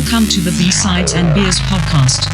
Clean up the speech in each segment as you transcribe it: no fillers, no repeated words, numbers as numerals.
Welcome to the B-Sides and Beers podcast.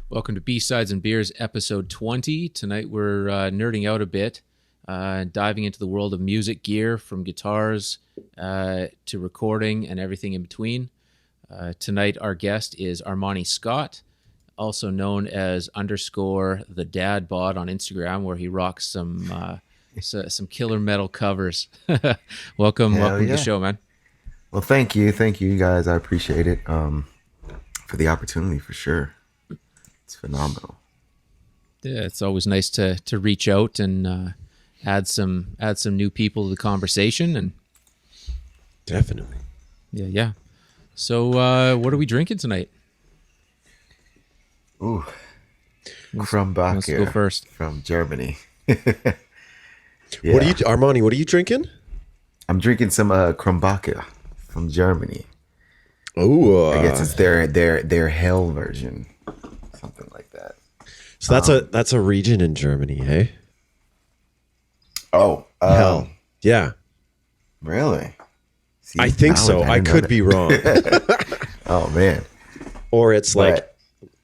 Welcome to B-Sides and Beers, episode 20. Tonight we're nerding out a bit, diving into the world of music gear, from guitars to recording and everything in between. Tonight our guest is Armani Scott, also known as _the Dad Bod on Instagram, where he rocks some killer metal covers. welcome to the show, man. Well, thank you guys. I appreciate it for the opportunity, for sure. It's phenomenal. Yeah, it's always nice to reach out and add some new people to the conversation. And definitely. Yeah. So what are we drinking tonight? Ooh, Krumbacher. Let's go first. From Germany. Yeah. Armani, what are you drinking? I'm drinking some Krumbacher from Germany. Oh, I guess it's their hell version. Something like that. So that's a region in Germany, hey? Oh, hell, yeah. Really? See, I think so. I could be wrong. Oh man. Or it's like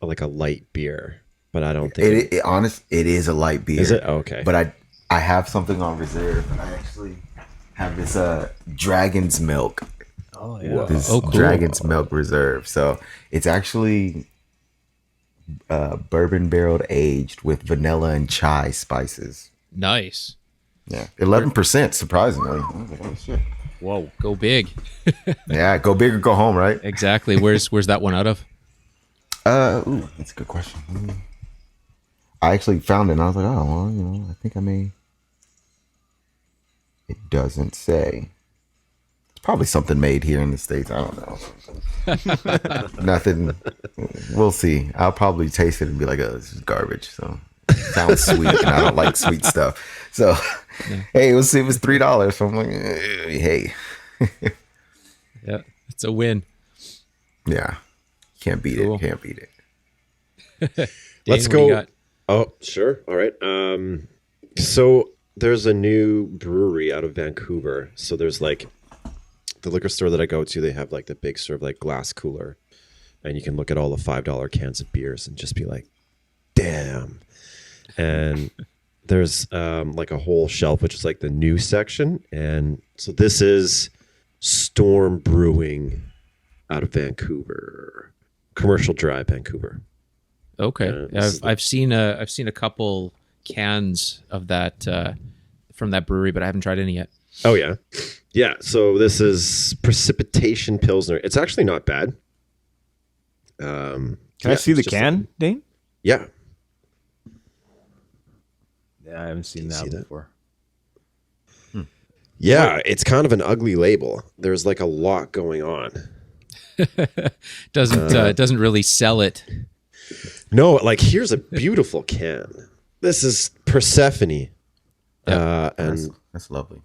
a light beer, but I don't think it is a light beer. Is it? Okay. But I have something on reserve. I actually have this Dragon's Milk. Oh yeah. This cool. Dragon's Milk Reserve. So it's actually bourbon barreled aged with vanilla and chai spices. Nice. Yeah, 11%. Surprisingly. I was like, oh, shit. Whoa, go big. Yeah, go big or go home, right? Exactly. Where's that one out of? Ooh, that's a good question. I actually found it and I was like, oh, well, I think I may. It doesn't say. It's probably something made here in the States. I don't know. Nothing. We'll see. I'll probably taste it and be like, oh, this is garbage. So it sounds sweet and I don't like sweet stuff. So, hey, it was $3. So I'm like, hey. Yeah, it's a win. Yeah. Can't beat Cool. it. Can't beat it. Dane, Let's what do you go. got? Oh, sure. All right. So there's a new brewery out of Vancouver. So there's like the liquor store that I go to, they have like the big sort of like glass cooler, and you can look at all the $5 cans of beers and just be like, damn. And there's like a whole shelf, which is like the new section. And so this is Storm Brewing out of Vancouver, Commercial Drive, Vancouver. Okay, I've seen a couple cans of that from that brewery, but I haven't tried any yet. Oh yeah. So this is Precipitation Pilsner. It's actually not bad. Can I see the can, Dane? Yeah. Yeah, I haven't seen that before. Yeah, it's kind of an ugly label. There's like a lot going on. Doesn't really sell it. No, like here's a beautiful can. This is Persephone. And That's lovely.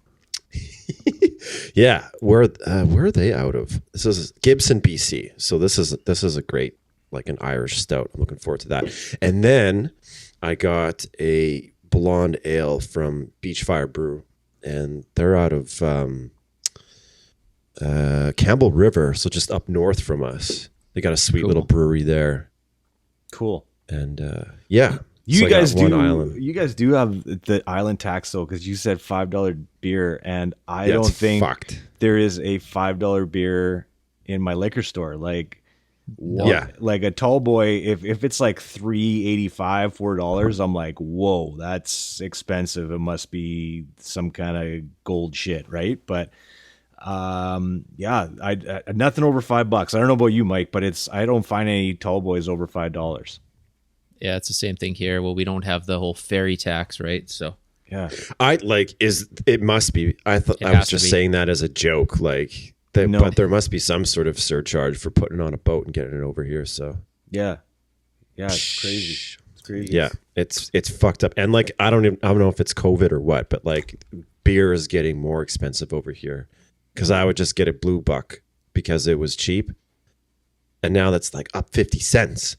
yeah, where are they out of? This is Gibson, BC. So this is a great, like an Irish stout. I'm looking forward to that. And then I got a blonde ale from Beachfire Brew, and they're out of Campbell River, so just up north from us. They got a sweet little brewery there. Cool. And yeah. You guys do. Island. You guys do have the island tax though, because you said $5 beer, and I don't think there is a $5 beer in my liquor store. Like, like a tall boy. If it's like $3.85, $4, I'm like, whoa, that's expensive. It must be some kind of gold shit, right? But yeah, I nothing over $5. I don't know about you, Mike, but I don't find any tall boys over $5. Yeah, it's the same thing here. Well, we don't have the whole ferry tax, right? So yeah, it must be. I was just saying that as a joke, like, but there must be some sort of surcharge for putting it on a boat and getting it over here. So yeah, it's crazy. It's crazy. Yeah, it's fucked up. And like, I don't know if it's COVID or what, but like, beer is getting more expensive over here. because I would just get a blue buck because it was cheap. And now that's like up 50 cents.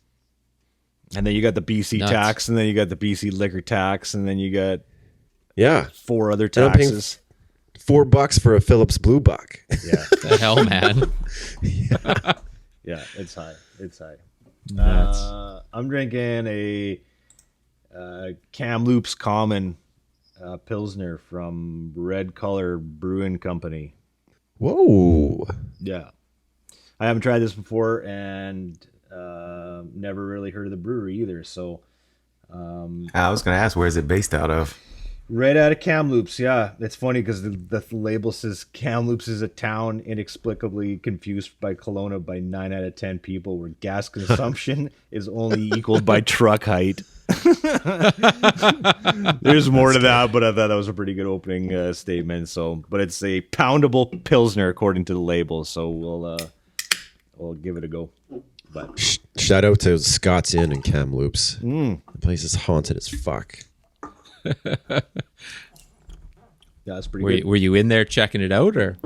And then you got the BC tax, and then you got the BC liquor tax, and then you got 4 other taxes. $4 for a Phillips Blue Buck. Yeah. The hell, man. Yeah, it's high. It's high. I'm drinking a Kamloops Common Pilsner from Red Color Brewing Company. Whoa. Yeah. I haven't tried this before, and never really heard of the brewery either. So I was going to ask, where is it based out of? Right out of Kamloops, yeah. It's funny because the label says Kamloops is a town inexplicably confused by Kelowna by 9 out of 10 people, where gas consumption is only equaled by truck height. There's more to that, but I thought that was a pretty good opening statement. So, but it's a poundable Pilsner according to the label, so we'll give it a go. But shout out to Scott's Inn in Kamloops. The place is haunted as fuck. Yeah, that's pretty good. Were you in there checking it out, or?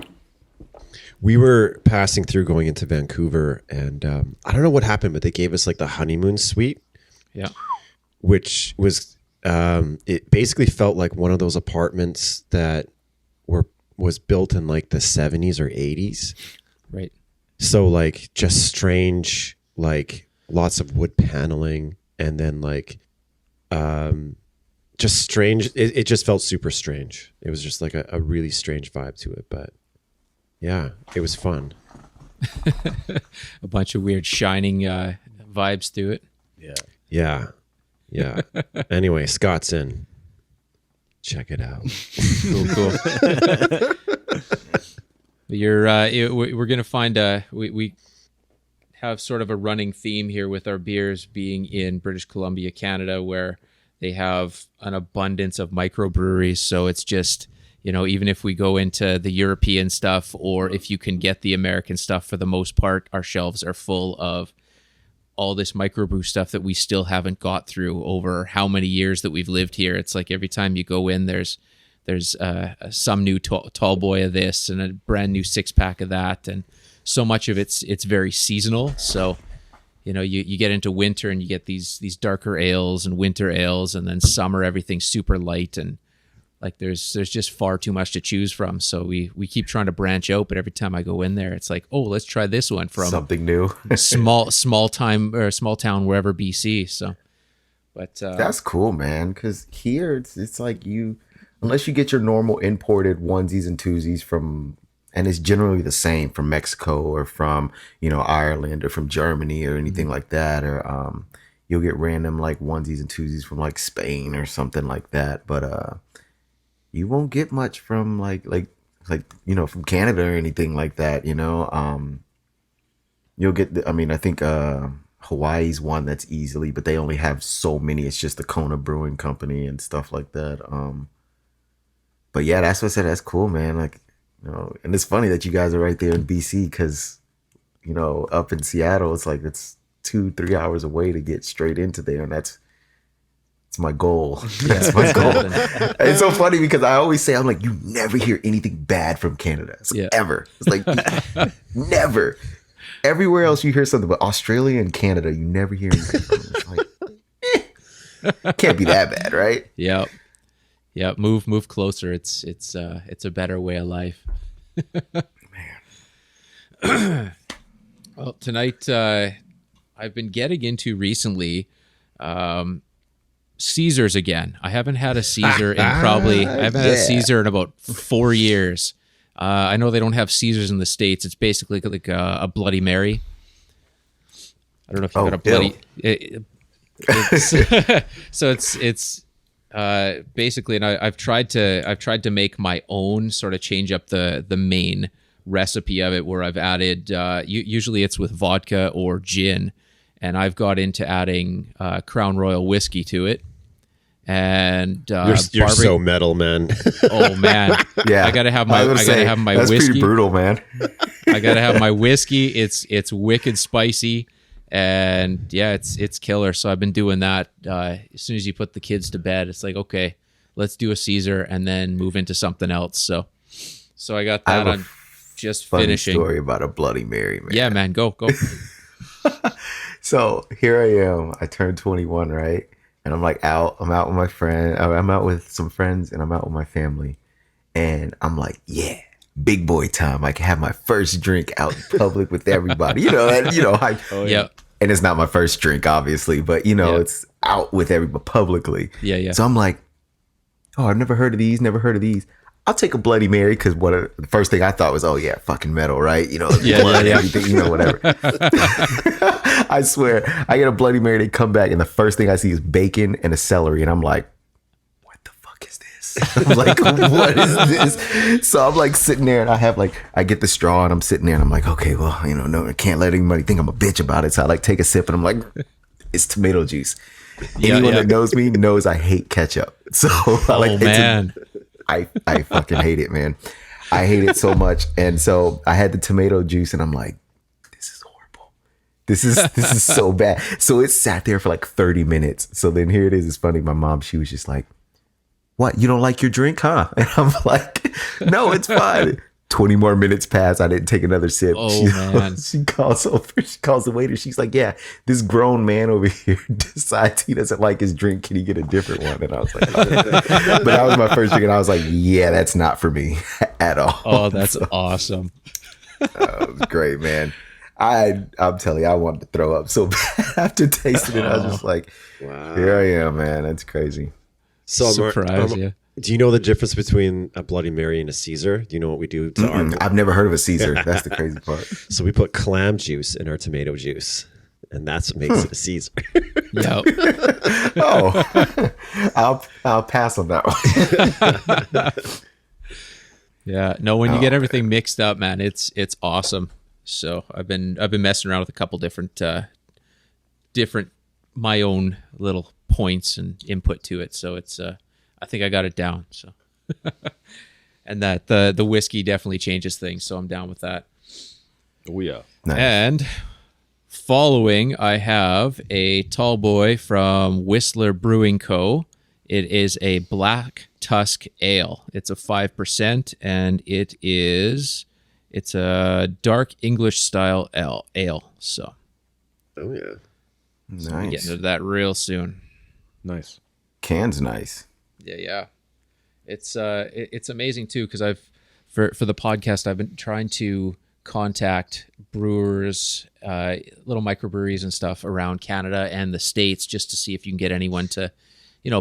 We were passing through going into Vancouver, and I don't know what happened, but they gave us like the honeymoon suite. Yeah. Which was it basically felt like one of those apartments that was built in like the 70s or 80s. Right. So like just strange, like lots of wood paneling, and then like just strange. It just felt super strange. It was just like a really strange vibe to it, but yeah, it was fun. A bunch of weird shining vibes to it. Yeah. Anyway, Scott's Inn. Check it out. Cool. We're gonna find we have sort of a running theme here with our beers being in British Columbia, Canada, where they have an abundance of microbreweries. So it's just, even if we go into the European stuff, or if you can get the American stuff, for the most part, our shelves are full of all this microbrew stuff that we still haven't got through over how many years that we've lived here. It's like every time you go in, there's some new tall boy of this and a brand new 6-pack of that, and so much of it's very seasonal. So you get into winter and you get these darker ales and winter ales, and then summer everything's super light, and like there's just far too much to choose from. So we keep trying to branch out, but every time I go in there, it's like, oh, let's try this one from something new. small town wherever BC. So, but that's cool, man. Because here it's like unless you get your normal imported onesies and twosies from. And it's generally the same from Mexico or from, Ireland or from Germany or anything like that. Or you'll get random like onesies and twosies from like Spain or something like that. But you won't get much from like from Canada or anything like that. You'll get. I think Hawaii's one that's easily, but they only have so many. It's just the Kona Brewing Company and stuff like that. But yeah, that's what I said. That's cool, man. Like. And it's funny that you guys are right there in BC because, up in Seattle, it's like it's 2-3 hours away to get straight into there. And it's my goal. That's my goal. It's so funny because I always say, I'm like, you never hear anything bad from Canada. Ever. It's like, never. Everywhere else you hear something, but Australia and Canada, you never hear anything from them. It's like, can't be that bad, right? Yep. Yeah, move closer. It's a better way of life. Man. Well, tonight I've been getting into recently Caesars again. I haven't had a Caesar had a Caesar in about 4 years. I know they don't have Caesars in the States. It's basically like a Bloody Mary. I don't know if you've got a bloody. It's basically, and I've tried to make my own, sort of change up the main recipe of it, where I've added usually it's with vodka or gin, and I've got into adding Crown Royal whiskey to it. And you're so metal, man. Oh man, yeah. I gotta have my whiskey. That's pretty brutal, man. I gotta have my whiskey. It's wicked spicy. And yeah, it's killer. So I've been doing that. As soon as you put the kids to bed, it's like, okay, let's do a Caesar and then move into something else. So I got that on. just funny finishing. story about a Bloody Mary, man. Yeah, man, go. So here I am. I turned 21, right? And I'm like out. I'm out with my friend. I'm out with some friends, and I'm out with my family. And I'm like, yeah, big boy time. I can have my first drink out in public with everybody. Yeah. And it's not my first drink, obviously, but it's out with everybody publicly. Yeah. So I'm like, oh, I've never heard of these. I'll take a Bloody Mary because the first thing I thought was, oh yeah, fucking metal, right? Blood, everything, whatever. I swear, I get a Bloody Mary, they come back, and the first thing I see is bacon and a celery, and I'm like, what the fuck is this? I'm like, what is this? So I'm like sitting there, and I get the straw, and I'm sitting there, and I'm like, okay, well, no, I can't let anybody think I'm a bitch about it. So I take a sip, and I'm like, it's tomato juice. Anyone that knows me knows I hate ketchup. So I fucking hate it, man. I hate it so much. And so I had the tomato juice and I'm like, this is horrible. This is so bad. So it sat there for like 30 minutes. So then here it is. It's funny. My mom, she was just like, what? You don't like your drink, huh? And I'm like, no, it's fine. 20 more minutes pass. I didn't take another sip. Man. She calls the waiter. She's like, yeah, this grown man over here decides he doesn't like his drink. Can he get a different one? And I was like, okay. But that was my first drink. And I was like, yeah, that's not for me at all. Oh, that's awesome. It was great, man. I'm telling you, I wanted to throw up so bad after tasting it. I was just like, wow, here I am, man. That's crazy. So surprise, yeah. Do you know the difference between a Bloody Mary and a Caesar? Do you know what we do to our... I've never heard of a Caesar. That's the crazy part. So we put clam juice in our tomato juice, and that's what makes it a Caesar. Yeah. Oh, I'll pass on that one. Yeah. No, when you get everything mixed up, man, it's awesome. So I've been messing around with a couple different my own little points and input to it. So it's I think I got it down. So, and that the whiskey definitely changes things. So I'm down with that. Oh yeah. Nice. And following, I have a tall boy from Whistler Brewing Co. It is a Black Tusk Ale. It's a 5%, and it's a dark English style ale. So, oh yeah, nice. Getting into that real soon. Nice. Can's nice. Yeah. It's amazing too, because for the podcast I've been trying to contact brewers, little microbreweries and stuff around Canada and the States, just to see if you can get anyone to,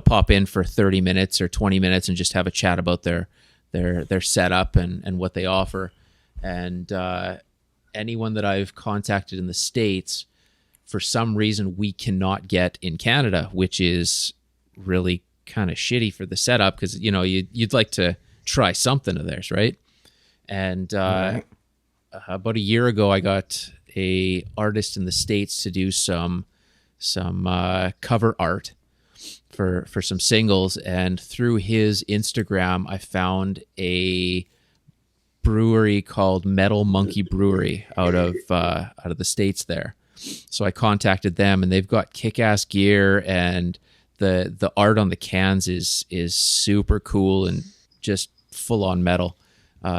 pop in for 30 minutes or 20 minutes and just have a chat about their setup and what they offer. And anyone that I've contacted in the States, for some reason we cannot get in Canada, which is really kind of shitty for the setup, because you'd like to try something of theirs, right? And about a year ago, I got a artist in the States to do some cover art for some singles, and through his Instagram, I found a brewery called Metal Monkey Brewery out of the States there. So I contacted them, and they've got kick-ass gear, and the art on the cans is super cool and just full on metal.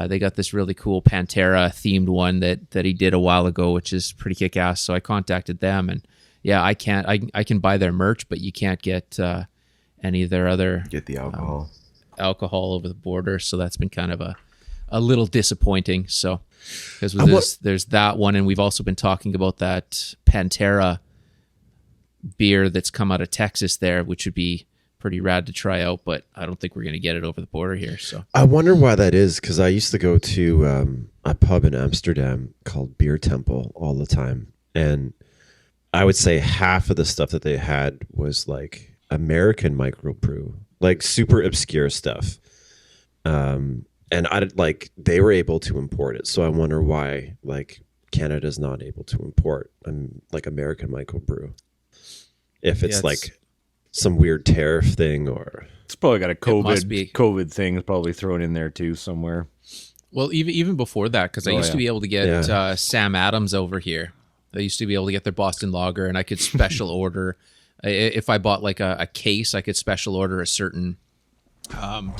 They got this really cool Pantera themed one that he did a while ago, which is pretty kick ass. So I contacted them, and yeah, I can buy their merch, but you can't get any of their other the alcohol over the border. So that's been kind of a little disappointing. So because there's that one, and we've also been talking about that Pantera beer that's come out of Texas there, which would be pretty rad to try out, but I don't think we're going to get it over the border here. So I wonder why that is, because I used to go to a pub in Amsterdam called Beer Temple all the time, and I would say half of the stuff that they had was like American microbrew, like super obscure stuff, and they were able to import it. So I wonder why like Canada's not able to import like American microbrew. If it's like some weird tariff thing, or it's probably got a COVID thing probably thrown in there too somewhere. Well, even before that, because I used to be able to get Sam Adams over here. I used to be able to get their Boston Lager, and I could special order. If I bought like a case, I could special order a certain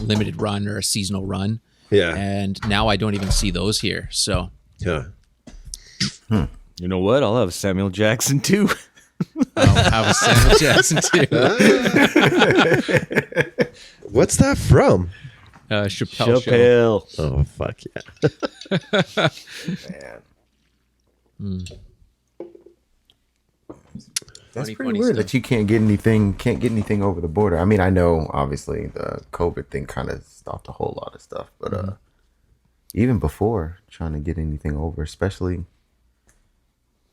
limited run or a seasonal run, Yeah. And now I don't even see those here. So Yeah. You know what? I'll have Samuel Jackson too. I'll have a Samuel Jackson too. What's that from? Chappelle Show. Chappelle. Oh, fuck yeah. Man. That's Funny, pretty funny weird stuff. that you can't get anything over the border. I mean, I know obviously the COVID thing kind of stopped a whole lot of stuff, but even before trying to get anything over, especially,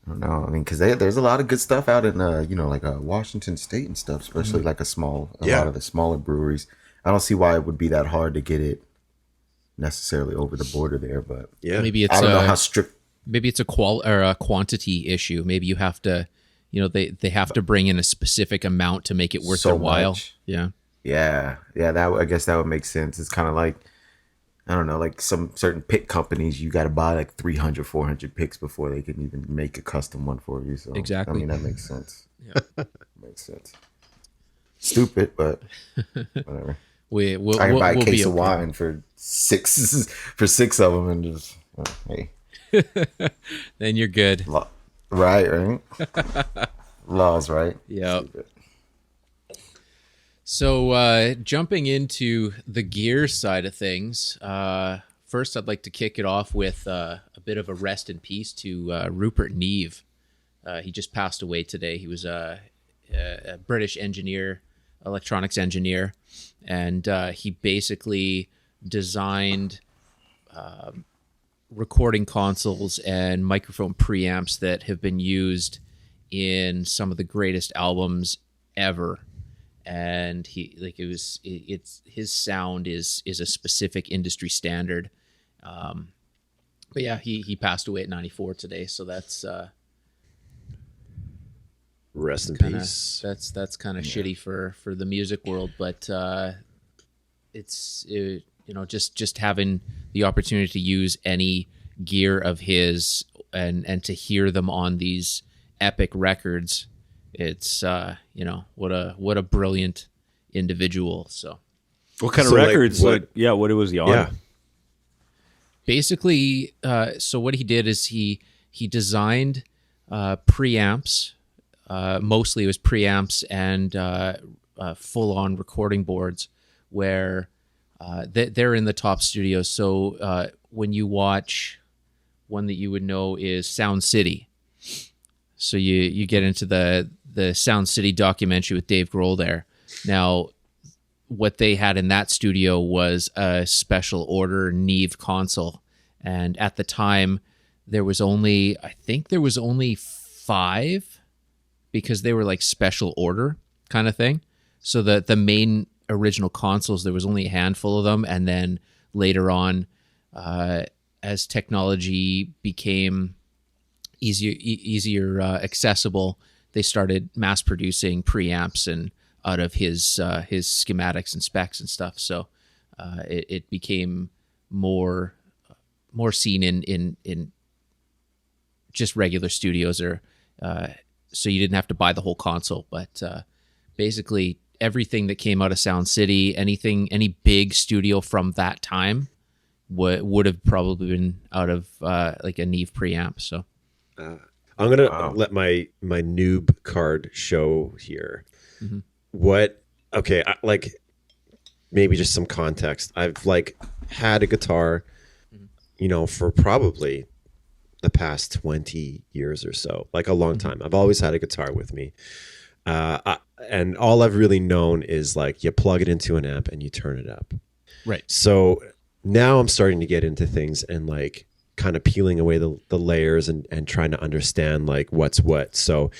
I don't know. I mean, because there's a lot of good stuff out in like Washington State and stuff, especially like a lot of the smaller breweries. I don't see why it would be that hard to get it necessarily over the border there, but Yeah. Maybe it's I don't know how strict. maybe it's a quantity issue. Maybe you have to, they have to bring in a specific amount to make it worth So their while. much. Yeah. Yeah, I guess that would make sense. It's kind of like, I don't know, like some certain pick companies, you got to buy like 300, 400 picks before they can even make a custom one for you. So Exactly. I mean, that makes sense. Yeah, makes sense. Stupid, but whatever. We'll I can buy a we'll case be of okay. wine for six of them and just hey, Then you're good. right. Laws, right? Yeah. So jumping into the gear side of things, first I'd like to kick it off with a bit of a rest in peace to Rupert Neve. He just passed away today. He was a British engineer, electronics engineer, and he basically designed recording consoles and microphone preamps that have been used in some of the greatest albums ever. And it's his sound is a specific industry standard. But yeah, he passed away at 94 today. So that's Rest in kinda, peace. that's kind of shitty for the music world, but just having the opportunity to use any gear of his and to hear them on these epic records, it's what a brilliant individual. So What kind of So, like, records? what- What was he on? Yeah. basically, so what he did is he designed preamps. Mostly it was preamps and full-on recording boards where they're in the top studios. So when you watch, one that you would know is Sound City. So you get into the Sound City documentary with Dave Grohl there. Now, what they had in that studio was a special order Neve console. And at the time, I think there was only 5, because they were like special order kind of thing. So the main original consoles, there was only a handful of them. And then later on, as technology became easier accessible, they started mass producing preamps and out of his schematics and specs and stuff. So it became more seen in just regular studios, or so you didn't have to buy the whole console. But basically everything that came out of Sound City, any big studio from that time would have probably been out of like a Neve preamp. So I'm gonna let my noob card show here. Mhm. What? Okay, like maybe just some context. I've like had a guitar, for probably the past 20 years or so, like a long time. I've always had a guitar with me, and all I've really known is like you plug it into an amp and you turn it up. right. So now I'm starting to get into things and like kind of peeling away the layers and trying to understand like what's what. So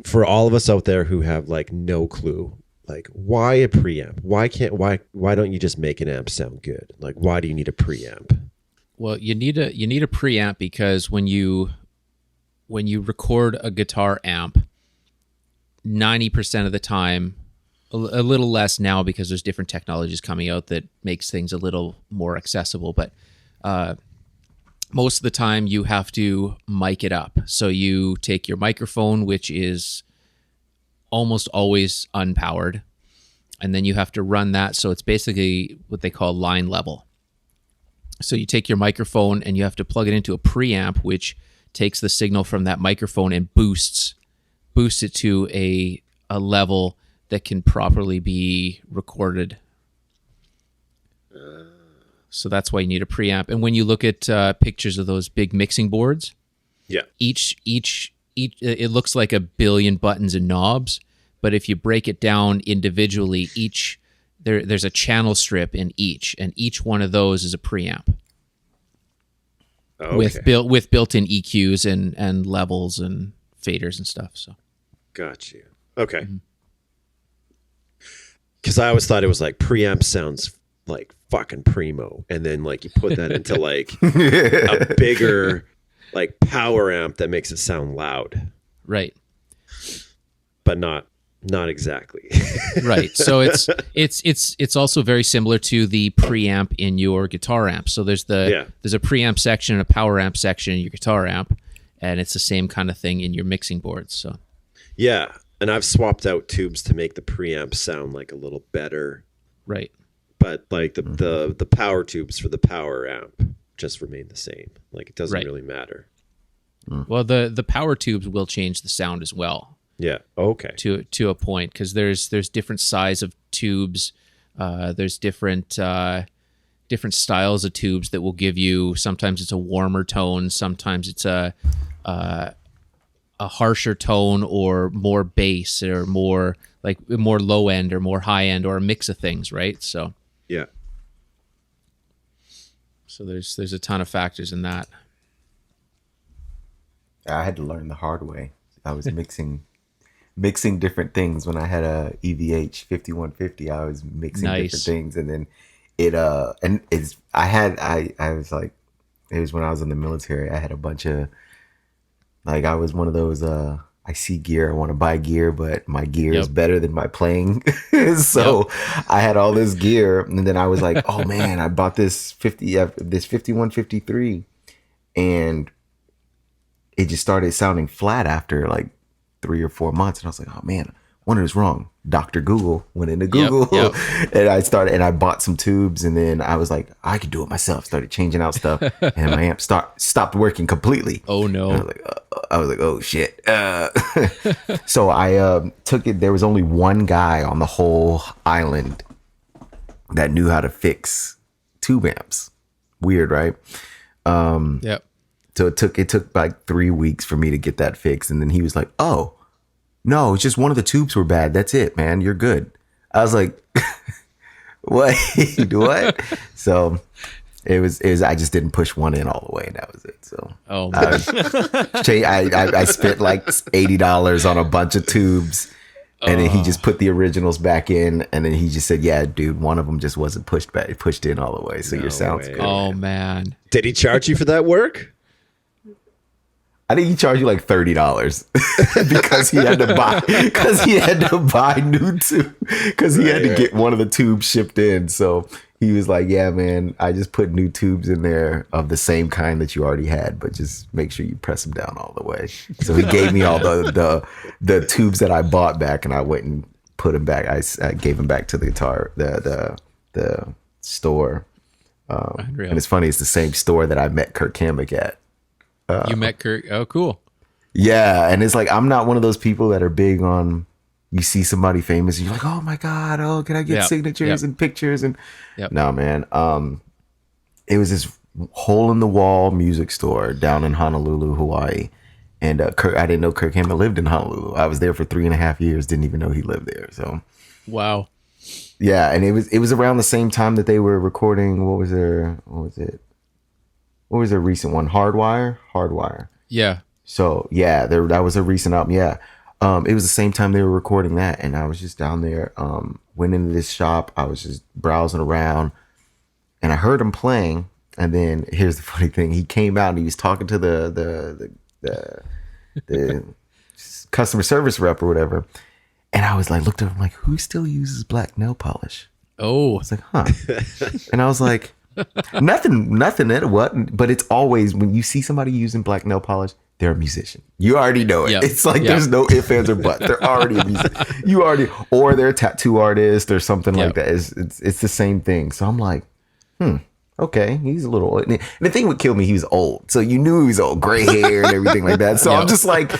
for all of us out there who have like no clue, like why a preamp? Why don't you just make an amp sound good? Like why do you need a preamp? Well, you need a preamp because when you record a guitar amp, 90% of the time, a little less now because there's different technologies coming out that makes things a little more accessible, but most of the time you have to mic it up. So you take your microphone, which is almost always unpowered, and then you have to run that. So it's basically what they call line level. So you take your microphone and you have to plug it into a preamp, which takes the signal from that microphone and boosts it to a level that can properly be recorded. So that's why you need a preamp. And when you look at pictures of those big mixing boards, yeah, each it looks like a billion buttons and knobs, but if you break it down individually, there's a channel strip in each, and each one of those is a preamp. Okay. with built-in EQs and levels and faders and stuff. So, got you. Okay. Because I always thought it was like preamp sounds like fucking primo, and then like you put that into like a bigger like power amp that makes it sound loud, right? But not exactly. Right. So it's also very similar to the preamp in your guitar amp. So there's a preamp section and a power amp section in your guitar amp, and it's the same kind of thing in your mixing boards. So yeah, and I've swapped out tubes to make the preamp sound like a little better. Right. But like the power tubes for the power amp just remain the same. Like it doesn't really matter. Well, the power tubes will change the sound as well. Yeah. Okay. To a point, because there's different size of tubes. There's different styles of tubes that will give you. Sometimes it's a warmer tone. Sometimes it's a harsher tone, or more bass, or more low end, or more high end, or a mix of things. Right. So yeah. So there's a ton of factors in that. I had to learn the hard way. I was mixing different things when I had a EVH 5150. I was mixing different things, and then it was when I was in the military. I had a bunch of, like, I was one of those I see gear, I want to buy gear, but my gear is better than my playing. So I had all this gear, and then I was like, oh man, I bought this 5153, and it just started sounding flat after like 3 or 4 months. And I was like, oh man, what is wrong? Dr. Google, went into Google and I bought some tubes, and then I was like, I could do it myself. Started changing out stuff, and my amp stopped working completely. Oh no. I was like, oh shit. So I took it. There was only one guy on the whole island that knew how to fix tube amps. Weird, right? Yep. So it took like 3 weeks for me to get that fixed. And then he was like, oh, no, it's just one of the tubes were bad. That's it, man. You're good. I was like, what? What? So it was, I just didn't push one in all the way, and that was it. So man. I spent like $80 on a bunch of tubes, and then he just put the originals back in, and then he just said, yeah, dude, one of them just wasn't pushed in all the way. So your sound's good. Oh man. Did he charge you for that work? I think he charged you like $30 because he had to buy new tube, because he had to get one of the tubes shipped in. So he was like, yeah, man, I just put new tubes in there of the same kind that you already had, but just make sure you press them down all the way. So he gave me all the tubes that I bought back, and I went and put them back. I gave them back to the store. And it's funny, it's the same store that I met Kirk Hammett at. You met Kirk? Oh, cool. Yeah, and it's like, I'm not one of those people that are big on, you see somebody famous and you're like, oh my god, oh, can I get signatures and pictures? And no, man, it was this hole in the wall music store down in Honolulu, Hawaii, and I didn't know Kirk Hammett lived in Honolulu. I was there for 3.5 years, didn't even know he lived there. So wow. Yeah, and it was around the same time that they were recording. What was their recent one? Hardwire. Yeah. So yeah, that was a recent album. Yeah. It was the same time they were recording that, and I was just down there, went into this shop. I was just browsing around, and I heard him playing. And then here's the funny thing: he came out and he was talking to the customer service rep or whatever. And I was like, looked at him like, who still uses black nail polish? Oh, I was like, huh? And I was like, nothing that wasn't, but it's always when you see somebody using black nail polish, they're a musician. You already know it. Yep. It's like there's no ifs, ands, or buts. They're already a musician. Or they're a tattoo artist or something like that. It's the same thing. So I'm like, okay, he's a little old. And the thing would kill me, he was old. So you knew he was old, gray hair and everything like that. So I'm just like,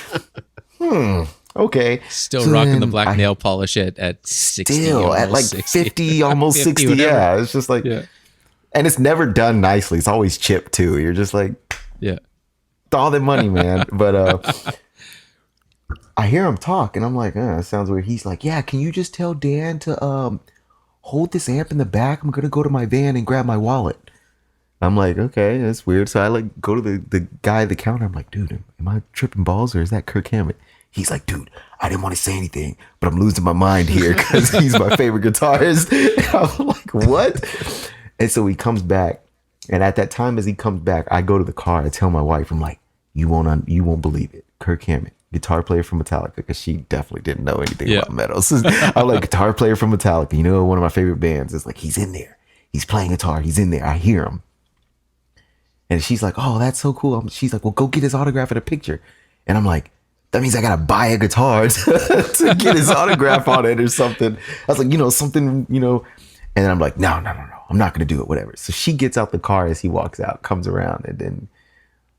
okay. Still So rocking the then black nail polish at 60. Still at like 60. 50, almost 50, 60. whatever. Yeah. It's just like, and it's never done nicely. It's always chipped too. You're just like, Yeah. all that money, man. But I hear him talk and I'm like, that sounds weird. He's like, yeah, can you just tell Dan to hold this amp in the back? I'm gonna go to my van and grab my wallet. I'm like, okay, that's weird. So I like go to the guy at the counter. I'm like, dude, am I tripping balls or is that Kirk Hammett? He's like, dude, I didn't want to say anything, but I'm losing my mind here because he's my favorite guitarist. And I'm like, what? And so he comes back, and at that time, as he comes back, I go to the car. I tell my wife, I'm like, you won't believe it, Kirk Hammett, guitar player from Metallica, because she definitely didn't know anything about metal. So I'm like, guitar player from Metallica. You know, one of my favorite bands. It's like, he's in there. He's playing guitar. He's in there. I hear him. And she's like, oh, that's so cool. She's like, well, go get his autograph and a picture. And I'm like, that means I got to buy a guitar to get his autograph on it or something. I was like, something. And then I'm like, no. I'm not going to do it, whatever. So she gets out the car as he walks out, comes around, and then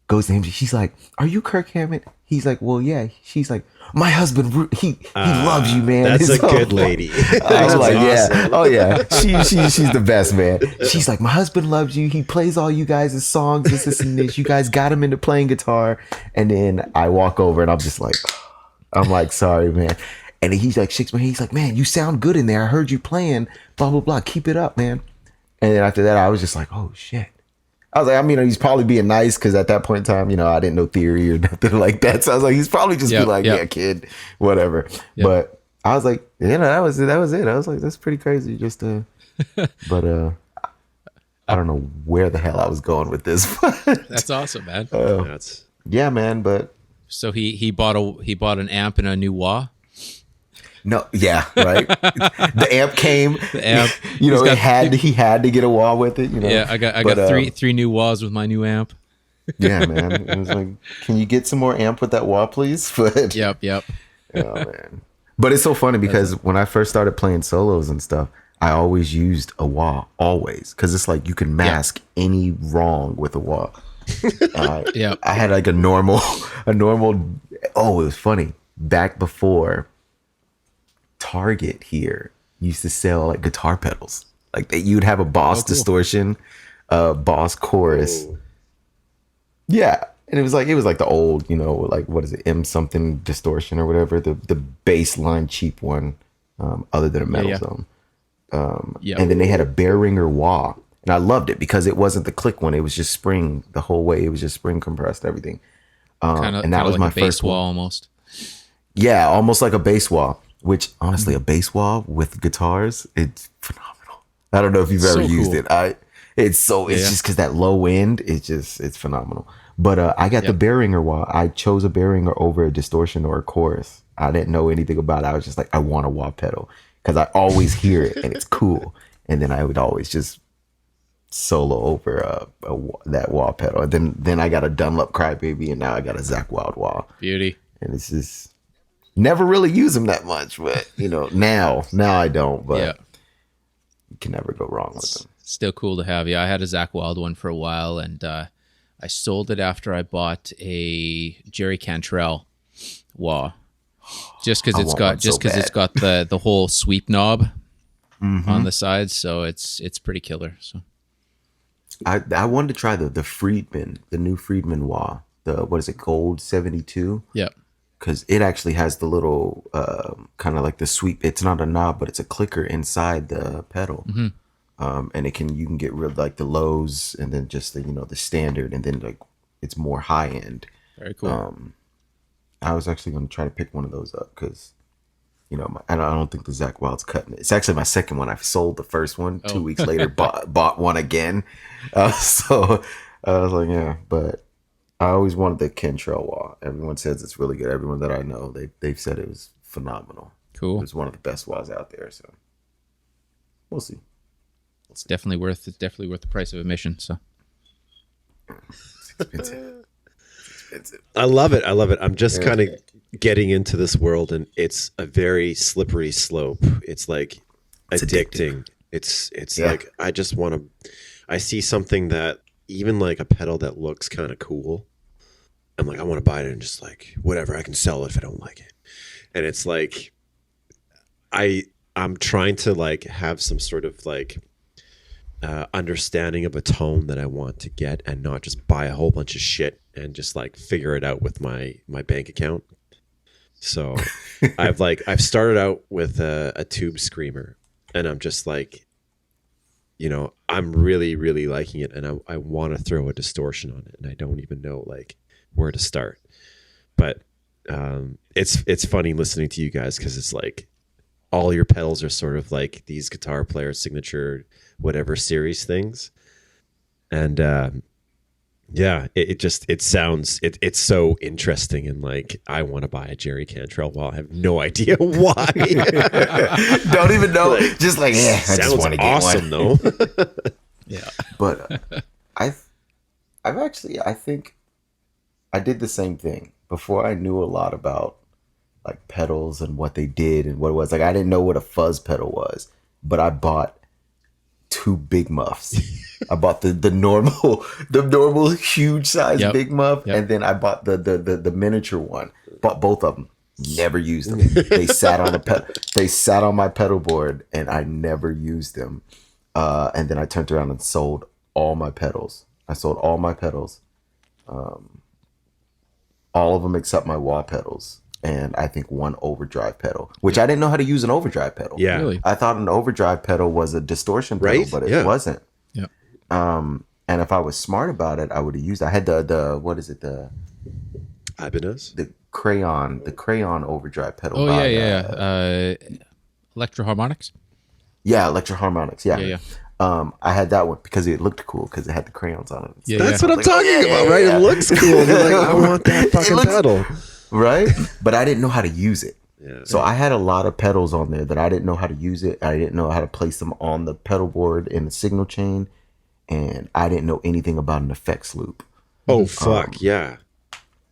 goes to him. She's like, are you Kirk Hammett? He's like, well, yeah. She's like, my husband, he loves you, man. That's His a good lady. I was like, awesome. yeah. Oh, yeah. She's the best, man. She's like, my husband loves you. He plays all you guys' songs, this, and this. You guys got him into playing guitar. And then I walk over and I'm just like, sorry, man. And he's like, shakes my hand. He's like, man, you sound good in there. I heard you playing, blah, blah, blah. Keep it up, man. And then after that, I was just like, oh, shit. I was like, he's probably being nice because at that point in time, I didn't know theory or nothing like that. So I was like, he's probably just be like, yeah, kid, whatever. Yep. But I was like, that was it. I was like, that's pretty crazy. Just but I don't know where the hell I was going with this. That's awesome, man. Yeah, man. But so he bought an amp and a new wah. No, yeah, right. The amp came. The amp. He had to get a wah with it. Yeah, I got three new wahs with my new amp. Yeah, man. It was like, can you get some more amp with that wah, please? But yep. Oh man. But it's so funny because when I first started playing solos and stuff, I always used a wah, always, because it's like you can mask any wrong with a wah. I had like a normal. Oh, it was funny back before. Target here used to sell like guitar pedals. Like you'd have a Boss distortion, Boss chorus. Oh. Yeah, and it was like the old, like what is it, M something distortion or whatever, the baseline cheap one, other than a Metal Zone. And then they had a Behringer wah, and I loved it because it wasn't the click one; it was just spring the whole way. It was just spring compressed everything. And that was like my first wah almost. Yeah, almost like a bass wah. Which honestly, a bass wah with guitars, it's phenomenal. I don't know if you've ever used it. It's just because that low end, it's phenomenal. But I got the Behringer wah. I chose a Behringer over a distortion or a chorus. I didn't know anything about it. I was just like, I want a wah pedal because I always hear it and it's cool. And then I would always just solo over that wah pedal. And then I got a Dunlop Crybaby, and now I got a Zakk Wylde wah. Beauty. And it's just. Never really use them that much, but now I don't. But you can never go wrong with them. Still cool to have. Yeah, I had a Zakk Wylde one for a while, and I sold it after I bought a Jerry Cantrell wah, just because it's got the whole sweep knob on the sides, so it's pretty killer. So I wanted to try the Friedman, the new Friedman wah. The what is it, Gold 72? Yeah. Because it actually has the little kind of like the sweep. It's not a knob, but it's a clicker inside the pedal, and you can get rid of like the lows and then just the standard, and then like it's more high end. Very cool. I was actually going to try to pick one of those up because I don't think the Zakk Wylde's cutting it. It's actually my second one. I sold the first one 2 weeks later, bought one again. So I was like, yeah, but. I always wanted the Cantrell wah. Everyone says it's really good. Everyone that I know, they've said it was phenomenal. Cool. It was one of the best wahs out there. So we'll see. It's definitely worth the price of admission. So it's expensive. I love it. I'm just kind of getting into this world, and it's a very slippery slope. It's like addicting. It's like I I see something that even like a pedal that looks kind of cool, I'm like, I want to buy it and just like whatever, I can sell it if I don't like it. And it's like I'm trying to like have some sort of like understanding of a tone that I want to get, and not just buy a whole bunch of shit and just like figure it out with my bank account. So I've started out with a tube screamer, and I'm just like, you know, I'm really, really liking it, and I want to throw a distortion on it, and I don't even know like where to start. But it's funny listening to you guys, because it's like all your pedals are sort of like these guitar player signature whatever series things, and it sounds so interesting, and like I want to buy a Jerry Cantrell. Well, I have no idea why. Don't even know. Like, just like, yeah, I just want to get awesome one. Though. Yeah, but I think I did the same thing before I knew a lot about like pedals and what they did and what it was. Like I didn't know what a fuzz pedal was, but I bought 2 big muffs. I bought the normal huge size big muff, and then I bought the miniature one. Bought both of them. Never used them. They sat on They sat on my pedal board, and I never used them. And then I turned around and sold all my pedals. I sold all my pedals, all of them except my wah pedals, and I think 1 overdrive pedal, which I didn't know how to use an overdrive pedal. Yeah, really? I thought an overdrive pedal was a distortion pedal, right? But it wasn't. Yeah. And if I was smart about it, I would have used. I had the what is it, the Ibanez, the crayon overdrive pedal. Oh yeah. Electro-harmonics. Yeah, Electro-harmonics. Yeah. Yeah. I had that one because it looked cool because it had the crayons on it. Yeah, that's what I'm talking about, right? Yeah. It looks cool. You're like, I want that fucking pedal, right? But I didn't know how to use it. Yeah. So I had a lot of pedals on there that I didn't know how to use it. I didn't know how to place them on the pedal board in the signal chain, and I didn't know anything about an effects loop. Oh fuck yeah!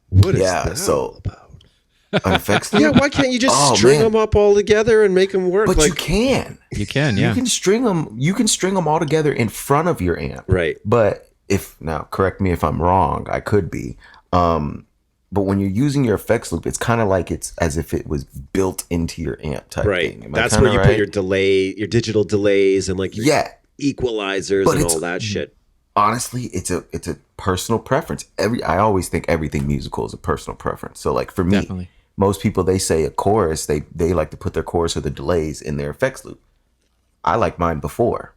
What is that so about? An effects loop? Yeah, why can't you just string them up all together and make them work? But like, you can. You can, yeah. You can string them all together in front of your amp. Right. But now correct me if I'm wrong, I could be. But when you're using your effects loop, it's kind of like it's as if it was built into your amp type thing. That's where you put your delay, your digital delays, and like your equalizers and all that shit. Honestly, it's a personal preference. I always think everything musical is a personal preference. So like for me, Definitely. Most people, they say a chorus, they like to put their chorus or the delays in their effects loop. I like mine before.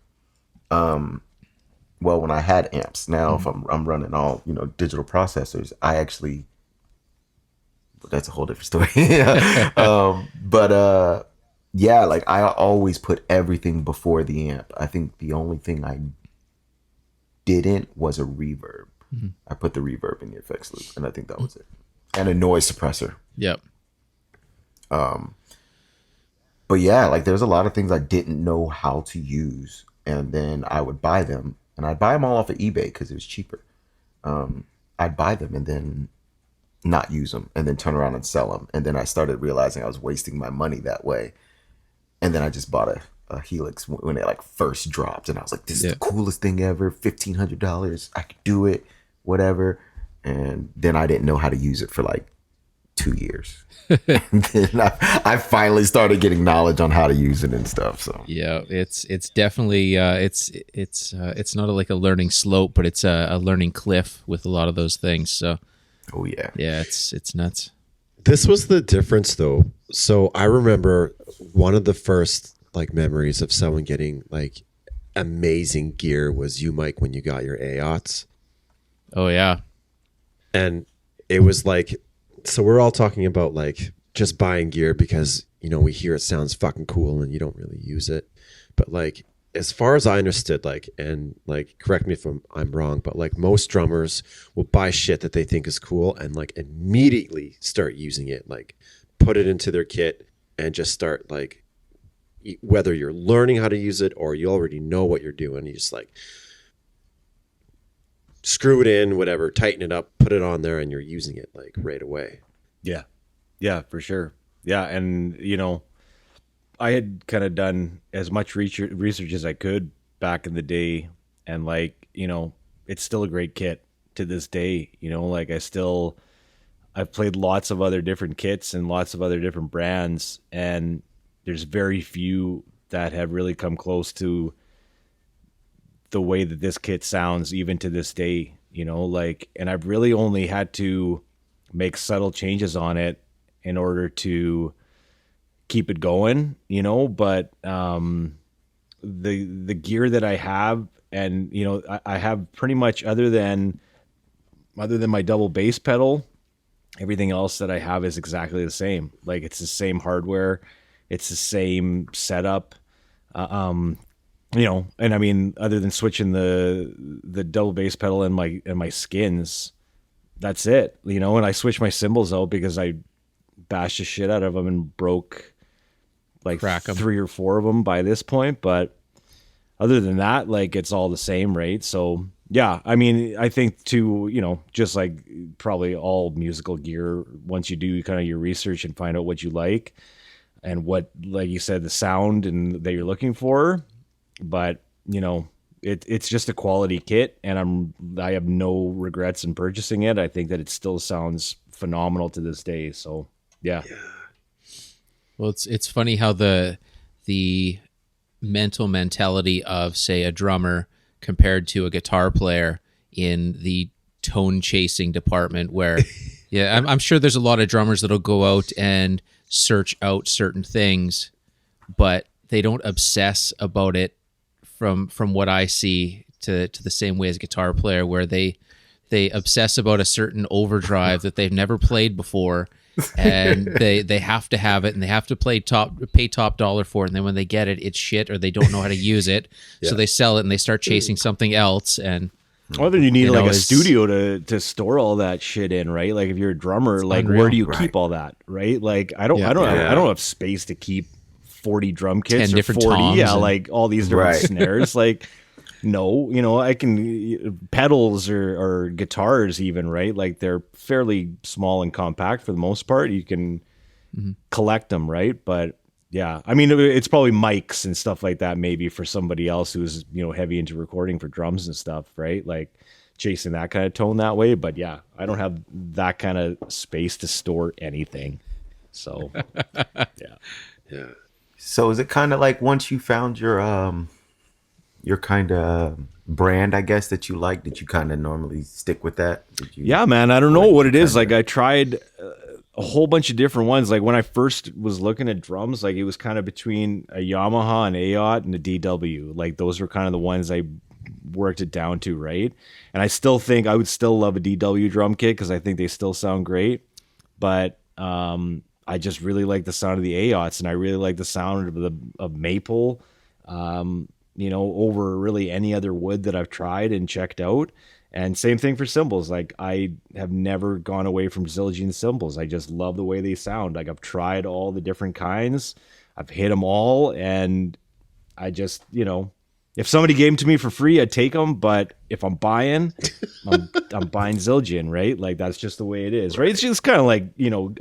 Well, when I had amps. Now, if I'm running all digital processors, I actually. That's a whole different story. But like I always put everything before the amp. I think the only thing I didn't was a reverb. Mm-hmm. I put the reverb in the effects loop, and I think that was it. And a noise suppressor. Yep. But yeah, like there's a lot of things I didn't know how to use, and then I would buy them, and I'd buy them all off of eBay because it was cheaper. I'd buy them and then not use them, and then turn around and sell them, and then I started realizing I was wasting my money that way, and then I just bought a Helix when it like first dropped, and I was like, this is the coolest thing ever, $1,500, I could do it, whatever. And then I didn't know how to use it for like 2 years. And then I finally started getting knowledge on how to use it and stuff. So yeah, it's definitely it's not like a learning slope, but it's a learning cliff with a lot of those things. So yeah, it's nuts. This was the difference though. So I remember one of the first like memories of someone getting like amazing gear was you, Mike, when you got your AOTs. Oh yeah. And it was like, so we're all talking about like just buying gear because, we hear it sounds fucking cool and you don't really use it. But like, as far as I understood, like, and like, correct me if I'm wrong, but like most drummers will buy shit that they think is cool and like immediately start using it, like put it into their kit and just start like, whether you're learning how to use it or you already know what you're doing, you just like, screw it in, whatever, tighten it up, put it on there, and you're using it like right away. Yeah, for sure. Yeah, and I had kind of done as much research as I could back in the day And like, it's still a great kit to this day. Like I've played lots of other different kits and lots of other different brands, and there's very few that have really come close to the way that this kit sounds even to this day, like, and I've really only had to make subtle changes on it in order to keep it going, but the gear that I have, and I have pretty much other than my double bass pedal, everything else that I have is exactly the same. Like it's the same hardware, it's the same setup, and I mean, other than switching the double bass pedal and my skins, that's it, and I switched my cymbals out because I bashed the shit out of them and broke like 3 or 4 of them by this point. But other than that, like it's all the same, right? So yeah, I mean, I think too, just like probably all musical gear, once you do kind of your research and find out what you like and what, like you said, the sound and that you're looking for, but it's just a quality kit, and I have no regrets in purchasing it. I think that it still sounds phenomenal to this day. So yeah. Well, it's funny how the mentality of, say, a drummer compared to a guitar player in the tone chasing department, where yeah, I'm sure there's a lot of drummers that'll go out and search out certain things, but they don't obsess about it from what I see to the same way as a guitar player, where they obsess about a certain overdrive that they've never played before, and they have to have it, and they have to pay top dollar for it, and then when they get it, it's shit, or they don't know how to use it. So they sell it and they start chasing something else. And or then you need like a studio to store all that shit in, right? Like if you're a drummer, like unreal. Where do you keep all that, right? Like I don't have space to keep 40 drum kits 10 or different 40 toms like all these different snares. Like no, I can pedals or guitars even, right? Like they're fairly small and compact for the most part. You can collect them, right? But yeah, I mean, it's probably mics and stuff like that maybe for somebody else who's heavy into recording for drums and stuff, right? Like chasing that kind of tone that way. But yeah, I don't have that kind of space to store anything. So yeah. So is it kind of like once you found your kind of brand, I guess, that you like, did you kind of normally stick with that? Yeah, man. I don't know what it is. Like I tried a whole bunch of different ones. Like when I first was looking at drums, like it was kind of between a Yamaha, an AOT, and a DW. Like those were kind of the ones I worked it down to, right? And I still think I would still love a DW drum kit because I think they still sound great. But I just really like the sound of the AOTs, and I really like the sound of maple. Over really any other wood that I've tried and checked out. And same thing for cymbals. Like I have never gone away from Zildjian cymbals. I just love the way they sound. Like I've tried all the different kinds. I've hit them all. And I just, if somebody gave them to me for free, I'd take them. But if I'm buying, I'm buying Zildjian, right? Like that's just the way it is, right? It's just kind of like,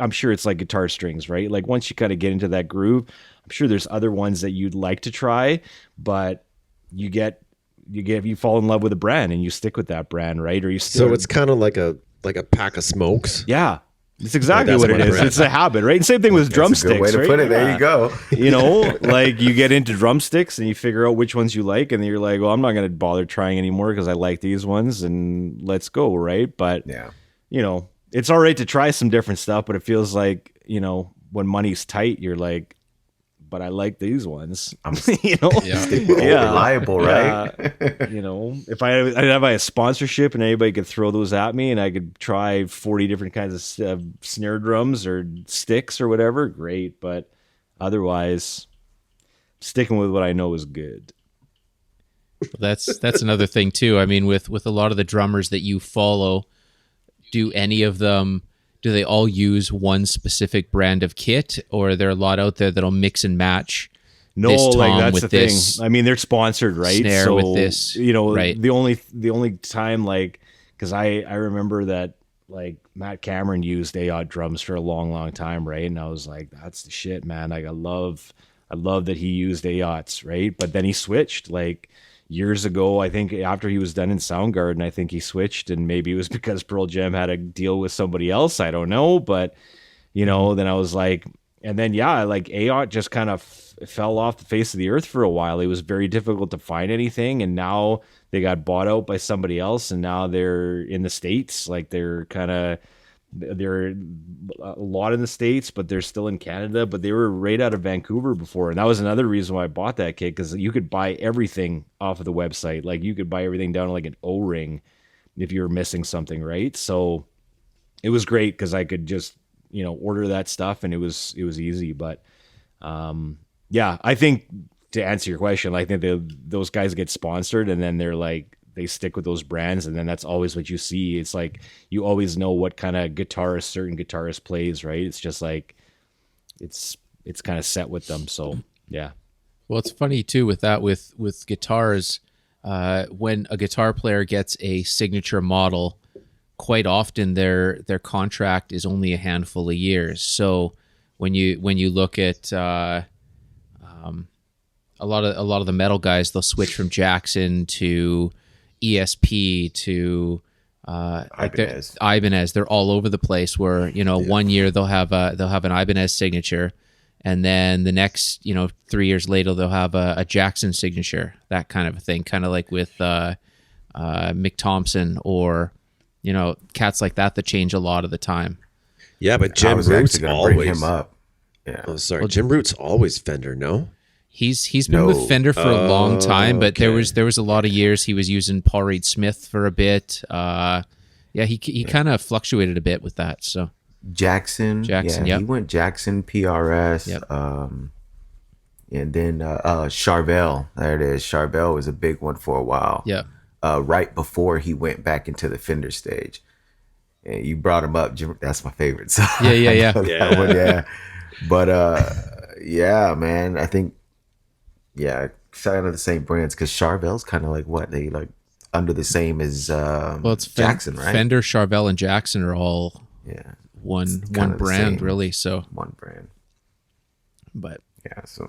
I'm sure it's like guitar strings, right? Like once you kind of get into that groove, I'm sure there's other ones that you'd like to try, but you fall in love with a brand and you stick with that brand, right? Or so it's kind of like a pack of smokes. Yeah, it's exactly what it is. It's a habit, right? And same thing with drumsticks. Good way to put it. There you go. Like you get into drumsticks and you figure out which ones you like, and then you're like, well, I'm not going to bother trying anymore because I like these ones, and let's go, right? But yeah, it's all right to try some different stuff, but it feels like when money's tight, you're like, but I like these ones. Reliable, right? If I have a sponsorship and anybody could throw those at me and I could try 40 different kinds of snare drums or sticks or whatever, great. But otherwise, sticking with what I know is good. That's another thing too. I mean, with a lot of the drummers that you follow, do any of them? Do they all use one specific brand of kit, or are there a lot out there that'll mix and match? No, like that's the thing. I mean, they're sponsored, right? Snare so with this, right? The only time, like, because I remember that like Matt Cameron used AOT drums for a long time, right? And I was like, that's the shit, man. Like I love that he used AOTs, right? But then he switched, like. years ago, I think after he was done in Soundgarden, I think he switched, and maybe it was because Pearl Jam had a deal with somebody else. I don't know, but then I was like, and then like Aot just kind of fell off the face of the earth for a while. It was very difficult to find anything, and now they got bought out by somebody else, and now they're in the States. Like they're a lot in the States, but they're still in Canada. But they were right out of Vancouver before, and that was another reason why I bought that kit, because you could buy everything off of the website. Like you could buy everything down to like an O-ring if you were missing something, right? So it was great because I could just order that stuff, and it was easy. But I think to answer your question, I think those guys get sponsored, and then they're like, they stick with those brands, and then that's always what you see. It's like you always know what kind of guitar a certain guitarist plays, right? It's just like it's kind of set with them. So yeah. Well, it's funny too with that with guitars. When a guitar player gets a signature model, quite often their contract is only a handful of years. So when you look at a lot of the metal guys, they'll switch from Jackson to ESP to Ibanez. They're all over the place. Where 1 year they'll have an Ibanez signature, and then the next 3 years later they'll have a Jackson signature. That kind of a thing, kind of like with Mick Thompson or cats like that change a lot of the time. Yeah, but Jim Root's always bring him up. Yeah. Oh, sorry. Well, Jim Root's always Fender, no? He's been with Fender for a long time, but there was a lot of years he was using Paul Reed Smith for a bit. He kind of fluctuated a bit with that. So Jackson, yep. He went Jackson, PRS, yep. And then Charvel. There it is. Charvel was a big one for a while. Yeah. Right before he went back into the Fender stage, and you brought him up. Jim, that's my favorite. So Yeah. But man, I think. Yeah, kind of the same brands, because Charvel's kind of like what they like under the same as it's Jackson, right? Fender, Charvel, and Jackson are all one brand, really. So one brand, but it's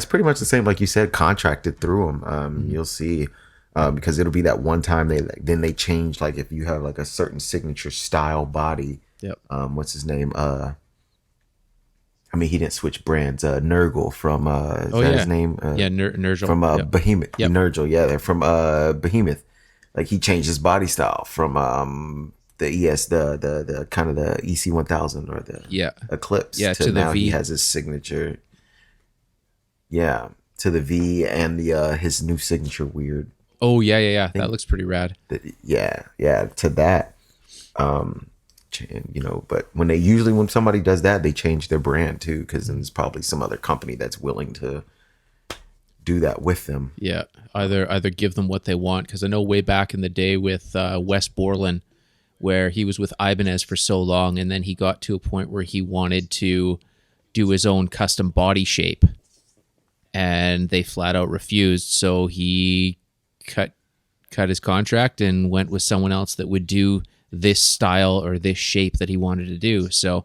pretty much the same, like you said, contracted through them. You'll see, because it'll be that one time they change, like if you have like a certain signature style body. Yep. What's his name? He didn't switch brands. Nurgle from his name? Nurgle from Behemoth. Yep. Nurgle, they're from Behemoth. Like he changed his body style from the ES, the kind of the EC 1000 or the Eclipse. To now the V. He has his signature. Yeah, to the V and the his new signature weird. Oh yeah. That looks pretty rad. To that. But when somebody does that, they change their brand too, because then there's probably some other company that's willing to do that with them. Yeah, either give them what they want, because I know way back in the day with Wes Borland, where he was with Ibanez for so long, and then he got to a point where he wanted to do his own custom body shape, and they flat out refused. So he cut his contract and went with someone else that would do this style or this shape that he wanted to do. So,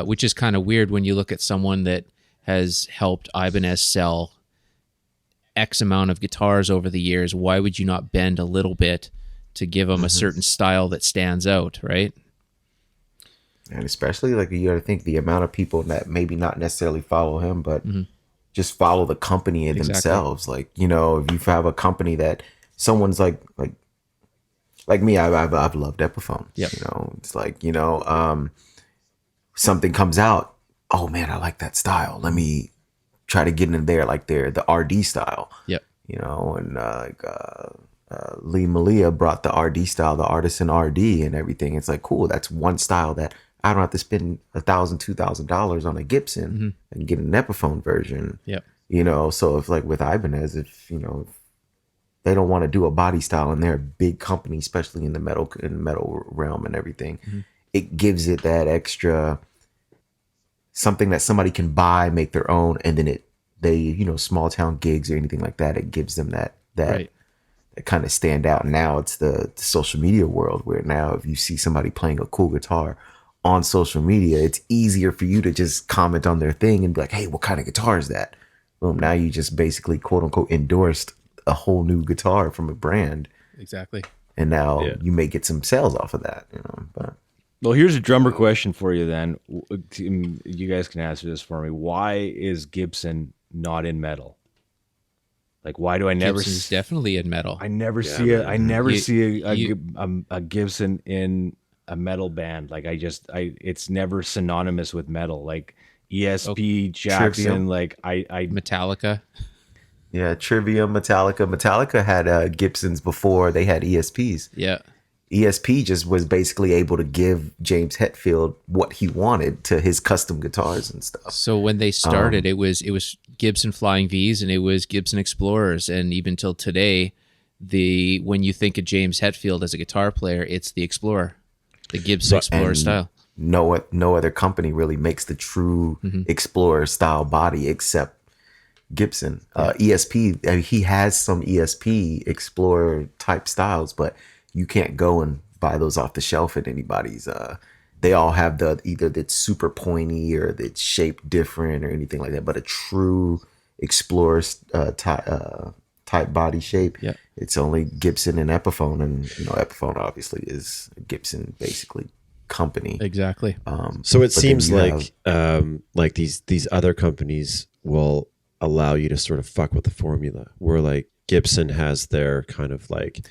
which is kind of weird when you look at someone that has helped Ibanez sell X amount of guitars over the years. Why would you not bend a little bit to give them a certain style that stands out, right? And especially, like, you got to think the amount of people that maybe not necessarily follow him, but just follow the company themselves. Like, if you have a company that someone's like me, I've loved Epiphone. Yep. It's like, something comes out. Oh man, I like that style. Let me try to get in there, like the RD style. Yep. And Lee Malia brought the RD style, the Artisan RD and everything. It's like, cool. That's one style that I don't have to spend $1,000, $2,000 on a Gibson and get an Epiphone version. Yep. So if like with Ibanez, if they don't want to do a body style and they're a big company, especially in the metal realm and everything, it gives it that extra something that somebody can buy, make their own, and then small town gigs or anything like that, it gives them that kind of stand out. Now it's the social media world, where now if you see somebody playing a cool guitar on social media, it's easier for you to just comment on their thing and be like, hey, what kind of guitar is that? boom, now you just basically quote unquote endorsed a whole new guitar from a brand. Exactly. And now you may get some sales off of that, but. Well, here's a drummer question for you then. You guys can answer this for me. Why is Gibson not in metal? Like, why do I never Gibson's definitely in metal. I never see a Gibson in a metal band. Like it's never synonymous with metal. Like ESP, Jackson, Trivium. like I Metallica. Yeah, Trivium, Metallica. Metallica had Gibsons before they had ESPs. Yeah. ESP just was basically able to give James Hetfield what he wanted to his custom guitars and stuff. So when they started, it was Gibson Flying V's and it was Gibson Explorers, and even till today, when you think of James Hetfield as a guitar player, it's the Explorer, the Gibson Explorer style. No other company really makes the true Explorer style body except Gibson. ESP, he has some ESP Explorer type styles, but you can't go and buy those off the shelf at anybody's. They all have either that's super pointy or that's shaped different or anything like that. But a true Explorer type body shape, it's only Gibson and Epiphone, and Epiphone obviously is a Gibson basically company. Exactly. So it seems like these other companies will allow you to sort of fuck with the formula, where like Gibson has their kind of like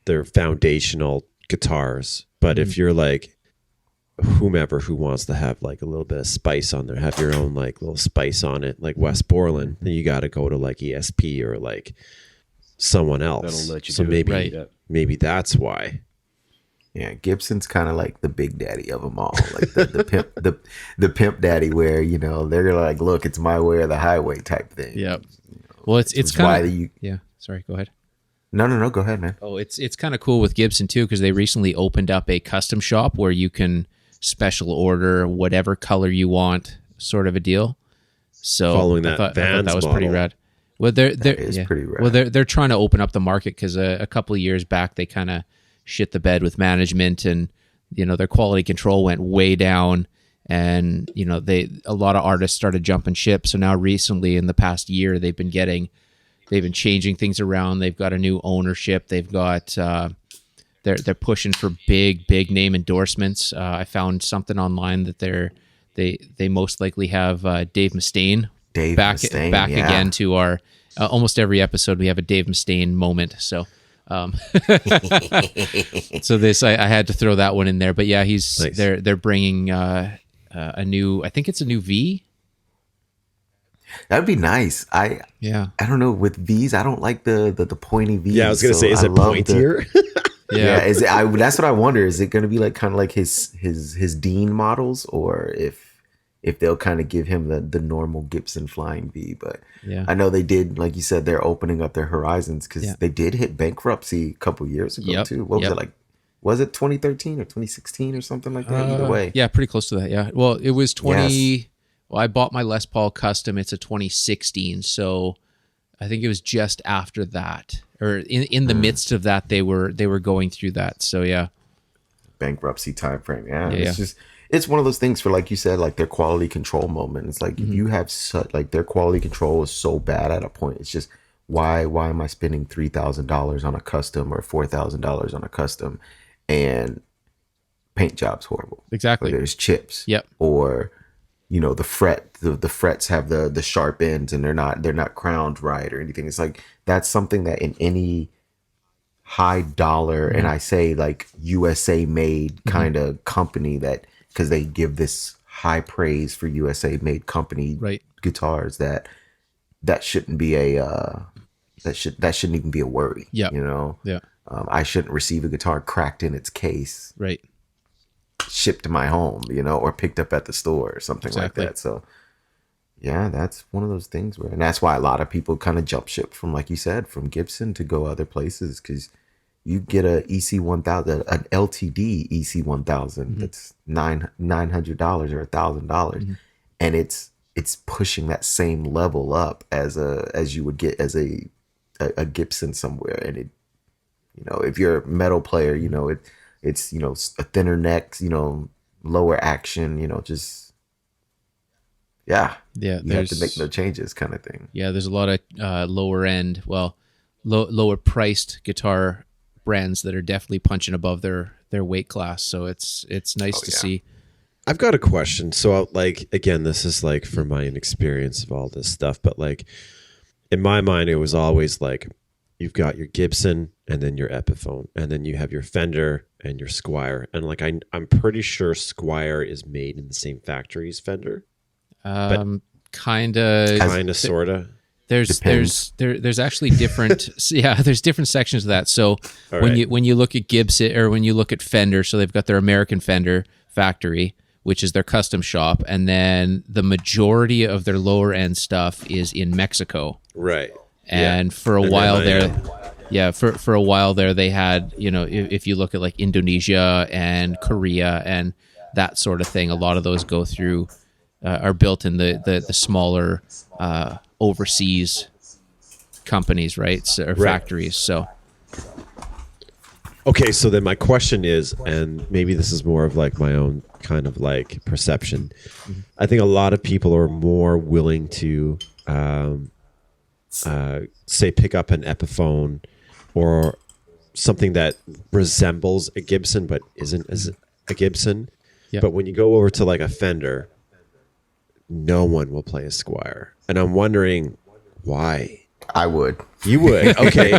their foundational guitars, but if you're like whomever who wants to have like a little bit of spice on there, have your own like little spice on it, like Wes Borland, then you got to go to like ESP or like someone else. That'll let you so do maybe it. maybe that's why. Yeah, Gibson's kind of like the big daddy of them all, like the pimp, the pimp daddy, where they're like, look, it's my way or the highway type thing. Yeah. Well, it's kind of yeah. Sorry, go ahead. No, go ahead, man. Oh, it's kind of cool with Gibson too, because they recently opened up a custom shop where you can special order whatever color you want, sort of a deal. So following that, I thought that was model. pretty rad. Well, pretty rad. Well, they're trying to open up the market because a couple of years back they kind of shit the bed with management, and their quality control went way down, and a lot of artists started jumping ship. So now recently, in the past year, they've been changing things around. They've got a new ownership. They've got they're pushing for big name endorsements. I found something online that they most likely have Dave Mustaine back again to our almost every episode. We have a Dave Mustaine moment. So so I had to throw that one in there. But yeah, Nice. they're bringing a new, I think it's a new V. That'd be nice. I don't know, with V's, I don't like the pointy V's. Yeah, I was gonna say, is it pointier? Yeah, that's what I wonder. Is it gonna be like kind of like his Dean models, or if they'll kind of give him the normal Gibson Flying V? But I know they did, like you said, they're opening up their horizons because they did hit bankruptcy a couple years ago too. What was it like? Was it 2013 or 2016 or something like that? Either way, yeah, pretty close to that. Yeah, well, it was 20. Yes. Well, I bought my Les Paul Custom. It's a 2016, so I think it was just after that, or in the midst of that, they were going through that. So yeah, bankruptcy time frame. Yeah, it's one of those things for, like you said, like their quality control moment. It's like if you have such, like, their quality control is so bad at a point. It's just why am I spending $3,000 on a custom or $4,000 on a custom, and paint job's horrible. Exactly. Or there's chips. Yep. Or the frets have the sharp ends and they're not crowned right or anything. It's like that's something that in any high dollar, and I say like USA made kind of company, that because they give this high praise for USA made company guitars, that shouldn't be that shouldn't even be a worry. Yeah. Yeah. I shouldn't receive a guitar cracked in its case. Right. Shipped to my home, or picked up at the store or something like that. So yeah, that's one of those things and that's why a lot of people kind of jump ship from, like you said, from Gibson to go other places, because you get a EC1000, an LTD EC1000 that's $900 or $1,000, and it's pushing that same level up as you would get as a Gibson somewhere. And it, if you're a metal player, it's a thinner neck, lower action, just yeah, Yeah, you have to make no changes, kind of thing. Yeah, there's a lot of lower end, lower priced guitar brands that are definitely punching above their weight class. So it's nice to see. I've got a question. So like, again, this is like from my inexperience of all this stuff, but like in my mind, it was always like you've got your Gibson and then your Epiphone, and then you have your Fender and your Squier. And like, I'm pretty sure Squier is made in the same factory as Fender. Kind of, sort of. There's actually different there's different sections of that. So when you look at Gibson or when you look at Fender, so they've got their American Fender factory, which is their custom shop, and then the majority of their lower end stuff is in Mexico. Right. And for a while there, for a while there they had, if you look at like Indonesia and Korea and that sort of thing, a lot of those go through are built in the smaller overseas companies, right? Or factories. So okay, so then my question is, and maybe this is more of like my own kind of like perception. Mm-hmm. I think a lot of people are more willing to say pick up an Epiphone or something that resembles a Gibson but isn't as a Gibson. Yep. But when you go over to like a Fender, no one will play a Squier. And I'm wondering why. I would. You would? Okay.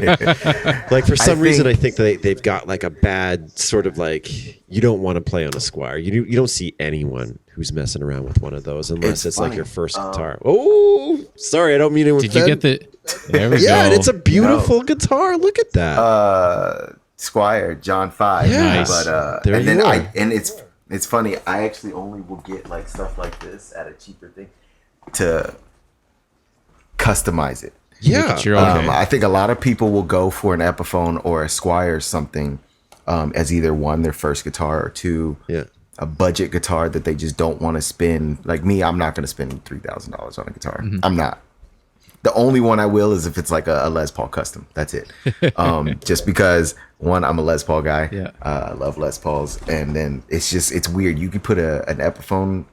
Like for some reason, I think they've got like a bad sort of like, you don't want to play on a Squier. You don't see anyone who's messing around with one of those unless it's like your first guitar. Oh, sorry. I don't mean it. Did you get the... There we go. Yeah, and it's a beautiful guitar. Look at that. Squier, John 5. Yeah. Nice. But, there and you then are. It's funny. I actually only will get like stuff like this at a cheaper thing to customize it. Yeah. I think a lot of people will go for an Epiphone or a Squier or something as either one, their first guitar, or two, a budget guitar that they just don't want to spend. Like me, I'm not going to spend $3,000 on a guitar. Mm-hmm. I'm not. The only one I will is if it's like a Les Paul custom. That's it. Just because, one, I'm a Les Paul guy. Yeah. I love Les Pauls. And then it's weird. You could put an Epiphone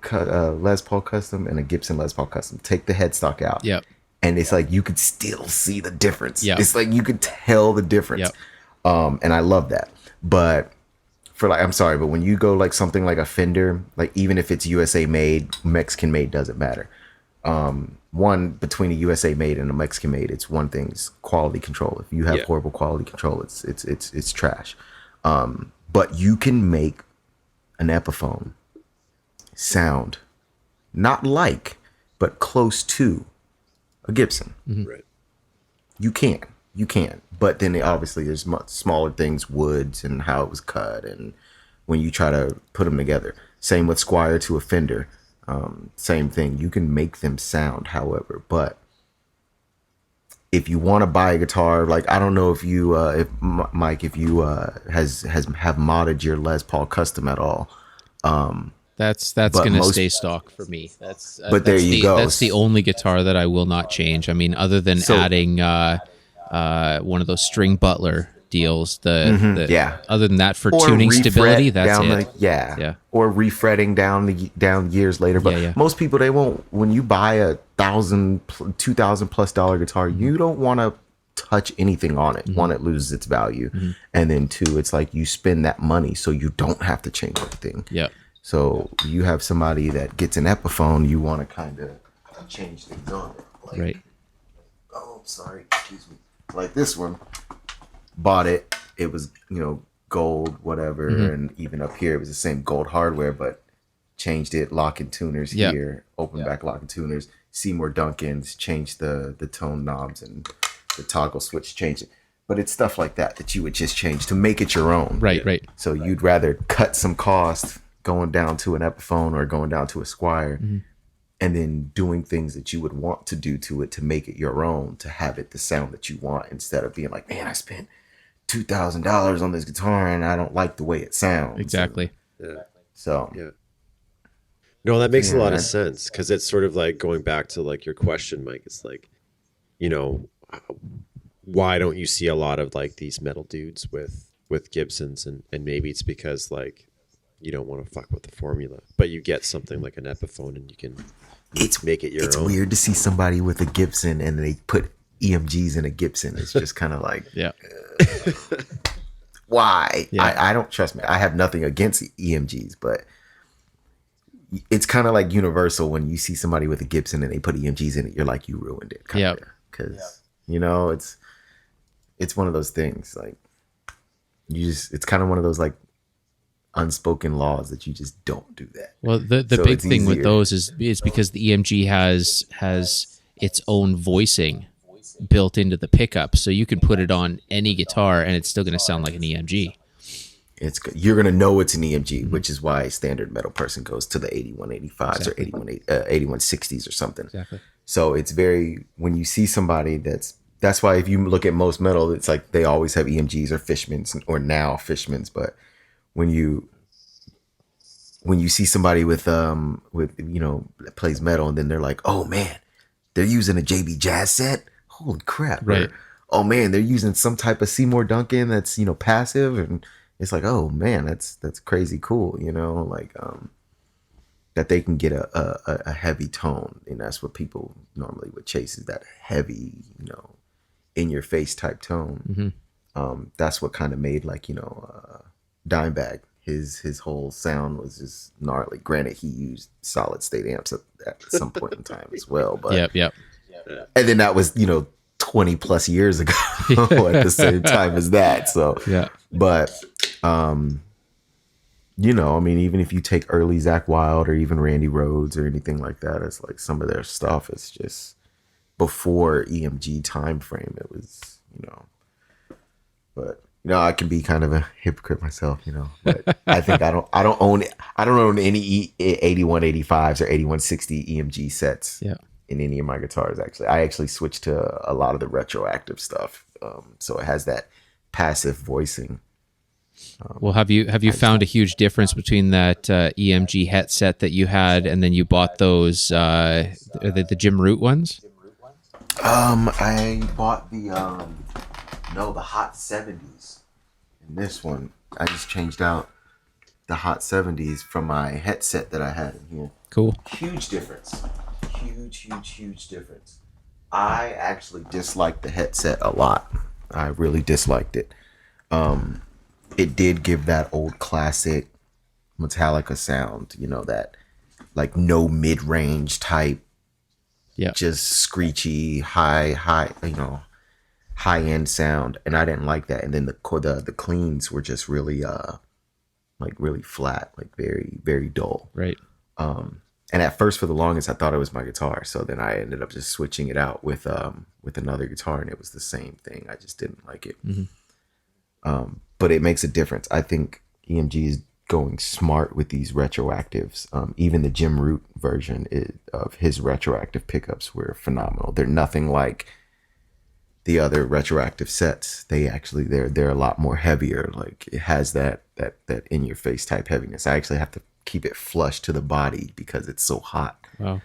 Les Paul custom and a Gibson Les Paul custom. Take the headstock out. Yep. And it's like you could still see the difference. Yep. It's like you could tell the difference. Yep. And I love that. But for like, I'm sorry, but when you go like something like a Fender, like even if it's USA made, Mexican made, doesn't matter. One, between a USA made and a Mexican made, it's one thing's quality control. If you have horrible quality control, it's trash. But you can make an Epiphone sound not like, but close to a Gibson. Mm-hmm. Right. You can. But then obviously there's much smaller things, woods and how it was cut, and when you try to put them together. Same with Squier to a Fender. Same thing. You can make them sound, however, but if you want to buy a guitar, like I don't know if you, Mike, if you have modded your Les Paul custom at all. That's gonna stay stock for me. But there you go. That's the only guitar that I will not change. I mean, other than adding one of those string Butler deals. Other than that, for tuning stability, that's it. Or refretting down years later. But most people, they won't. When you buy a $1,000, $2,000+ guitar, you don't want to touch anything on it. Mm-hmm. One, it loses its value, and then two, it's like you spend that money so you don't have to change everything. Yeah. So you have somebody that gets an Epiphone, you want to kind of change things on it. Like, right. Oh, sorry. Excuse me. Like this one, bought it. It was, gold, whatever. And even up here, it was the same gold hardware, but changed it. Locking tuners here, open back locking tuners. Seymour Duncan's changed the tone knobs and the toggle switch, changed it. But it's stuff like that you would just change to make it your own. Right. So you'd rather cut some cost going down to an Epiphone or going down to a Squier, and then doing things that you would want to do to it to make it your own, to have it the sound that you want, instead of being like, man, I spent $2,000 on this guitar and I don't like the way it sounds. Exactly. No, that makes a lot of sense, because it's sort of like going back to like your question, Mike. It's like, why don't you see a lot of like these metal dudes with Gibsons, and maybe it's because like, you don't want to fuck with the formula, but you get something like an Epiphone and you can make it your own. It's weird to see somebody with a Gibson and they put EMGs in a Gibson. It's just kind of like, Yeah. Why? Yeah. I don't trust me. I have nothing against EMGs, but it's kind of like Universal when you see somebody with a Gibson and they put EMGs in it. You're like, you ruined it. Yeah. Because you know it's one of those things like it's kind of one of those like unspoken laws that you just don't do that. Well, the So big it's thing with easier. those is because the EMG has its own voicing built into the pickup, so you can put it on any guitar and it's still going to sound like an EMG. It's good. You're gonna know it's an EMG, which is why a standard metal person goes to the 8185s or 8160s or something. Exactly. So it's very, when you see somebody that's why if you look at most metal, it's like they always have EMGs or Fishmans or now Fishmans. But when you see somebody with that plays metal and then they're like, oh man, they're using a JB Jazz set. Holy crap! Right. Or, oh man, they're using some type of Seymour Duncan that's passive, and it's like, oh man, that's crazy cool. Like that they can get a heavy tone, and that's what people normally would chase, is that heavy, in your face type tone. That's what kind of made Dimebag. His whole sound was just gnarly. Granted, he used solid state amps at some point in time as well, but Yep. and then that was 20 plus years ago at the same time as that. So Yeah. but even if you take early Zakk Wylde or even Randy Rhoads or anything like that, it's like some of their stuff is just before EMG time frame. It was, but I can be kind of a hypocrite myself, but I think I don't own any 8185s or 8160 EMG sets. Yeah. In any of my guitars. I actually switched to a lot of the retroactive stuff, so it has that passive voicing. Well, have you found a huge difference between that EMG headset that you had and then you bought those the Jim Root ones? I bought the Hot 70s. And this one, I just changed out the Hot 70s from my headset that I had in here. Cool. Huge difference. Huge difference. I actually disliked the headset a lot. I really disliked it. It did give that old classic Metallica sound, that like no mid-range type, just screechy, high end sound, and I didn't like that. And then the cleans were just really really flat, like very, very dull. Right. And at first, for the longest, I thought it was my guitar. So then I ended up just switching it out with another guitar, and it was the same thing. I just didn't like it. But it makes a difference. I think EMG is going smart with these retroactives. Even the Jim Root version of his retroactive pickups were phenomenal. They're nothing like the other retroactive sets. They're a lot more heavier. Like it has that in your face type heaviness. I actually have to keep it flush to the body because it's so hot. Wow.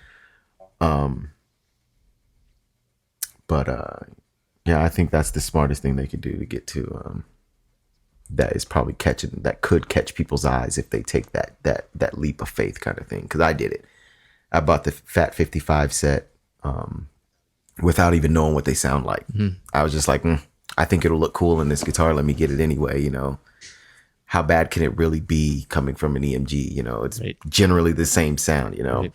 Yeah, I think that's the smartest thing they could do to get to that is probably that could catch people's eyes if they take that leap of faith kind of thing. Because I did it. I bought the Fat 55 set without even knowing what they sound like. I was just like, I think it'll look cool in this guitar. Let me get it anyway. How bad can it really be coming from an EMG? It's generally the same sound. Right.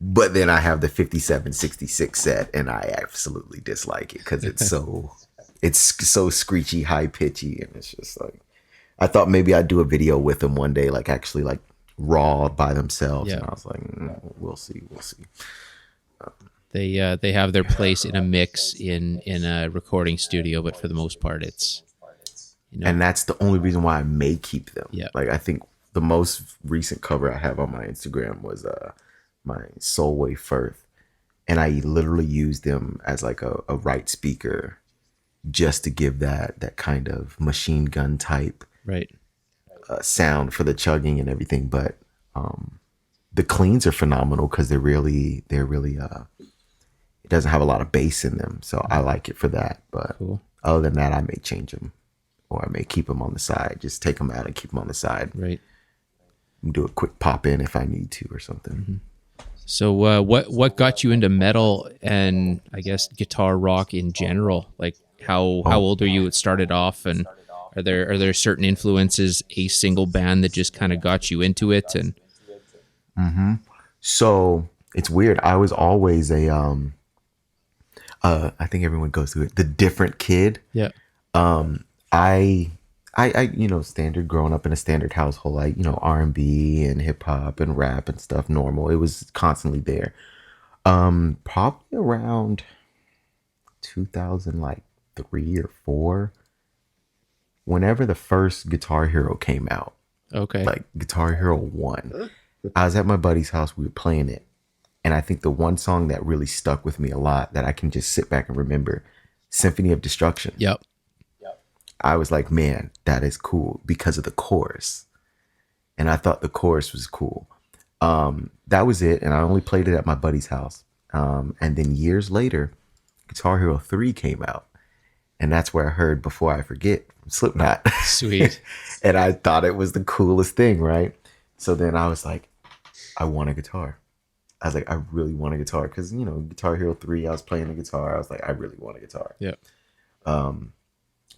But then I have the 5766 set, and I absolutely dislike it because it's so screechy, high pitchy, and it's just like, I thought maybe I'd do a video with them one day, like actually like raw by themselves, and I was like, we'll see. They have their place in a mix in a recording studio, but for the most part, it's and that's the only reason why I may keep them. Yeah. Like I think the most recent cover I have on my Instagram was my Solway Firth, and I literally used them as like a right speaker just to give that kind of machine gun type sound for the chugging and everything. But the cleans are phenomenal because they're really it doesn't have a lot of bass in them, so I like it for that. But other than that, I may change them, or I may keep them on the side, just take them out and keep them on the side. Right. do a quick pop in if I need to or something. Mm-hmm. So what got you into metal and I guess guitar rock in general? Like how old are you? It started off, and are there certain influences, a single band that just kind of got you into it? And So it's weird. I was always a I think everyone goes through it. The different kid. Yeah. I standard growing up in a standard household, like, R&B and hip hop and rap and stuff, normal. It was constantly there. Probably around 2003 or 4, whenever the first Guitar Hero came out. Okay. Like Guitar Hero 1. I was at my buddy's house, we were playing it. And I think the one song that really stuck with me a lot that I can just sit back and remember, Symphony of Destruction. Yep. I was like, man, that is cool because of the chorus. And I thought the chorus was cool. That was it. And I only played it at my buddy's house. And then years later, Guitar Hero 3 came out. And that's where I heard Before I Forget from Slipknot. Sweet. And I thought it was the coolest thing, right? So then I was like, I want a guitar. I was like, I really want a guitar. Because, Guitar Hero 3, I was playing the guitar. I was like, I really want a guitar. Yeah.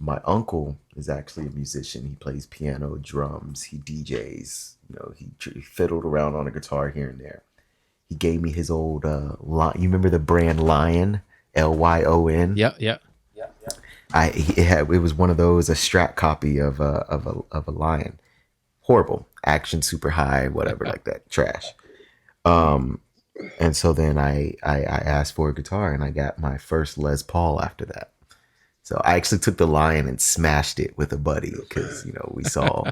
My uncle is actually a musician. He plays piano, drums, he DJs, he fiddled around on a guitar here and there. He gave me his old, you remember the brand Lion, Lyon? Yeah. It was one of those, a Strat copy of a Lion. Horrible, action super high, whatever, like that, trash. And so then I asked for a guitar, and I got my first Les Paul after that. So I actually took the Lion and smashed it with a buddy because we saw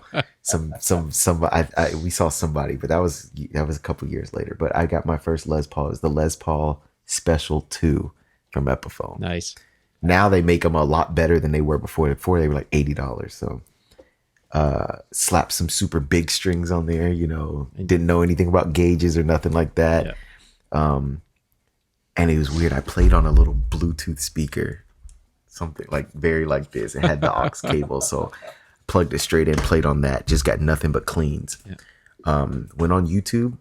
we saw somebody, but that was a couple years later. But I got my first Les Paul. It was the Les Paul Special 2 from Epiphone. Nice. Now they make them a lot better than they were before. Before they were like $80. So slap some super big strings on there. Didn't know anything about gauges or nothing like that. Yeah. And it was weird. I played on a little Bluetooth speaker. Something like very like this. It had the aux cable, so plugged it straight in, played on that, just got nothing but cleans. Yeah. Went on YouTube,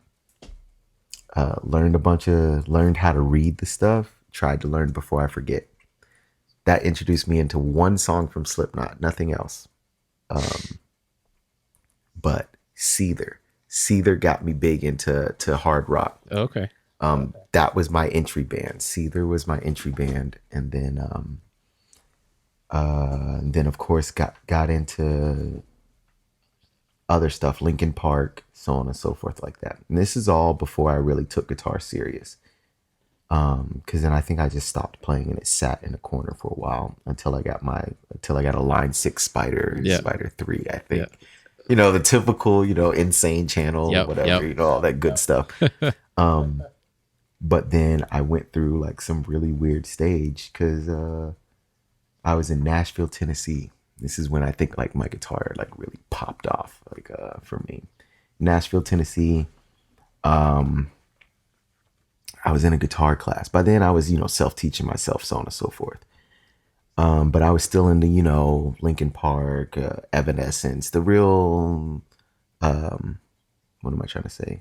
learned how to read the stuff, tried to learn Before I Forget. That introduced me into one song from Slipknot, nothing else. But Seether got me big into hard rock. Okay. That was my entry band. Seether was my entry band, and then of course got into other stuff, Linkin Park, so on and so forth like that. And this is all before I really took guitar serious. Because then I think I just stopped playing and it sat in a corner for a while until I got a Line 6 Spider, Spider 3, I think. Yeah. The typical, insane channel, whatever, all that good stuff. But then I went through like some really weird stage because I was in Nashville, Tennessee. This is when I think like my guitar like really popped off, like for me. Nashville, Tennessee. I was in a guitar class. By then I was, self-teaching myself, so on and so forth. But I was still into, Linkin Park, Evanescence, the real, what am I trying to say?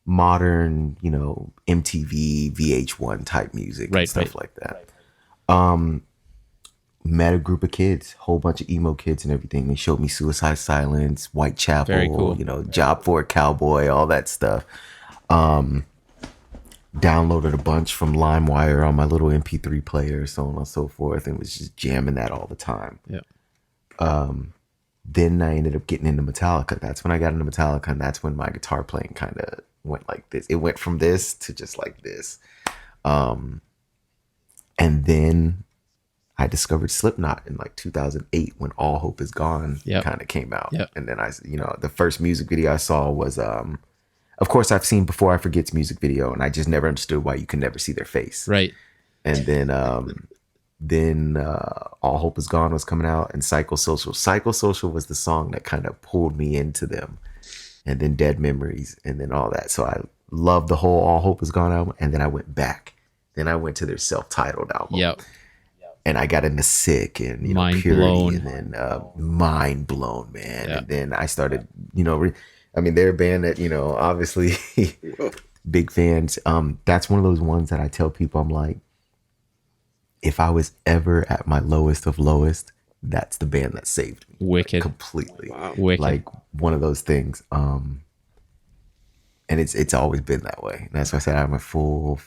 Modern, MTV, VH1 type music and stuff like that. Met a group of kids, whole bunch of emo kids and everything. They showed me Suicide Silence, Whitechapel, very cool. Job for a Cowboy, all that stuff. Downloaded a bunch from LimeWire on my little MP3 player, so on and so forth, and was just jamming that all the time. Yeah. Then I ended up getting into Metallica. That's when I got into Metallica, and that's when my guitar playing kind of went like this. It went from this to just like this. And then I discovered Slipknot in like 2008 when All Hope Is Gone kind of came out. Yep. And then the first music video I saw was, of course, I've seen Before I Forget's music video, and I just never understood why you can never see their face. Right. And then All Hope Is Gone was coming out, and Psychosocial. Psychosocial was the song that kind of pulled me into them. And then Dead Memories, and then all that. So I loved the whole All Hope Is Gone album, and then I went back. Then I went to their self-titled album. Yep. And I got into Sick and Mind Purity, Blown. and then Mind Blown, man. Yeah. And then I started, I mean, they're a band that, you know, obviously big fans. That's one of those ones that I tell people, I'm like, if I was ever at my lowest of lowest, that's the band that saved me. Wicked. Like, completely. Wow. Wicked. Like one of those things. And it's always been that way. And that's why I said I'm a full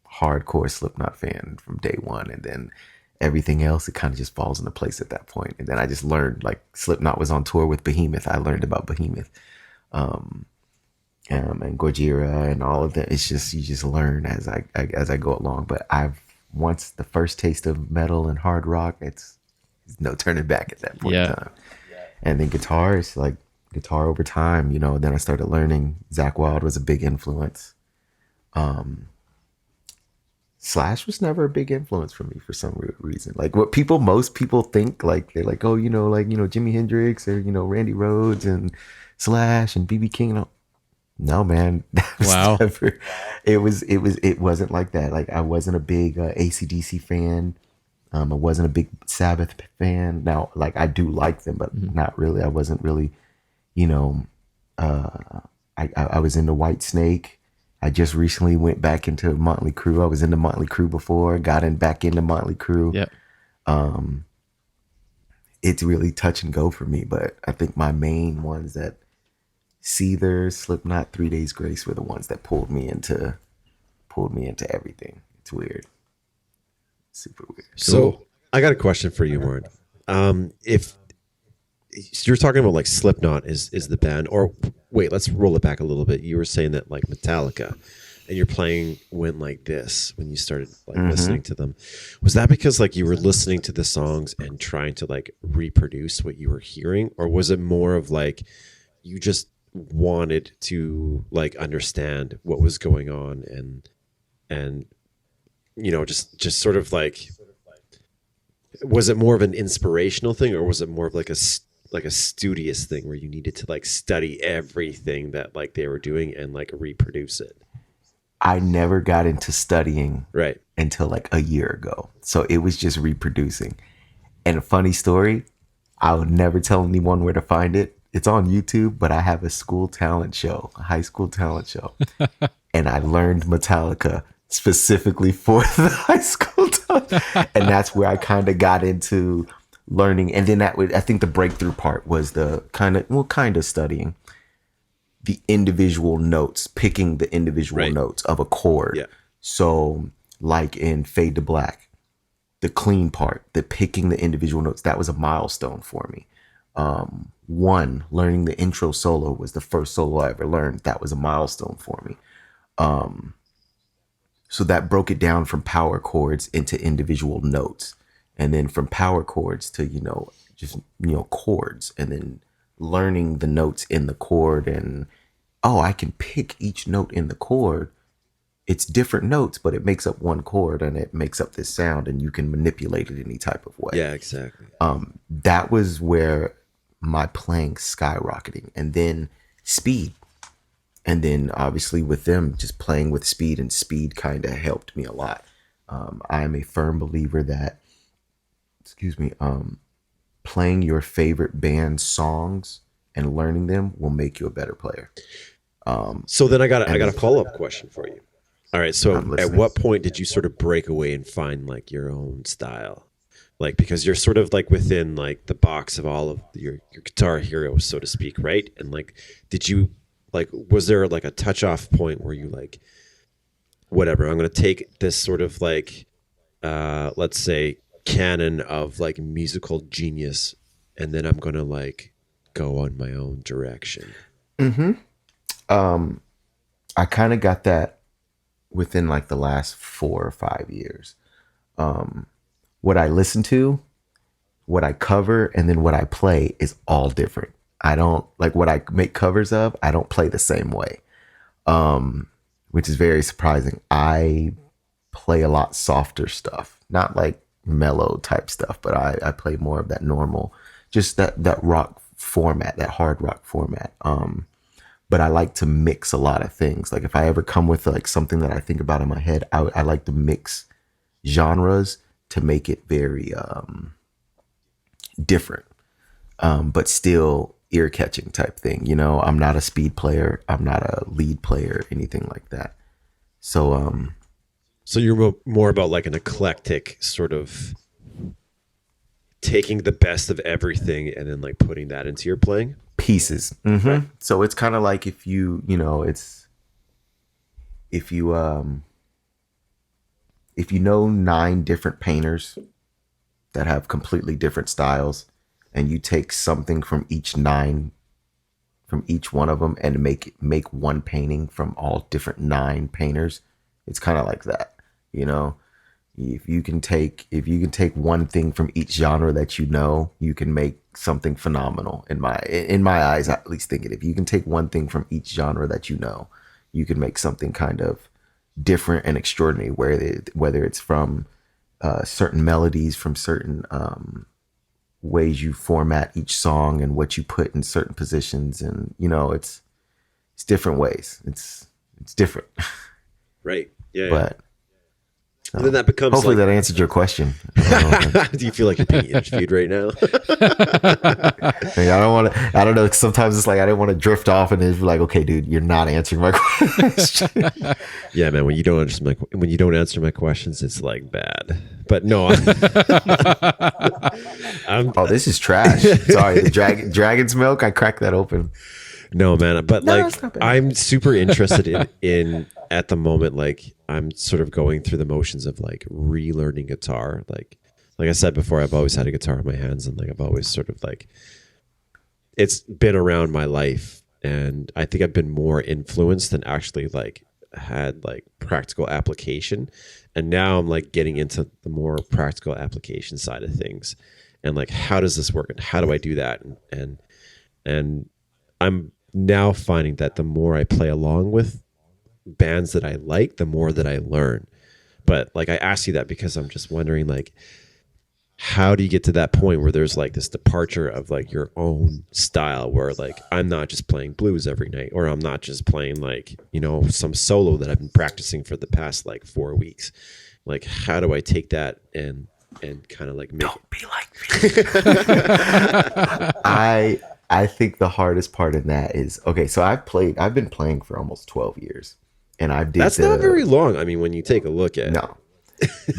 hardcore Slipknot fan from day one. And then everything else, it kind of just falls into place at that point. And then I just learned, like, Slipknot was on tour with Behemoth. I learned about Behemoth. And Gojira and all of that. It's just, you just learn as I go along. But once the first taste of metal and hard rock, it's no turning back at that point in time. And then guitar is like guitar over time, you know. Then I started learning. Zakk Wylde was a big influence. Slash was never a big influence for me for some reason. Like what most people think, like they're like, oh, you know, like, you know, Jimi Hendrix or, you know, Randy Rhoads and Slash and BB King. And no, man. Wow. It wasn't like that. Like I wasn't a big AC/DC fan. I wasn't a big Sabbath fan. Now, like I do like them, but not really. I wasn't really, you know, I was into Whitesnake. I just recently went back into Motley Crue. I was into Motley Crue before, back into Motley Crue. Yep. It's really touch and go for me, but I think my main ones that Seether, Slipknot, 3 Days Grace were the ones that pulled me into everything. It's weird. Super weird. So I got a question for you, Warren. If you're talking about like Slipknot is the band, or wait, let's roll it back a little bit. You were saying that like Metallica, and you're playing Went Like This when you started like listening to them. Was that because like you were listening to the songs and trying to like reproduce what you were hearing, or was it more of like you just wanted to like understand what was going on and you know just sort of like, was it more of an inspirational thing, or was it more of like a studious thing where you needed to like study everything that like they were doing and like reproduce it? I never got into studying right until like a year ago. So it was just reproducing. And a funny story, I would never tell anyone where to find it. It's on YouTube, but I have a high school talent show. And I learned Metallica specifically for the high school talent. And that's where I kind of got into learning. And then I think the breakthrough part was the kind of studying the individual notes, picking the individual notes of a chord. Yeah. So like in Fade to Black, the clean part, the picking the individual notes, that was a milestone for me. Learning the intro solo was the first solo I ever learned. That was a milestone for me. So that broke it down from power chords into individual notes. And then from power chords to, you know, just, you know, chords, and then learning the notes in the chord, and I can pick each note in the chord. It's different notes, but it makes up one chord and it makes up this sound, and you can manipulate it any type of way. Yeah, exactly. That was where my playing skyrocketing, and then speed. And then obviously with them just playing with speed, and speed kind of helped me a lot. I am a firm believer that, playing your favorite band's songs and learning them will make you a better player. So then I got a follow-up question for you. All right. So at what point did you sort of break away and find like your own style? Like, because you're sort of like within like the box of all of your guitar heroes, so to speak. Right. And like, did you like, was there like a touch off point where you like, whatever, I'm going to take this sort of like, let's say canon of like musical genius, and then I'm going to like go on my own direction. I kind of got that within like the last 4 or 5 years. What I listen to, what I cover, and then what I play is all different. I don't like what I make covers of. I don't play the same way, which is very surprising. I play a lot softer stuff, not like mellow type stuff, but I play more of that normal, just that rock format, that hard rock format. But I like to mix a lot of things. Like if I ever come with like something that I think about in my head, I like to mix genres to make it very different, but still ear catching type thing. You know, I'm not a speed player. I'm not a lead player, anything like that. So, so you're more about like an eclectic sort of taking the best of everything and then like putting that into your playing pieces. Mm-hmm. Right. So it's kind of like if you know know 9 different painters that have completely different styles, and you take something from each one of them and make one painting from all different 9 painters, it's kind of like that, you know. If you can take one thing from each genre that you know, you can make something phenomenal. In my eyes, I at least thinking, if you can take one thing from each genre that you know, you can make something kind of different and extraordinary. Whether it's from certain melodies, from certain ways you format each song and what you put in certain positions, and you know, it's different ways. It's different. Right. Yeah. But and then that becomes hopefully that answered your question. Do you feel like you're being interviewed right now? I don't know. Sometimes it's like I didn't want to drift off and it's like, okay, dude, you're not answering my question. Yeah, man. When you don't answer my questions, it's like bad. But no. Oh, this is trash. Sorry, the dragon's milk. I cracked that open. No, man. But like, I'm super interested in at the moment, like I'm sort of going through the motions of like relearning guitar. Like I said before, I've always had a guitar in my hands, and like I've always sort of like, it's been around my life, and I think I've been more influenced than actually like had like practical application. And now I'm like getting into the more practical application side of things, and like, how does this work and how do I do that? And I'm now finding that the more I play along with bands that I like, the more that I learn. But like, I ask you that because I'm just wondering, like, how do you get to that point where there's like this departure of like your own style, where like I'm not just playing blues every night, or I'm not just playing like, you know, some solo that I've been practicing for the past like 4 weeks. Like, how do I take that and kind of like make Don't be like me. I think the hardest part in that is, okay, so I've been playing for almost 12 years. And that's not very long. I mean, when you take a look at no,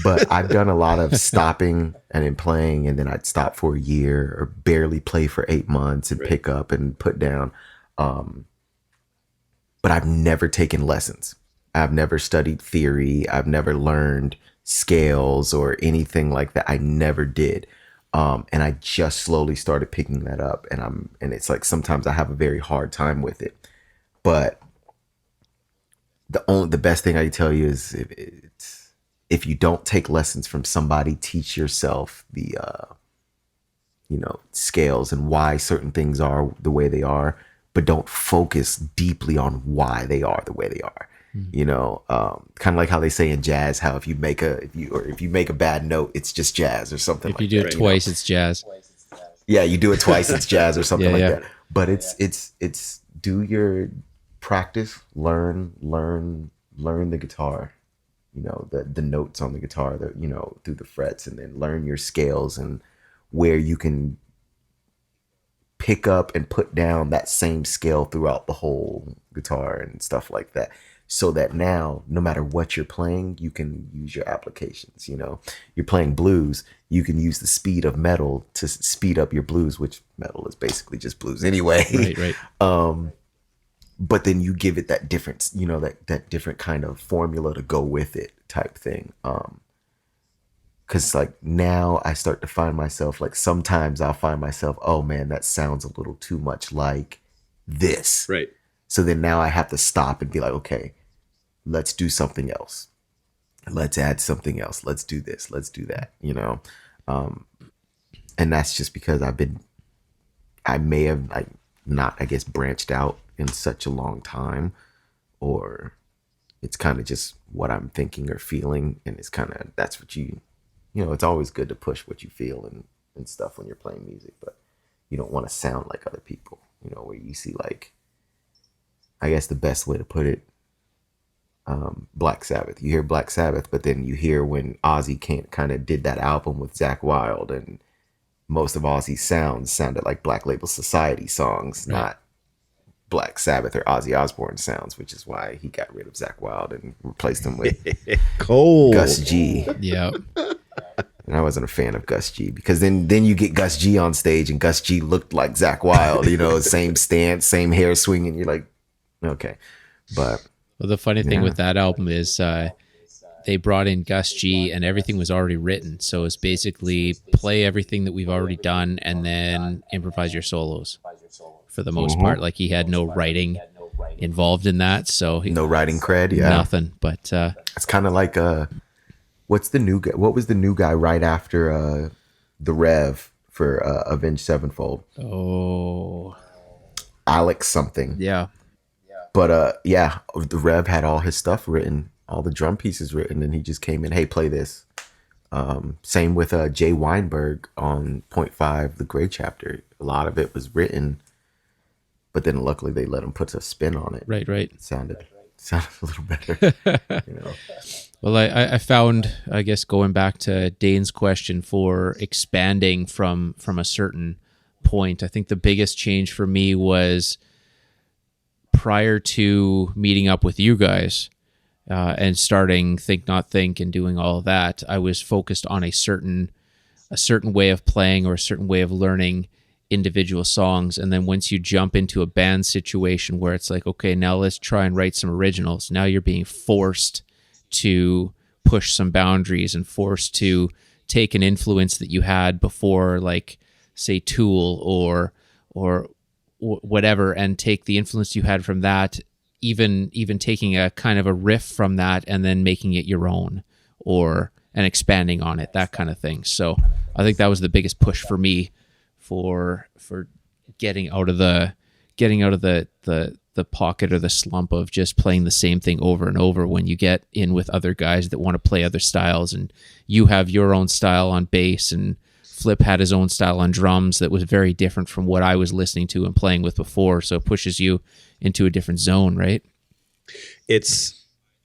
but I've done a lot of stopping and then playing, and then I'd stop for a year or barely play for 8 months and pick up and put down. But I've never taken lessons. I've never studied theory. I've never learned scales or anything like that. I never did. And I just slowly started picking that up, and it's like sometimes I have a very hard time with it, but the best thing I can tell you is if you don't take lessons from somebody, teach yourself the scales and why certain things are the way they are, but don't focus deeply on why they are the way they are. You know, kind of like how they say in jazz, how if you make a bad note, it's just jazz or something. If you do it twice, it's jazz. Yeah, you do it twice, it's jazz or something that. But it's do your practice, learn the guitar, you know, the notes on the guitar, you know, through the frets, and then learn your scales and where you can pick up and put down that same scale throughout the whole guitar and stuff like that. So that now, no matter what you're playing, you can use your applications. You know, you're playing blues, you can use the speed of metal to speed up your blues, which metal is basically just blues anyway. Right. But then you give it that different, you know, that different kind of formula to go with it type thing. Because like now I start to find myself, like sometimes I'll find myself, oh man, that sounds a little too much like this. Right. So then now I have to stop and be like, okay, let's do something else. Let's add something else. Let's do this. Let's do that, you know? And that's just because I may have like not, I guess, branched out in such a long time, or it's kind of just what I'm thinking or feeling. And it's kind of, that's what you know, it's always good to push what you feel and stuff when you're playing music, but you don't want to sound like other people, you know, where you see like, I guess the best way to put it, Black Sabbath. You hear Black Sabbath, but then you hear when Ozzy kind of did that album with Zakk Wylde, and most of Ozzy's sounds sounded like Black Label Society songs, Right. not Black Sabbath or Ozzy Osbourne sounds, which is why he got rid of Zakk Wylde and replaced him with Cole. Gus G. Yeah. And I wasn't a fan of Gus G, because then you get Gus G on stage and Gus G looked like Zakk Wylde, same stance, same hair swinging. You're like, okay. But Well, the funny thing Yeah. with that album is they brought in Gus G and everything was already written. So it's basically play everything that we've already done and then improvise your solos for the most part. Like he had no writing involved in that. So he, no writing cred. Yeah. nothing. But It's kind of like what was the new guy right after the Rev for Avenged Sevenfold? oh, Alex something. yeah. But yeah, the Rev had all his stuff written, all the drum pieces written, and he just came in, hey, play this. Same with Jay Weinberg on Point Five, the Gray Chapter. A lot of it was written, but then luckily they let him put a spin on it. Right. It sounded a little better. Well, I found, I guess, going back to Dane's question for expanding from a certain point, I think the biggest change for me was prior to meeting up with you guys and starting Think Not Think and doing all of that, I was focused on a certain way of playing or a certain way of learning individual songs. And then once you jump into a band situation where it's like, okay, now let's try and write some originals. Now you're being forced to push some boundaries and forced to take an influence that you had before, like say Tool or whatever, and take the influence you had from that, even taking a kind of a riff from that and then making it your own and expanding on it, that kind of thing. So I think that was the biggest push for me for getting out of the pocket or the slump of just playing the same thing over and over. When you get in with other guys that want to play other styles, and you have your own style on bass, and Flip had his own style on drums that was very different from what I was listening to and playing with before. So it pushes you into a different zone, right?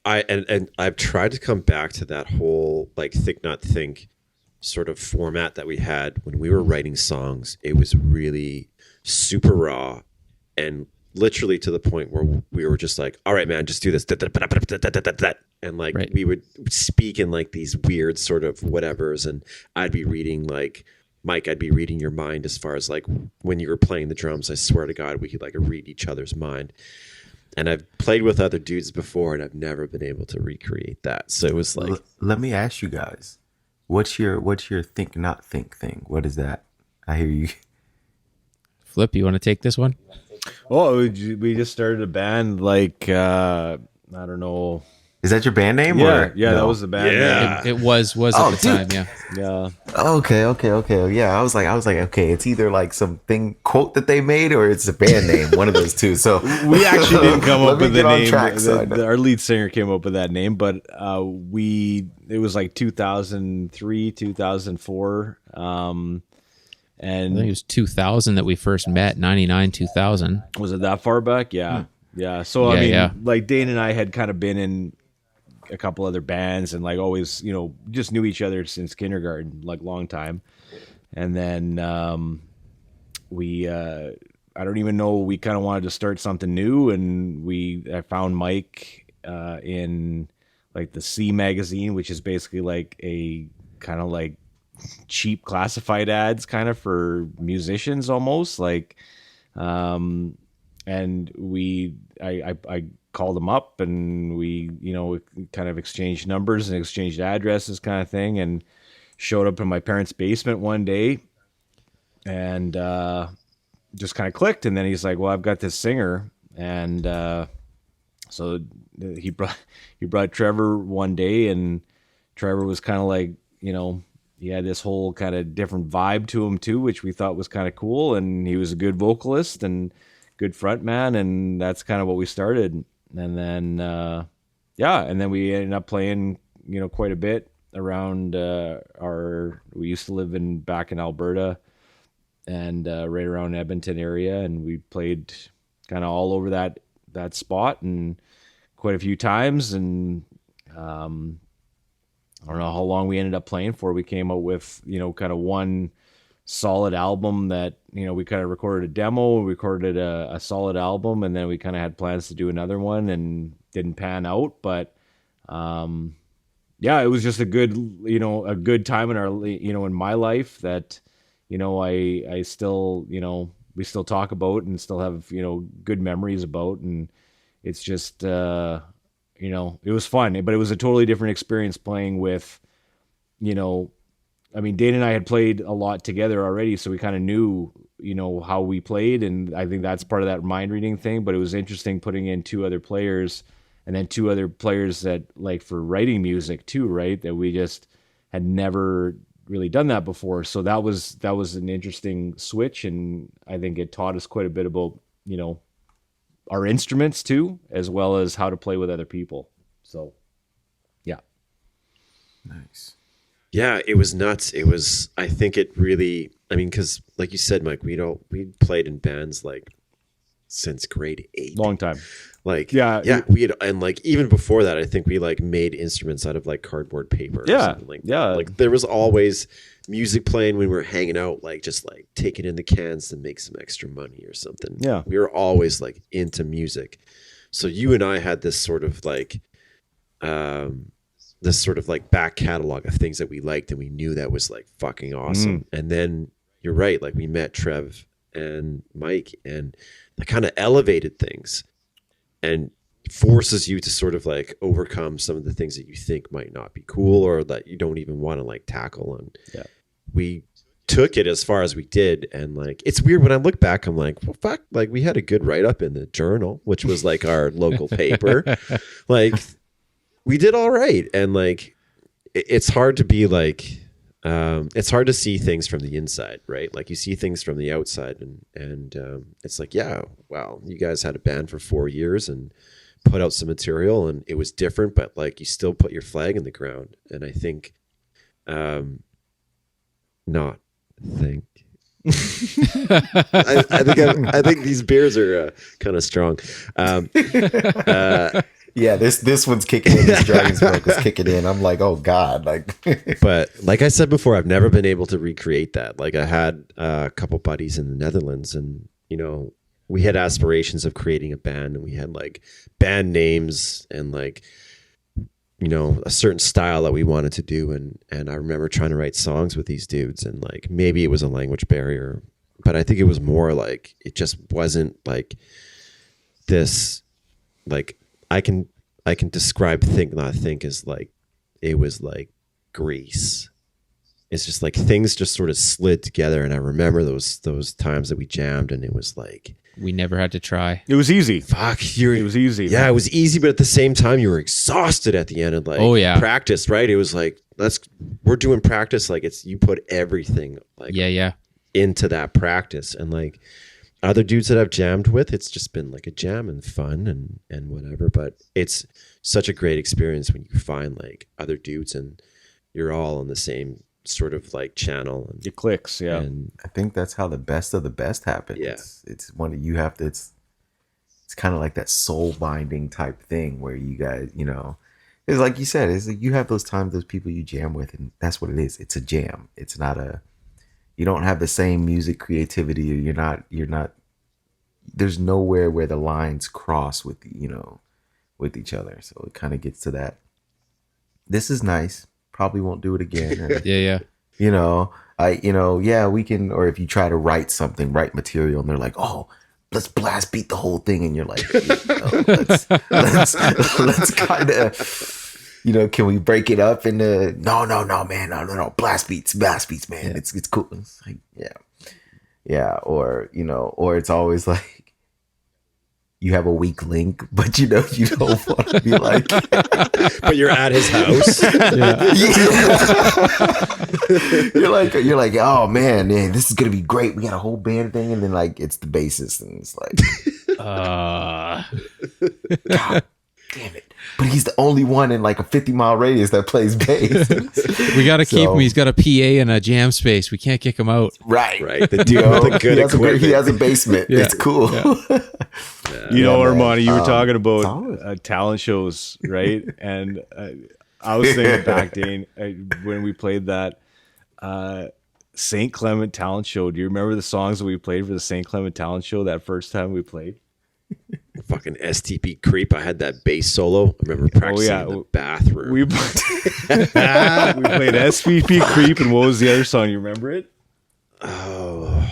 I've tried to come back to that whole like Think Not Think sort of format that we had when we were writing songs. It was really super raw and literally to the point where we were just like, all right, man, just do this. And like, right. We would speak in like these weird sort of whatevers. And I'd be reading like, Mike, I'd be reading your mind as far as like when you were playing the drums. I swear to God, we could like read each other's mind. And I've played with other dudes before and I've never been able to recreate that. So it was like, let me ask you guys, what's your Think Not Think thing? What is that? I hear you. Flip, you want to take this one? Oh, we just started a band like I don't know. Is that your band name? Yeah, or yeah, no? that was the band. Yeah. It was Oh, at the dude. time, yeah. Yeah. Okay. Yeah, I was like, okay, it's either like something quote that they made or it's a band name, one of those two. So We actually didn't come let up me with the get on name. track, so I know. Our lead singer came up with that name, but it was like 2003, 2004. I think it was 2000 that we first met, 99, 2000. Was it that far back? Yeah. Yeah. So, I Yeah, mean, yeah. like Dane and I had kind of been in a couple other bands and like always, just knew each other since kindergarten, like long time. And then I don't even know, we kind of wanted to start something new. And I found Mike in like the C magazine, which is basically like a kind of like cheap classified ads kind of for musicians almost like and I called him up and we kind of exchanged numbers and exchanged addresses kind of thing, and showed up in my parents' basement one day and just kind of clicked. And then he's like, well, I've got this singer. And so he brought Trevor one day, and Trevor was kind of like, he had this whole kind of different vibe to him too, which we thought was kind of cool. And he was a good vocalist and good front man. And that's kind of what we started. And then, and then we ended up playing, quite a bit around we used to live back in Alberta and right around Edmonton area. And we played kind of all over that spot and quite a few times. And, I don't know how long we ended up playing for. We came out with, kind of one solid album that, we kind of recorded a demo, we recorded a solid album, and then we kind of had plans to do another one and didn't pan out. But yeah, it was just a good time in our, in my life that, I still, we still talk about and still have, good memories about. And it's just, it was fun, but it was a totally different experience playing with, Dane and I had played a lot together already, so we kind of knew, how we played. And I think that's part of that mind reading thing. But it was interesting putting in two other players, and then two other players that, like, for writing music too, right? That we just had never really done that before. So that was an interesting switch. And I think it taught us quite a bit about, our instruments too, as well as how to play with other people. So, yeah. Nice. Yeah, it was nuts. I think it really, because like you said, Mike, we played in bands like since grade 8. Long time. Like, yeah, we had, and like even before that, I think we like made instruments out of like cardboard paper. Or something like that. Like there was always music playing when we were hanging out, like just like taking in the cans to make some extra money or something. Yeah, we were always like into music. So you and I had this sort of like, back catalog of things that we liked, and we knew that was like fucking awesome. And then you're right, like we met Trev and Mike, and that kind of elevated things and forces you to sort of like overcome some of the things that you think might not be cool or that you don't even want to like tackle. And we took it as far as we did. And like, it's weird when I look back, I'm like, well, fuck, like we had a good write up in the Journal, which was like our local paper. Like we did all right. And like, it's hard to be like, it's hard to see things from the inside, right? Like you see things from the outside, and it's like, yeah, wow, you guys had a band for 4 years and put out some material, and it was different, but like you still put your flag in the ground. And I think, I think these beers are kind of strong. Yeah, this one's kicking in. This Dragon's Milk is kicking in. I'm like, oh God, like. But like I said before, I've never been able to recreate that. Like I had a couple buddies in the Netherlands, and we had aspirations of creating a band, and we had like band names and like a certain style that we wanted to do. And I remember trying to write songs with these dudes, and like maybe it was a language barrier, but I think it was more like it just wasn't like this like. I can describe Think Not Think as like it was like grease. It's just like things just sort of slid together, and I remember those times that we jammed, and it was like we never had to try. It was easy. Fuck, it was easy. Yeah, it was easy, but at the same time, you were exhausted at the end of like practice, right? It was like we're doing practice, like you put everything like into that practice, and like. Other dudes that I've jammed with, it's just been like a jam and fun and whatever. But it's such a great experience when you find like other dudes and you're all on the same sort of like channel. And it clicks, yeah. And I think that's how the best of the best happens. Yeah. It's one you have to. It's kind of like that soul binding type thing where you guys, it's like you said, it's like you have those times, those people you jam with, and that's what it is. It's a jam. It's not a. You don't have the same music creativity, or you're not, there's nowhere where the lines cross with, with each other. So it kind of gets to that. This is nice. Probably won't do it again. Or, we can, or if you try to write material and they're like, oh, let's blast beat the whole thing. And you're like, let's kind of, can we break it up into no, man, no, blast beats, man. Yeah. It's cool. It's like, yeah, or or it's always like you have a weak link, but you don't want to be like, but you're at his house. You're like, oh man, this is gonna be great. We got a whole band thing, and then like it's the bassist, and it's like, God damn it. But he's the only one in like a 50-mile radius that plays bass. We got to keep him. He's got a PA and a jam space. We can't kick him out. Right. The dude with the good equipment. He has a basement. Yeah. It's cool. Yeah. Armani, you were talking about talent shows, right? And I was thinking back, Dane, when we played that, St. Clement Talent Show. Do you remember the songs that we played for the St. Clement Talent Show that first time we played? Fucking STP Creep. I had that bass solo. I remember practicing in the bathroom. We played STP Creep, and what was the other song? You remember it? Oh,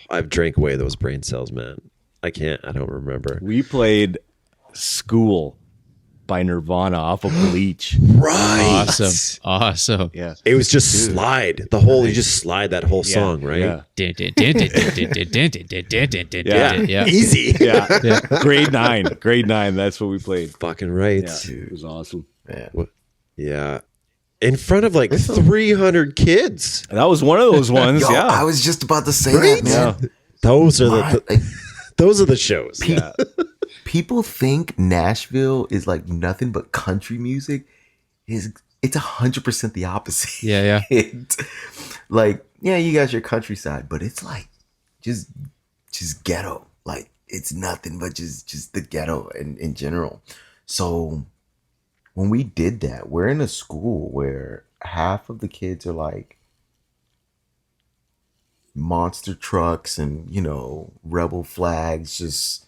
I've drank away those brain cells, man. I don't remember. We played School by Nirvana off of Bleach. Right. Awesome. Yeah. It was just slide. The whole, you just slide that whole song, right? Yeah. Yeah. Easy. Yeah. Grade 9. That's what we played. Fucking right. Yeah. It was awesome. Man. Yeah. In front of like 300 kids. That was one of those ones. Yo, yeah. I was just about to say that, man. Yeah. Those are those are the shows. Yeah. People think Nashville is like nothing but country music. It's 100% the opposite. Yeah. Like, yeah, you got your countryside, but it's like just ghetto. Like, it's nothing but just the ghetto in general. So when we did that, we're in a school where half of the kids are like monster trucks and, rebel flags, just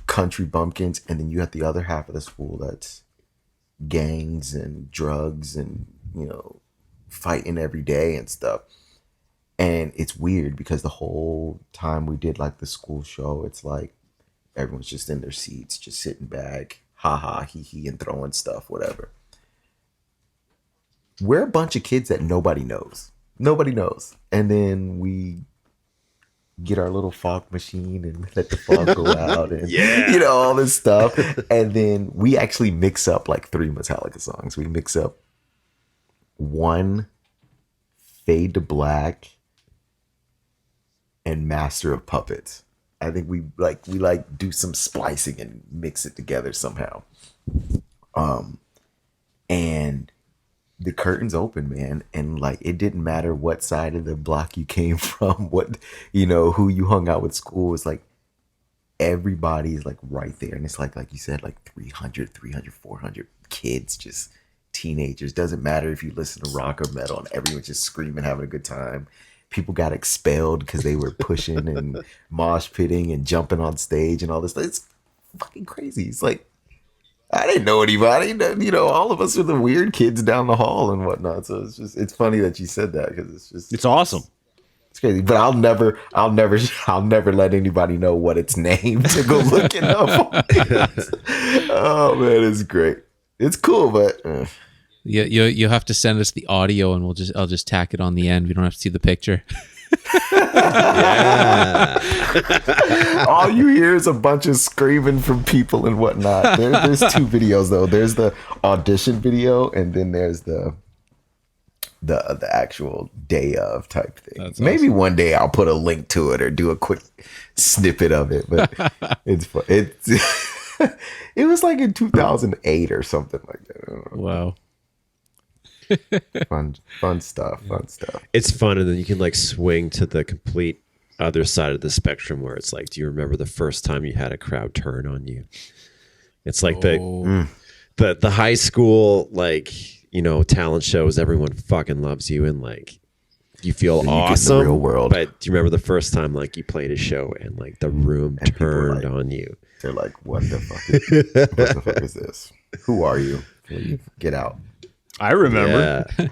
country bumpkins, and then you have the other half of the school that's gangs and drugs and fighting every day and stuff. And it's weird because the whole time we did like the school show, it's like everyone's just in their seats, just sitting back, ha ha, hee hee, and throwing stuff, whatever. We're a bunch of kids that nobody knows, and then we get our little fog machine and let the fog go out and all this stuff. And then we actually mix up like 3 Metallica songs. We mix up one Fade to Black and Master of Puppets. I think we do some splicing and mix it together somehow. And the curtains open, man, and like it didn't matter what side of the block you came from, what who you hung out with, school. It's like everybody's like right there, and it's like you said, like 300 400 kids, just teenagers. Doesn't matter if you listen to rock or metal, and everyone's just screaming, having a good time. People got expelled because they were pushing and mosh pitting and jumping on stage and all this. It's fucking crazy. It's like, I didn't know anybody. All of us were the weird kids down the hall and whatnot. So it's funny that you said that, because it's awesome. It's crazy. But I'll never let anybody know what it's named to go look it up. Oh man, it's great. It's cool, but you have to send us the audio, and I'll just tack it on the end. We don't have to see the picture. Yeah. All you hear is a bunch of screaming from people and whatnot. There's 2 videos though. There's the audition video, and then there's the actual day of type thing. That's maybe awesome. One day I'll put a link to it or do a quick snippet of it, but it's fun. It was like in 2008 or something like that. I don't know. Wow. Fun stuff. It's fun, and then you can like swing to the complete other side of the spectrum where it's like, do you remember the first time you had a crowd turn on you? It's like the high school, like, talent shows, everyone fucking loves you and like you feel awesome. In the real world. But do you remember the first time like you played a show and like the room and turned on you? They're like, what the fuck is this? Who are you? Please get out. I remember. Yeah.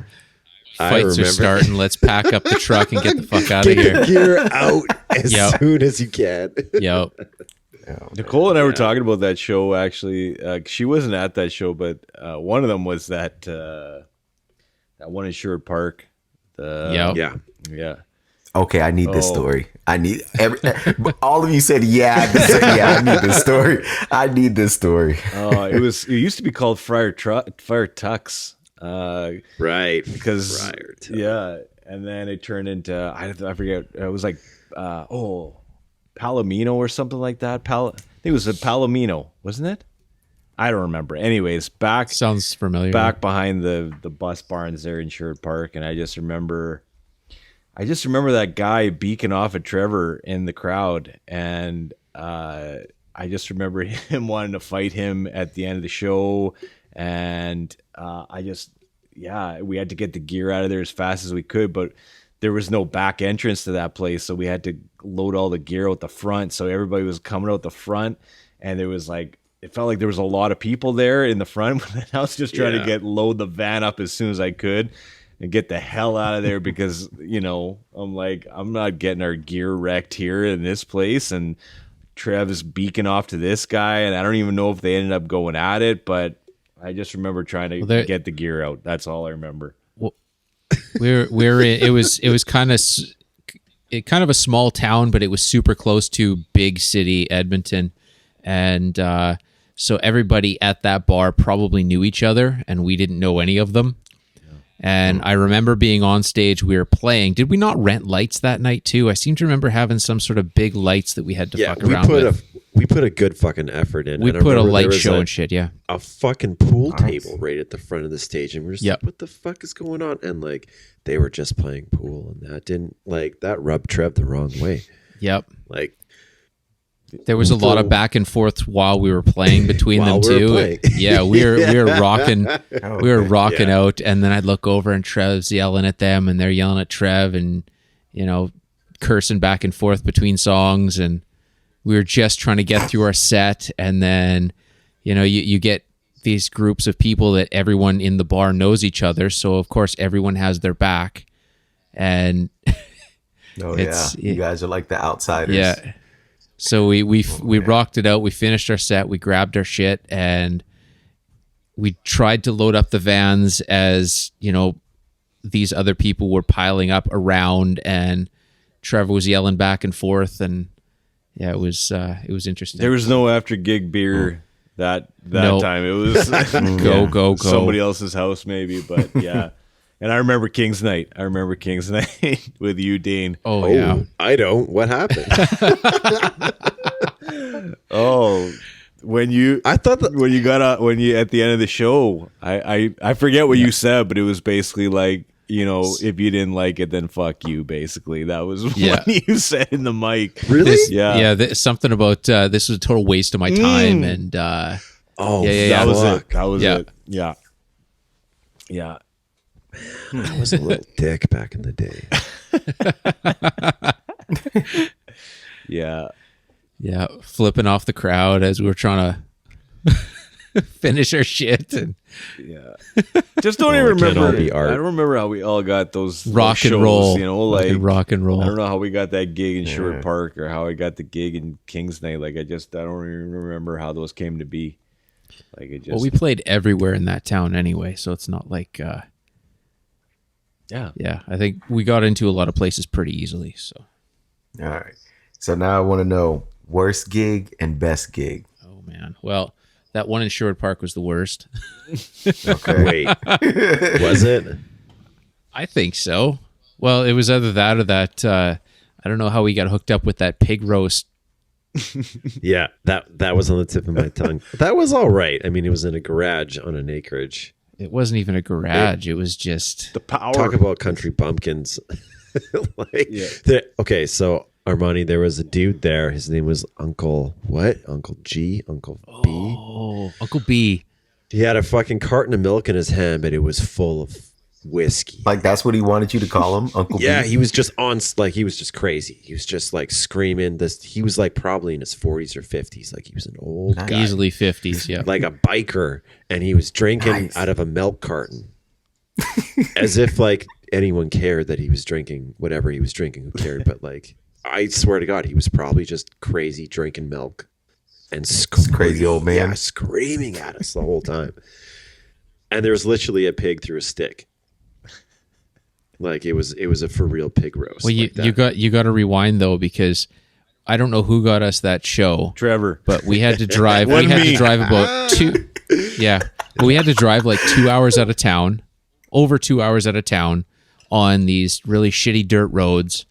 Fights are starting. Let's pack up the truck and get the fuck out of here. Get the gear out as soon as you can. Yep. Nicole and I were talking about that show, actually. She wasn't at that show, but one of them was that one in Sherwood Park. Yeah. Okay, I need this story. I need all of you said I need this story. I need this story. It used to be called Friar Tuck's. Right. Because Friar Tuck. Yeah, and then it turned into I forget. It was like Palomino or something like that. I think it was a Palomino, wasn't it? I don't remember. Anyways, sounds familiar. Back behind the bus barns there in Sherwood Park, and I just remember that guy beaking off at Trevor in the crowd, and I just remember him wanting to fight him at the end of the show, and yeah, we had to get the gear out of there as fast as we could, but there was no back entrance to that place, so we had to load all the gear out the front. So everybody was coming out the front, and there was like, it felt like there was a lot of people there in the front. I was just trying to load the van up as soon as I could and get the hell out of there because, you know, I'm like, I'm not getting our gear wrecked here in this place. And Trev is beaking off to this guy, and I don't even know if they ended up going at it, but I just remember trying to get the gear out. That's all I remember. It was kind of a small town, but it was super close to big city Edmonton, and so everybody at that bar probably knew each other, and we didn't know any of them. And I remember being on stage, we were playing. Did we not rent lights that night too? I seem to remember having some sort of big lights that we had to fuck around with. We put a good fucking effort in. We put a light show and shit, yeah. A fucking pool table right at the front of the stage, and we're just like, what the fuck is going on? And like, they were just playing pool, and that rubbed Trev the wrong way. Yep. Like, there was a lot of back and forth while we were playing between them too. Yeah, we were rocking, out, and then I'd look over and Trev's yelling at them, and they're yelling at Trev, and you know, cursing back and forth between songs, and we were just trying to get through our set, and then you know, you get these groups of people that everyone in the bar knows each other, so of course everyone has their back, and you guys are like the outsiders. Yeah. So we rocked it out. We finished our set. We grabbed our shit, and we tried to load up the vans as, you know, these other people were piling up around, and Trevor was yelling back and forth, and yeah, it was interesting. There was no after gig beer that time. It was go somebody else's house maybe, but yeah. And I remember King's Night. With you, Dean. Oh yeah. I don't. What happened? When you at the end of the show, I forget what you said, but it was basically like, you know, if you didn't like it, then fuck you. Basically, that was what you said in the mic. Really? Something about this was a total waste of my time, and that was it. That was it. Yeah. I was a little dick back in the day. Yeah, flipping off the crowd as we were trying to finish our shit, and just don't even remember. I don't remember how we all got those rock and shows, roll. You know, like rock and roll. I don't know how we got that gig in Sherwood Park or how I got the gig in Kings Night. Like I don't even remember how those came to be. Like it just. Well, we played everywhere in that town anyway, so it's not like. Yeah, I think we got into a lot of places pretty easily. So, all right. So now I want to know worst gig and best gig. Oh man, well, that one in Sherwood Park was the worst. Okay, wait, was it? I think so. Well, it was either that or that. I don't know how we got hooked up with that pig roast. Yeah, that was on the tip of my tongue. That was all right. I mean, it was in a garage on an acreage. It wasn't even a garage. It was just the power. Talk about country bumpkins. Okay, so Armani, there was a dude there. His name was Uncle G? Uncle B? Oh, Uncle B. He had a fucking carton of milk in his hand, but it was full of whiskey. Like that's what he wanted you to call him, Uncle B? Yeah, he was just he was just crazy. He was just like screaming. He was like probably in his 40s or 50s. Like he was an old guy. Easily 50s, yeah. Like a biker. And he was drinking out of a milk carton. As if like anyone cared that he was drinking whatever he was drinking. Who cared? But like, I swear to God, he was probably just crazy drinking milk. And crazy old man. Yeah, screaming at us the whole time. And there was literally a pig through a stick. Like it was a for real pig roast. Well, you got to rewind though, because I don't know who got us that show, Trevor, but we had to drive. to drive about 2. Yeah, we had to drive like 2 hours out of town, over 2 hours out of town, on these really shitty dirt roads.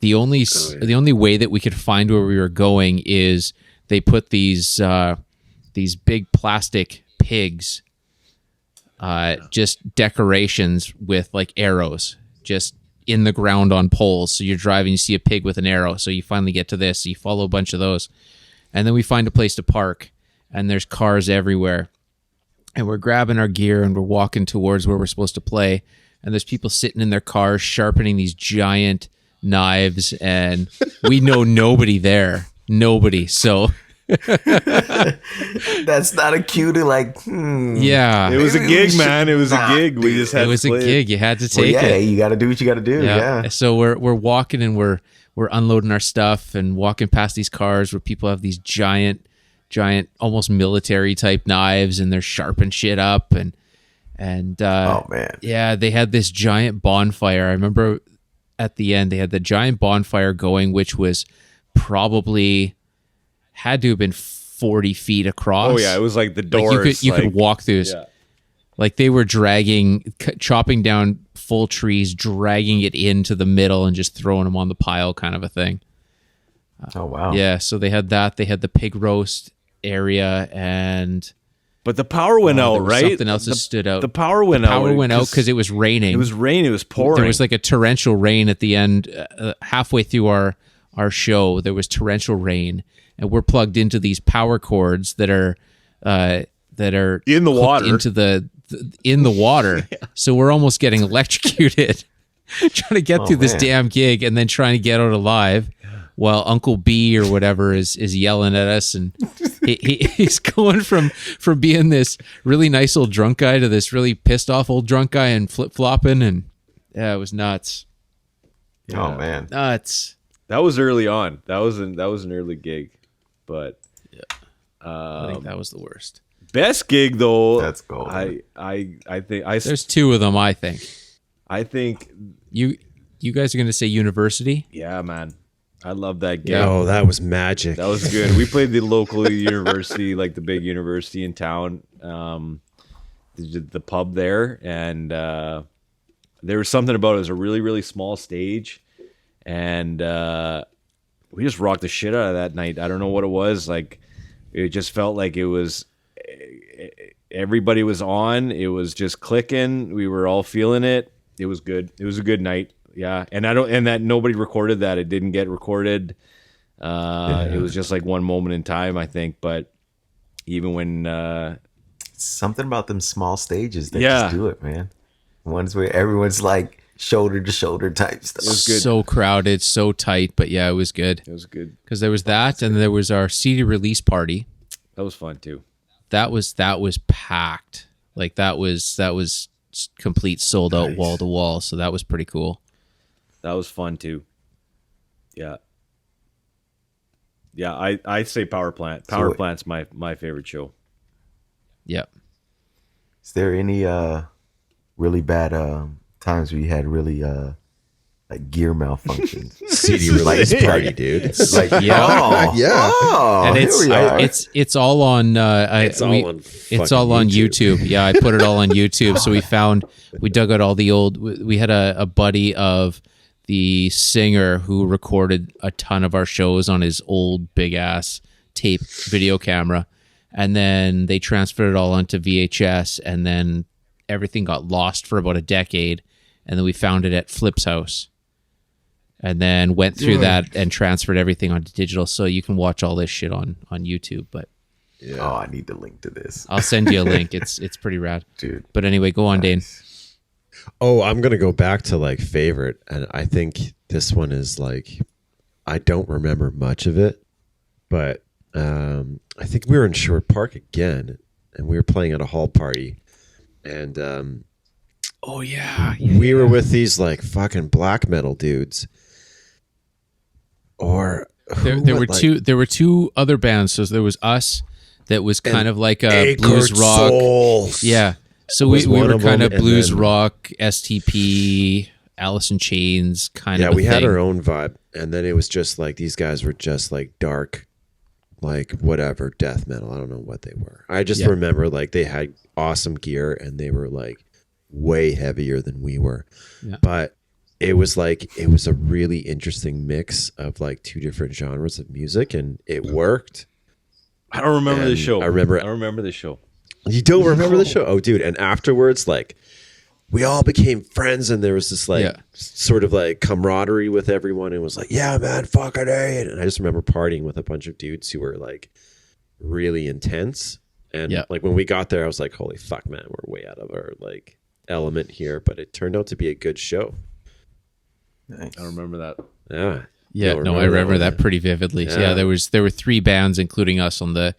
The only way that we could find where we were going is they put these big plastic pigs, just decorations with like arrows, just in the ground on poles. So you're driving, you see a pig with an arrow. So you finally get to this. So you follow a bunch of those. And then we find a place to park, and there's cars everywhere. and we're grabbing our gear and we're walking towards where we're supposed to play. And there's people sitting in their cars sharpening these giant knives, and we know nobody there. Nobody. So that's not a cue to yeah. It was a gig, man. It was a gig. We just had it was to a play gig. You had to take it. You got to do what you got to do. Yeah. So we're walking and we're unloading our stuff and walking past these cars where people have these giant, almost military type knives, and they're sharpening shit up and oh man. Yeah, they had this giant bonfire. I remember at the end they had the giant bonfire going, which was probably had to have been 40 feet across. Oh yeah, it was like the doors. Like you could walk through this. Yeah. Like they were chopping down full trees, dragging it into the middle and just throwing them on the pile, kind of a thing. Oh wow. Yeah, so they had that. They had the pig roast area, but the power went out, right? Something else that stood out. The power went out. Power went out because it was raining. It was raining. It was pouring. There was like a torrential rain at the end, halfway through our show. There was torrential rain, and we're plugged into these power cords that are in the water. In the water. Yeah. So we're almost getting electrocuted, trying to get through this damn gig, and then trying to get out alive. While Uncle B or whatever is yelling at us, and he's going from being this really nice old drunk guy to this really pissed off old drunk guy and flip flopping, and yeah, it was nuts. Yeah. Oh man, nuts. That was early on. That was an early gig, but I think that was the worst. Best gig though. That's gold. I think there's two of them. I think you guys are going to say University. Yeah, man. I love that gig. Oh, that was magic. That was good. We played the local university, like the big university in town, the pub there, and there was something about it. It was a really, really small stage, and we just rocked the shit out of that night. I don't know what it was. Like, it just felt like it was everybody was on. It was just clicking. We were all feeling it. It was good. It was a good night. Yeah, and that nobody recorded that. It didn't get recorded. It was just like one moment in time, I think. But even when something about them small stages that just do it, man. Ones where everyone's like shoulder to shoulder type stuff. It was good. So crowded, so tight, but yeah, it was good. It was good because there was that, and there was our CD release party. That was fun too. That was packed. Like that was complete sold out wall to wall. So that was pretty cool. That was fun too. Yeah. Yeah, I say Power Plant. Power Plant's my favorite show. Yep. Is there any really bad times where you had really like gear malfunctions? CD release party, dude. Like and it's all on it's all on YouTube. Yeah, I put it all on YouTube. So we dug out all the old. We had a buddy of the singer who recorded a ton of our shows on his old big ass tape video camera, and then they transferred it all onto VHS, and then everything got lost for about a decade, and then we found it at Flip's house, and then went through that and transferred everything onto digital, so you can watch all this shit on YouTube. But oh, I need the link to this. I'll send you a link. It's pretty rad, dude. But anyway, go on, Dane. Oh, I'm gonna go back to like favorite, and I think this one is like, I don't remember much of it, but I think we were in Sherwood Park again, and we were playing at a hall party, and we were with these like fucking black metal dudes, or there were two other bands. So there was us, that was kind of like a blues rock. Souls. Yeah. So we were kind of blues rock, STP, Alice in Chains kind of. Yeah, we thing. had our own vibe, and then it was just like these guys were just like dark, like whatever death metal. I don't know what they were. I just remember like they had awesome gear, and they were like way heavier than we were. Yeah. But it was a really interesting mix of like two different genres of music, and it worked. I don't remember the show. I don't remember the show. You don't remember the show? Oh, dude. And afterwards, like, we all became friends, and there was this, like, sort of, like, camaraderie with everyone. And it was like, yeah, man, fucking A. And I just remember partying with a bunch of dudes who were, like, really intense. And like when we got there, I was like, holy fuck, man, we're way out of our like element here. But it turned out to be a good show. Nice. I remember that. Yeah. I remember that pretty vividly. Yeah. There were 3 bands, including us on the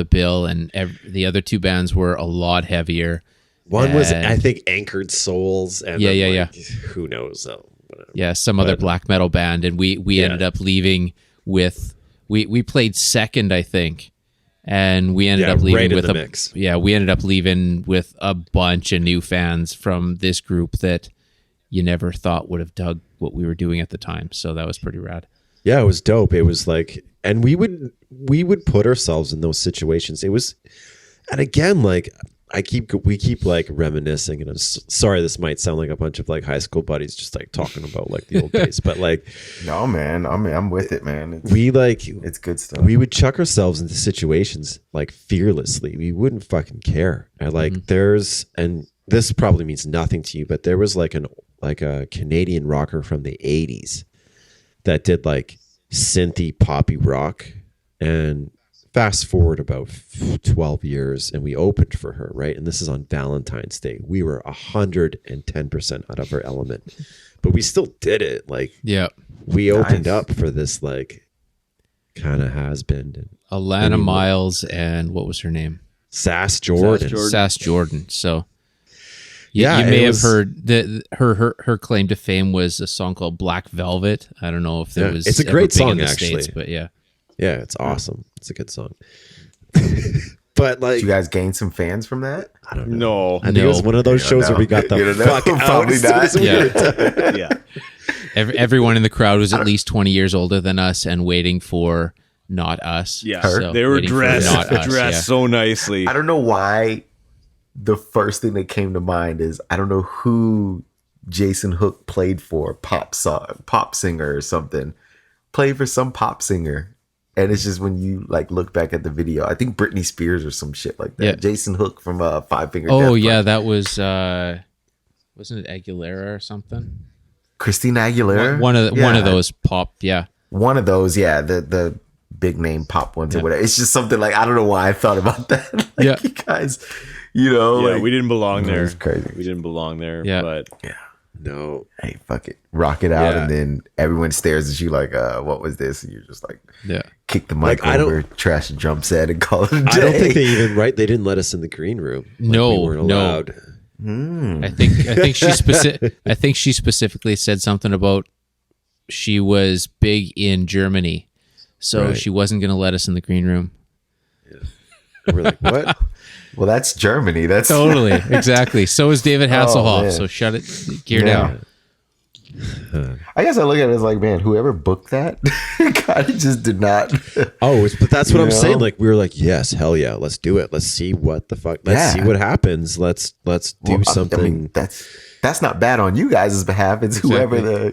bill, and the other 2 bands were a lot heavier. One was, I think, Anchored Souls, and who knows? Some other black metal band, and we ended up leaving with we played second, I think, and we ended up leaving with mix. We ended up leaving with a bunch of new fans from this group that you never thought would have dug what we were doing at the time. So that was pretty rad. Yeah, it was dope. It was like, and we would put ourselves in those situations. It was, and again, like we keep like reminiscing, and I'm sorry, this might sound like a bunch of like high school buddies just like talking about like the old days, but like, no, man, I'm with it, man. It's good stuff. We would chuck ourselves into situations like fearlessly. We wouldn't fucking care. And like and this probably means nothing to you, but there was like a Canadian rocker from the 80s that did like synthy poppy rock, and fast forward about 12 years and we opened for her, right? And this is on Valentine's Day. We were 110% out of our element, but we still did it. Like, we opened up for this like kind of has-been. Alana Miles and what was her name? Sass Jordan. Sass Jordan. So you may have heard that her claim to fame was a song called Black Velvet. I don't know if there was. It's a great song, actually. States, but yeah, it's awesome. It's a good song. But like, did you guys gain some fans from that? I don't know. I think it was one of those shows where we got the fuck out. Probably not. Yeah. Everyone in the crowd was at least 20 years older than us and waiting for Not Us. Yeah, so they were dressed so nicely. I don't know why. The first thing that came to mind is I don't know who Jason Hook played for, pop singer or something. Played for some pop singer, and it's just when you like look back at the video, I think Britney Spears or some shit like that. Yeah. Jason Hook from Five Finger Death Punch. That was wasn't it Aguilera or something? Christina Aguilera, one of those pop, one of those, the big name pop ones or whatever. It's just something like I don't know why I thought about that. You guys. You know, we didn't belong there. It's crazy. We didn't belong there. But no. Hey, fuck it, rock it out, and then everyone stares at you like, "What was this?" And you're just like, kick the mic over, trash the drum set, and call it a day. I don't think they even they didn't let us in the green room. No, we weren't allowed. I think she specifically said something about she was big in Germany, so she wasn't going to let us in the green room. We're like, what? Well, that's Germany. That's totally exactly. So is David Hasselhoff. So shut it, gear down. I guess I look at it as like, man, whoever booked that, God, it just did not. But that's what I'm saying. Like, we were like, yes, hell yeah, let's do it. Let's see what the fuck. Let's see what happens. Let's do something. I mean, that's not bad on you guys' behalf. It's whoever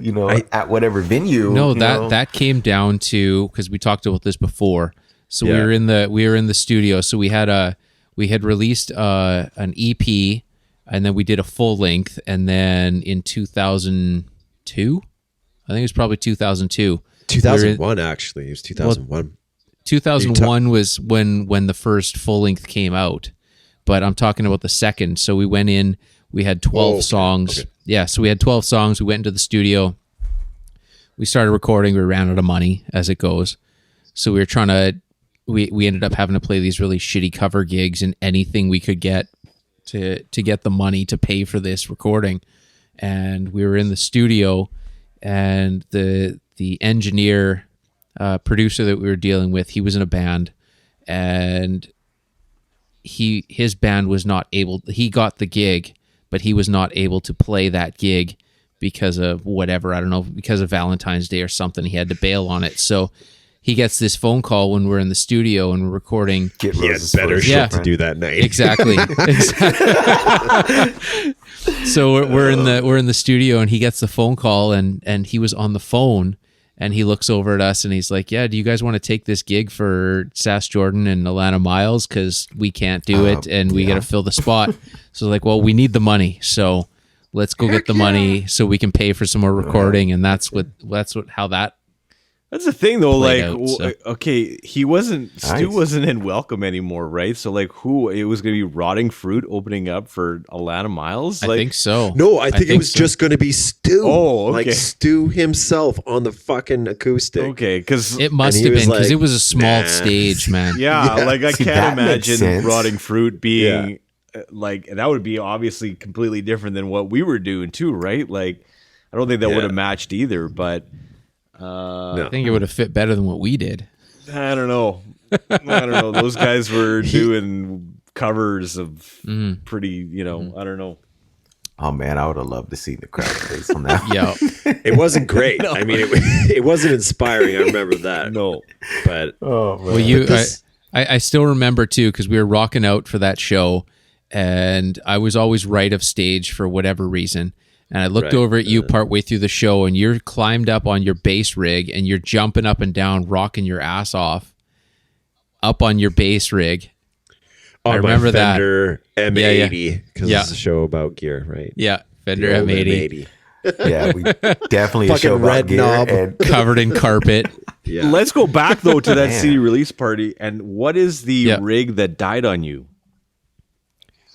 at whatever venue. No, that came down to, because we talked about this before. So we were in the studio. So we had released an EP, and then we did a full length, and then in 2002, I think it was probably 2002. 2001 actually. It was 2001. 2001 was when the first full length came out, but I'm talking about the second. So we went in. We had 12 songs. Okay. Yeah, so we had 12 songs. We went into the studio. We started recording. We ran out of money, as it goes. So we were trying to. We ended up having to play these really shitty cover gigs and anything we could get to get the money to pay for this recording. And we were in the studio, and the engineer, producer that we were dealing with, he was in a band, and his band was not able. He got the gig, but he was not able to play that gig because of whatever, I don't know, because of Valentine's Day or something. He had to bail on it. So he gets this phone call when we're in the studio and we're recording. He had better shit to do that night. Exactly. So we're in the studio, and he gets the phone call, and he was on the phone, and he looks over at us and he's like, "Yeah, do you guys want to take this gig for Sass Jordan and Alana Miles? Because we can't do it, and we got to fill the spot." So like, well, we need the money, so let's go get the money so we can pay for some more recording, and that's how that That's the thing, though. Like, out, so. Okay, Stu wasn't in Welcome anymore, right? So, like, it was going to be Rotting Fruit opening up for Alana Miles? I Like, think so. No, I think it was so. just going to be Stu. Oh, okay. Like Stu himself on the fucking acoustic. Okay, because It must And he have was been because like, it was a small nah. stage, man. yeah, Yeah. like I See, can't that makes imagine sense. Rotting Fruit being like that would be obviously completely different than what we were doing too, right? Like, I don't think that would have matched either, but. I think it would have fit better than what we did. I don't know. Those guys were doing covers of pretty, I don't know. Oh man, I would have loved to see the crowd face on that. Yeah. It wasn't great. I mean, it wasn't inspiring. I remember that. No. But Oh man. Well, I still remember too because we were rocking out for that show, and I was always right of stage for whatever reason. And I looked over at you partway through the show, and you're climbed up on your bass rig, and you're jumping up and down, rocking your ass off, up on your bass rig. on I remember my that. Fender M80 because Yeah. it's a show about gear, right? Yeah, Fender The old M80, Yeah, we definitely a Fucking show about red gear knob. and covered in carpet. Yeah. Let's go back though to that Man. CD release party. And what is the rig that died on you?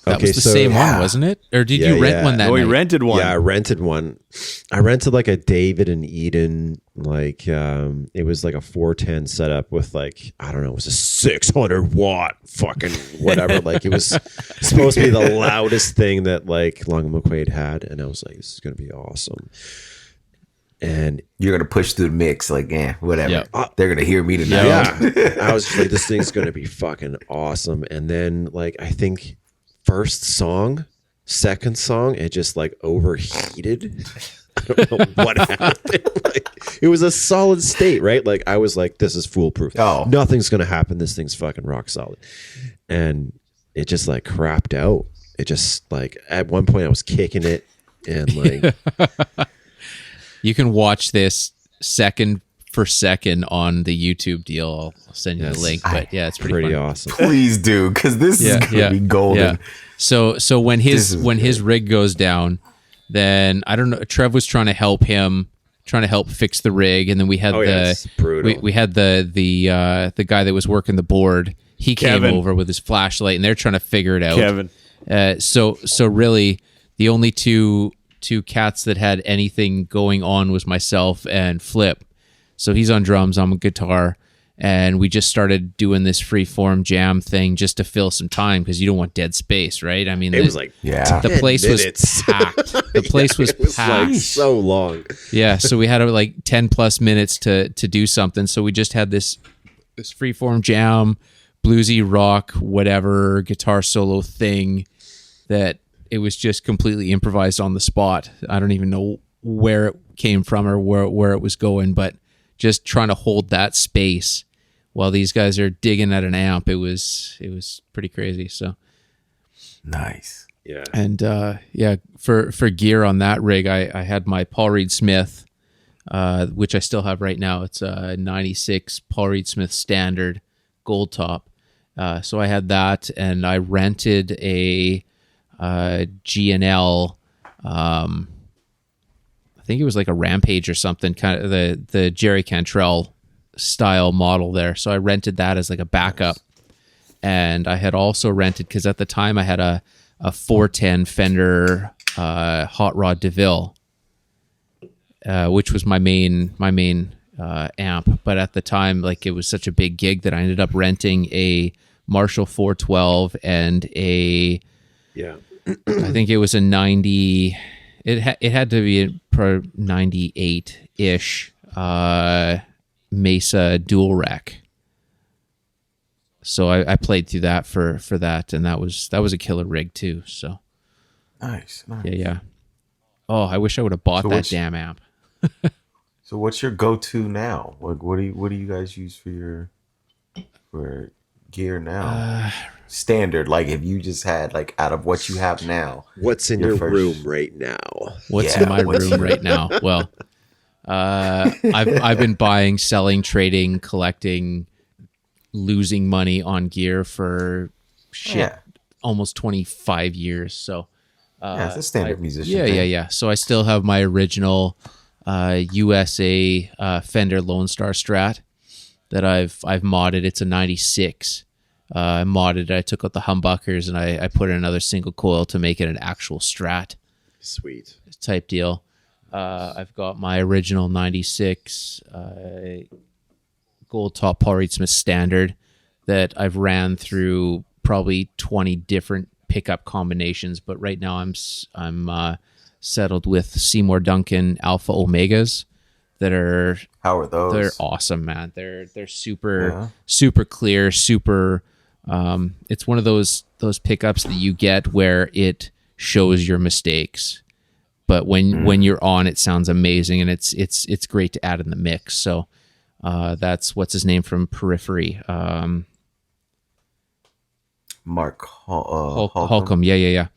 That Okay, was the so- same Yeah. one, wasn't it? Or did Yeah, you rent yeah. one that Oh, night? we rented one. Yeah, I rented one. I rented like a David and Eden, like it was like a 410 setup with like, I don't know, it was a 600-watt fucking whatever. Like it was supposed to be the loudest thing that like Long McQuaid had, and I was like, this is gonna be awesome. And you're gonna push through the mix, like, whatever. Yeah. They're gonna hear me tonight. yeah, I was just like, this thing's gonna be fucking awesome. And then like I think first song, second song, it just like overheated. I don't know what happened. Like, it was a solid state, right? Like I was like, this is foolproof. Oh. Nothing's gonna happen. This thing's fucking rock solid. And it just like crapped out. It just like at one point I was kicking it and like You can watch this second for second on the YouTube deal. I'll send you the link. But yeah, it's pretty fun. awesome. Please do, because this is gonna be golden. So when his rig goes down, then I don't know. Trev was trying to help fix the rig, and then we had it's brutal. we had the guy that was working the board. He came Kevin. over with his flashlight, and they're trying to figure it out. Kevin. So really, the only two cats that had anything going on was myself and Flip. So he's on drums, I'm on guitar, and we just started doing this freeform jam thing just to fill some time because you don't want dead space, right? I mean, It was like Yeah. the 10 place minutes. was packed. The place was it was packed. like so long. Yeah, so we had like 10 plus minutes to do something. So we just had this freeform jam, bluesy rock, whatever, guitar solo thing that it was just completely improvised on the spot. I don't even know where it came from or where it was going, but just trying to hold that space while these guys are digging at an amp, it was pretty crazy. So Nice. Yeah. and for gear on that rig, I had my Paul Reed Smith, which I still have right now. It's a 96 Paul Reed Smith Standard gold top. So I had that, and I rented a G&L. I think it was like a Rampage or something, kind of the Jerry Cantrell style model there. So I rented that as like a backup. And I had also rented, because at the time I had a 410 Fender Hot Rod DeVille, which was my main amp. But at the time, like, it was such a big gig that I ended up renting a Marshall 412 and a Yeah. I think it was a 90. It had to be a 98-ish Mesa dual rack. So I played through that for that, and that was a killer rig too. So Nice. yeah. Oh, I wish I would have bought So that what's- damn amp. So what's your go-to now? What do you guys use for gear now? Standard, like if you just had like out of what you have now. What's in Your your first- room right now? What's Yeah, in my what's- room right now? Well, I've been buying, selling, trading, collecting, losing money on gear for Yeah. almost 25 years. So Yeah, it's a standard musician Yeah, thing. yeah. So I still have my original USA Fender Lone Star Strat that I've modded. It's a 96. I modded it. I took out the humbuckers and I put in another single coil to make it an actual Strat. Sweet. Type deal. I've got my original 96 gold top Paul Reed Smith Standard that I've ran through probably 20 different pickup combinations, but right now I'm settled with Seymour Duncan Alpha Omegas that are... How are those? They're awesome, man. They're super clear, super... it's one of those pickups that you get where it shows your mistakes, but when you're on, it sounds amazing, and it's great to add in the mix. So that's what's his name from Periphery. Mark Holcomb. Yeah.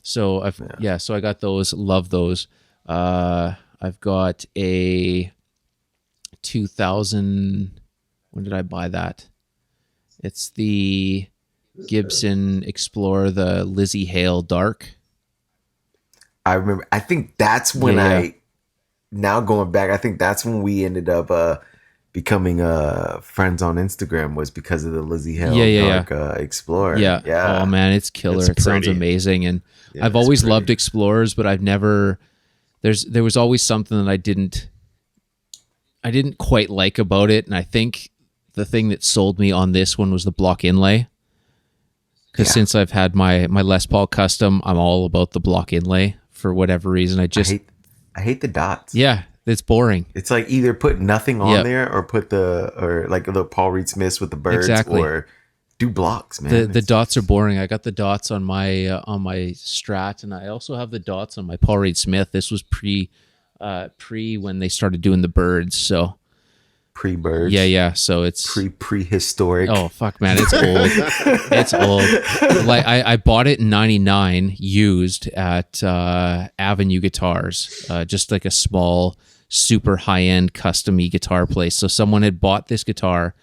So so I got those. Love those. I've got a 2000. When did I buy that? It's the Gibson Explorer, the Lizzie Hale Dark. I remember. I think that's when now going back, I think that's when we ended up becoming friends on Instagram, was because of the Lizzie Hale Dark Explorer. Yeah. Oh man, it's killer. It sounds amazing. And I've always loved Explorers, but I've never, there was always something that I didn't quite like about it. And I think the thing that sold me on this one was the block inlay. Because since I've had my Les Paul Custom, I'm all about the block inlay for whatever reason. I hate the dots. Yeah, it's boring. It's like either put nothing on there or put like the Paul Reed Smiths with the birds, or do blocks, man. The dots are boring. I got the dots on my Strat, and I also have the dots on my Paul Reed Smith. This was pre when they started doing the birds, so pre-birds. Yeah. So it's prehistoric. Oh fuck, man, it's old. It's old. Like I bought it in '99 used at Avenue Guitars, just like a small, super high-end custom-y guitar place. So someone had bought this guitar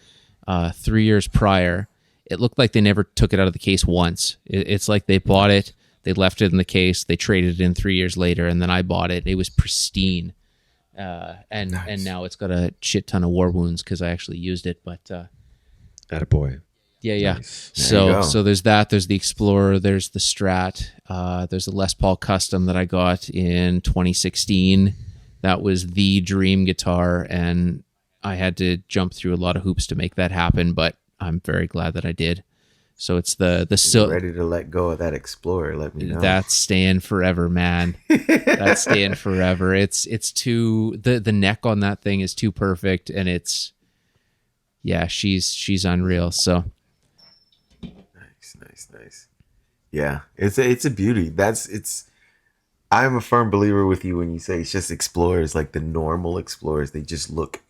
3 years prior. It looked like they never took it out of the case once. It's like they bought it, they left it in the case, they traded it in 3 years later, and then I bought it. It was pristine. And now it's got a shit ton of war wounds because I actually used it. But attaboy. Yeah. Nice. So there's that. There's the Explorer. There's the Strat. There's the Les Paul Custom that I got in 2016. That was the dream guitar, and I had to jump through a lot of hoops to make that happen. But I'm very glad that I did. So it's the ready to let go of that Explorer. Let me know. That's staying forever, man. That's staying forever. It's too, the neck on that thing is too perfect, and it's she's unreal. So nice. Yeah, it's a beauty. I'm a firm believer with you when you say it's just Explorers, like the normal Explorers. They just look,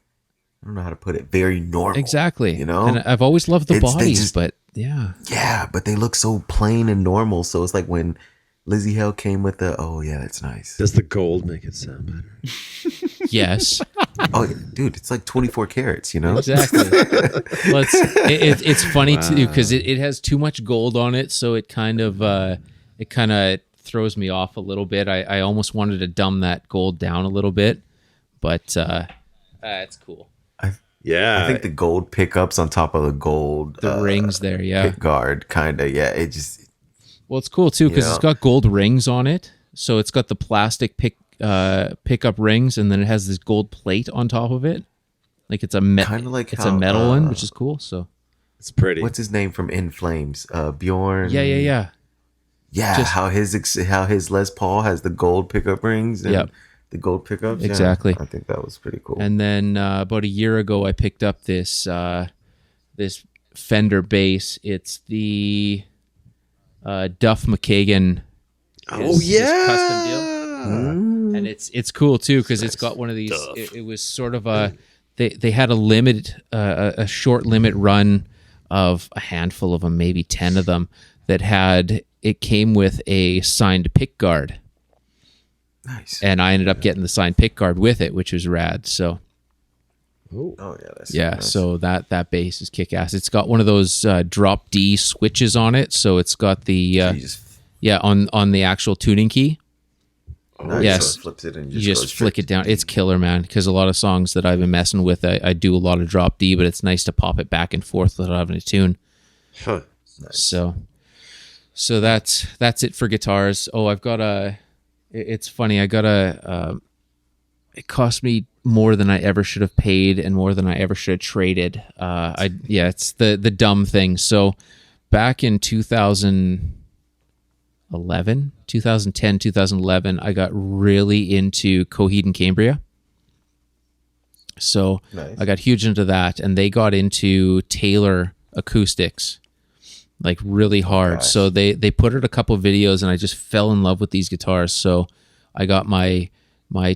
I don't know how to put it, very normal. Exactly. You know? And I've always loved the bodies, but yeah. Yeah, but they look so plain and normal. So it's like when Lizzie Hale came with that's nice. Does the gold make it sound better? Yes. Oh, dude, it's like 24 carats, you know? Exactly. Well, it's funny too, because it has too much gold on it, so it kind of throws me off a little bit. I almost wanted to dumb that gold down a little bit, but it's cool. I think the gold pickups on top of the gold rings there, pick guard, kind of, it just. Well, it's cool too because it's got gold rings on it, so it's got the plastic pickup rings, and then it has this gold plate on top of it, like it's a a metal one, which is cool. So it's pretty. What's his name from In Flames? Bjorn. Yeah. Yeah, how his Les Paul has the gold pickup rings and the gold pickups. Exactly. Yeah, I think that was pretty cool. And then about a year ago, I picked up this Fender bass. It's the Duff McKagan. His custom deal. And it's cool too because it's got one of these. It was sort of they had a short limit run of a handful of them, maybe 10 of them it came with a signed pick guard. Nice. And I ended up getting the signed pick guard with it, which was rad. So that's nice. So that bass is kick ass. It's got one of those drop D switches on it, so it's got the on the actual tuning key. Nice. Yes, So it flips it and you just flick it down. It's killer, man. Because a lot of songs that I've been messing with, I do a lot of drop D, but it's nice to pop it back and forth without having to tune. Huh. Nice. So that's it for guitars. Oh, I've got a. It's funny. I got a. It cost me more than I ever should have paid and more than I ever should have traded. It's the dumb thing. So back in 2010, 2011, I got really into Coheed and Cambria. So nice. I got huge into that, and they got into Taylor acoustics like really hard. So they put out a couple of videos, and I just fell in love with these guitars. So I got my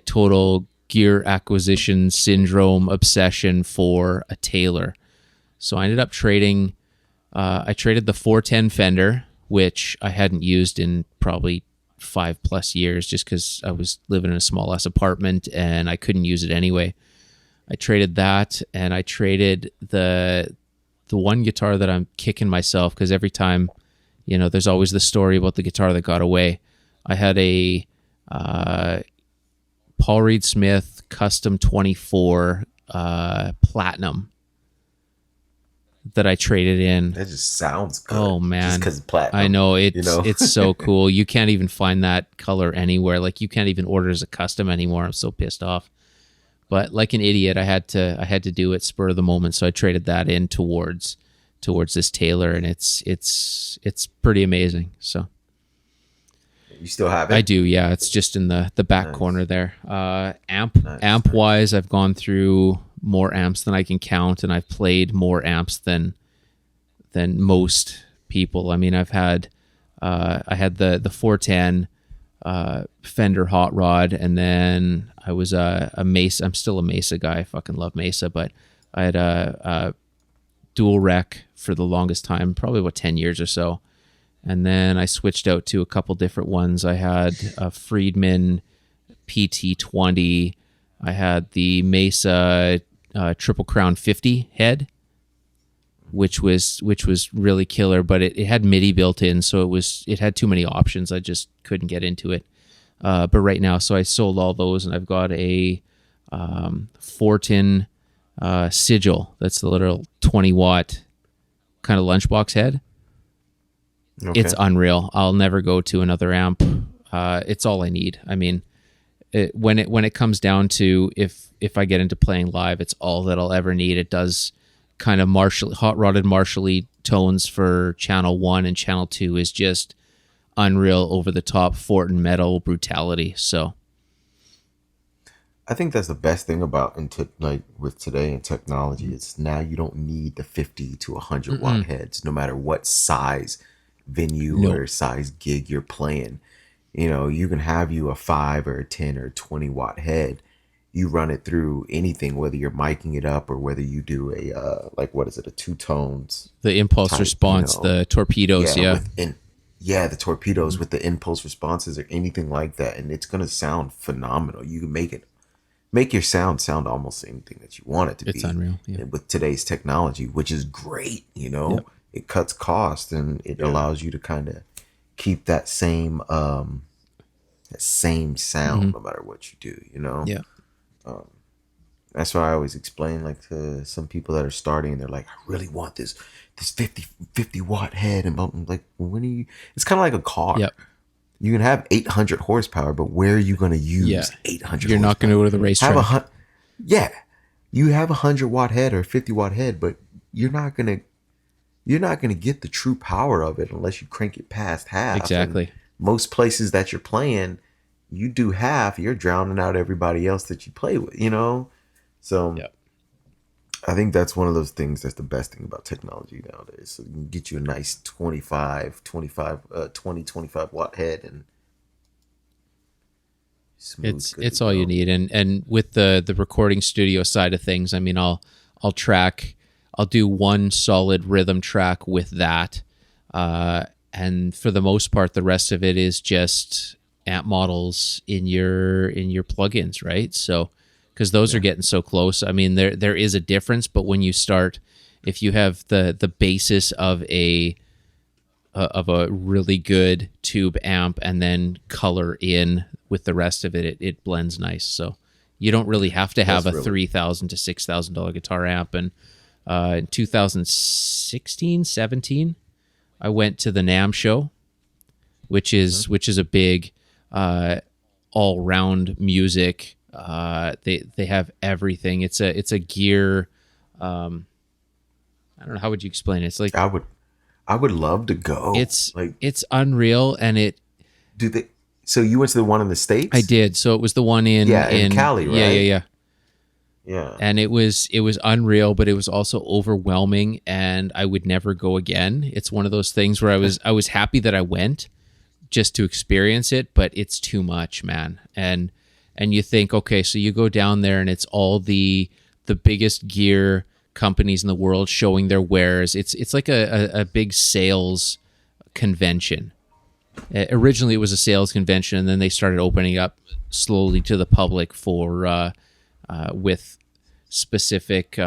total gear acquisition syndrome obsession for a Taylor. So I ended up trading. I traded the 410 Fender, which I hadn't used in probably 5+ years, just because I was living in a small ass apartment and I couldn't use it anyway. I traded that, and I traded the one guitar that I'm kicking myself because every time, there's always the story about the guitar that got away. I had a Paul Reed Smith Custom 24 Platinum that I traded in. That just sounds good. Oh man, just because platinum. I know it's so cool. You can't even find that color anywhere. Like you can't even order as a custom anymore. I'm so pissed off. But like an idiot, I had to do it spur of the moment. So I traded that in towards this Taylor, and it's pretty amazing. So you still have it? I do, yeah. It's just in the back corner there. Amp wise, I've gone through more amps than I can count, and I've played more amps than most people. I mean, I had the 410 Fender Hot Rod, and then I was a Mesa. I'm still a Mesa guy. I fucking love Mesa, but I had a dual rec for the longest time, probably about 10 years or so. And then I switched out to a couple different ones. I had a Friedman PT20. I had the Mesa Triple Crown 50 head, which was really killer, but it had MIDI built in, so it had too many options. I just couldn't get into it. But right now, so I sold all those, and I've got a Fortin Sigil. That's the little 20-watt kind of lunchbox head. Okay. It's unreal. I'll never go to another amp. It's all I need. I mean, when it comes down to if I get into playing live, it's all that I'll ever need. It does kind of hot rodded Marshall tones for channel 1, and channel 2 is just unreal, over the top Fortin metal brutality. So I think that's the best thing about with today and technology. It's now you don't need the 50 to 100 watt heads, no matter what size venue or size gig you're playing. You can have a 5 or a 10 or 20 watt head. You run it through anything, whether you're miking it up or whether you do a a two tones, the impulse response, the torpedoes, the torpedoes with the impulse responses or anything like that, and it's gonna sound phenomenal. You can make your sound almost anything that you want it to be. It's unreal. Yeah. With today's technology, which is great, it cuts costs and it allows you to kind of keep that same sound no matter what you do. Yeah. That's why I always explain to some people that are starting, and they're like, I really want this 50 watt head, and I'm like, when are you? It's kind of like a car. Yep. You can have 800 horsepower, but where are you going to use 800? You're not going to go to the racetrack. You have a 100 watt head or a 50 watt head, but you're not going to get the true power of it unless you crank it past half. Exactly. And most places that you're playing, you do half, you're drowning out everybody else that you play with, So I think that's one of those things that's the best thing about technology nowadays. So you can get you a nice 20 watt head, and it's all you need. And with the recording studio side of things, I mean, I'll do one solid rhythm track with that. And for the most part, the rest of it is just amp models in your plugins, right? So because those are getting so close. I mean, there is a difference, but when you start, if you have the basis of a of a really good tube amp and then color in with the rest of it, it blends nice. So you don't really have to have a $3,000 to $6,000 guitar amp. And in 2016, 17, I went to the NAMM show, which is a big all-round music. They have everything. It's a gear. I don't know, how would you explain it? It's like I would love to go. It's unreal, and so you went to the one in the States? I did. So it was the one in Cali, right? Yeah. And it was unreal, but it was also overwhelming, and I would never go again. It's one of those things where I was happy that I went just to experience it, but it's too much, man. And you think, okay, so you go down there and it's all the biggest gear companies in the world showing their wares. It's like a big sales convention. Originally it was a sales convention, and then they started opening up slowly to the public for with specific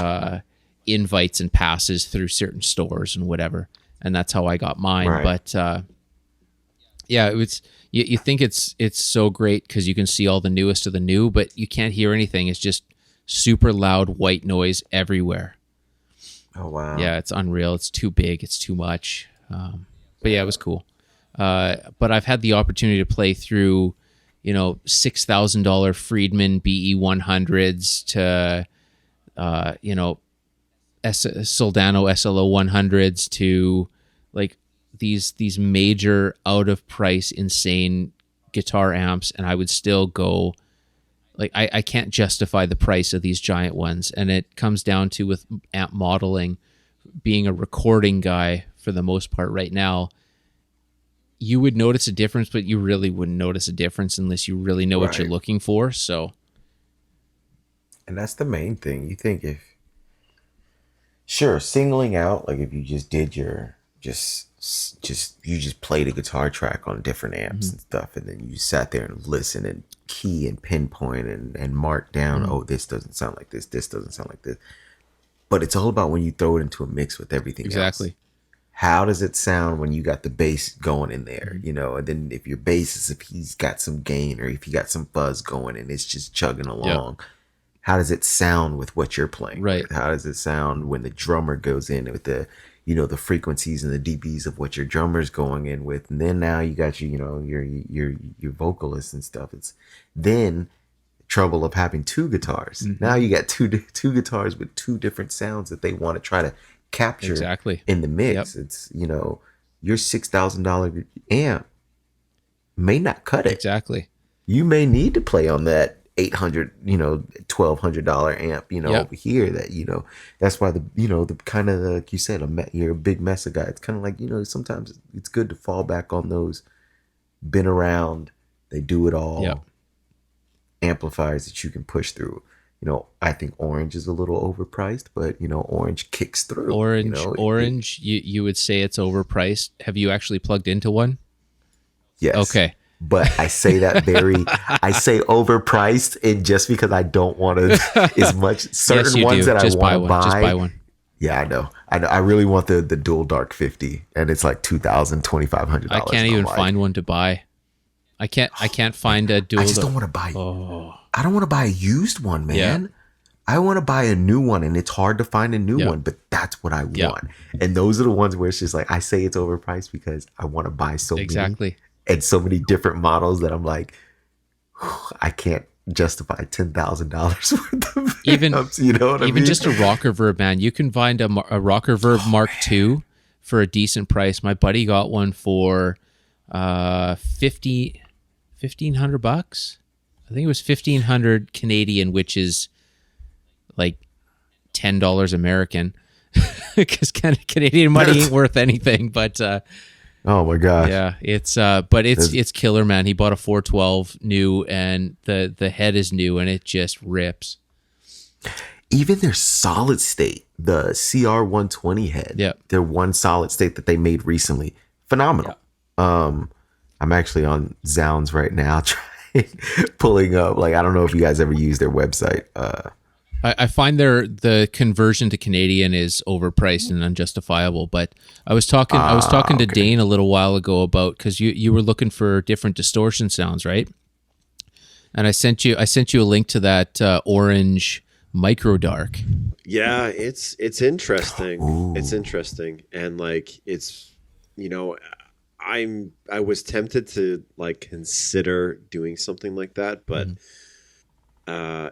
invites and passes through certain stores and whatever. And that's how I got mine. Right. But yeah, you think it's so great because you can see all the newest of the new, but you can't hear anything. It's just super loud white noise everywhere. Oh wow! Yeah, it's unreal. It's too big. It's too much. But yeah, it was cool. But I've had the opportunity to play through, $6,000 Friedman BE100s to, Soldano SLO 100s to like these major out of price insane guitar amps, and I would still go. Like I can't justify the price of these giant ones, and it comes down to with amp modeling, being a recording guy for the most part right now. You would notice a difference, but you really wouldn't notice a difference unless you really know what you're looking for. So, and that's the main thing. You think singling out, like if you just did your you just played a guitar track on different amps and stuff, and then you sat there and listen and key and pinpoint and mark down, oh, this doesn't sound like this doesn't sound like this. But it's all about when you throw it into a mix with everything else. How does it sound when you got the bass going in there, and then if your bass if he's got some gain or if you got some fuzz going and it's just chugging along, how does it sound with what you're playing? Right. How does it sound when the drummer goes in with the the frequencies and the dBs of what your drummer's going in with, and then now you got your vocalists and stuff. It's then trouble of having two guitars. Now you got two guitars with two different sounds that they want to try to capture in the mix. It's your $6,000 amp may not cut it. Exactly. You may need to play on that $800, $1,200 amp, over here that, that's why the kind of, like you said, you're a big Mesa guy. It's kind of like, sometimes it's good to fall back on those been around, they do it all amplifiers that you can push through. I think Orange is a little overpriced, but Orange kicks through. Orange, you would say it's overpriced. Have you actually plugged into one? Yes. Okay. But I say that I say overpriced, and just because I don't want to as much certain ones that just I want to buy. Just buy one. Yeah, I know. I really want the Dual Dark 50, and it's like $2,000, $2,500. I can't even find one to buy. I can't find a Dual. I just don't want to buy. I don't want to buy a used one, man. Yeah. I want to buy a new one, and it's hard to find a new one, but that's what I want. And those are the ones where it's just like, I say it's overpriced because I want to buy so many. And so many different models that I'm like, I can't justify $10,000 worth of amps, even just a Rocker Verb, man. You can find a Rocker Verb Mark II for a decent price. My buddy got one for $1,500. I think it was $1,500 Canadian, which is like $10 American, because Canadian money ain't worth anything. But oh my gosh. Yeah, it's killer, man. He bought a 412 new, and the head is new, and it just rips. Even their solid state, the CR120 head, their one solid state that they made recently, phenomenal. I'm actually on Zounds right now pulling up, like, I don't know if you guys ever use their website. I find the conversion to Canadian is overpriced and unjustifiable. But I was talking to Dane a little while ago about, because you were looking for different distortion sounds, right? And I sent you a link to that Orange Micro Dark. Yeah, it's interesting. Ooh. It's interesting, and like it's, you know, I was tempted to like consider doing something like that, but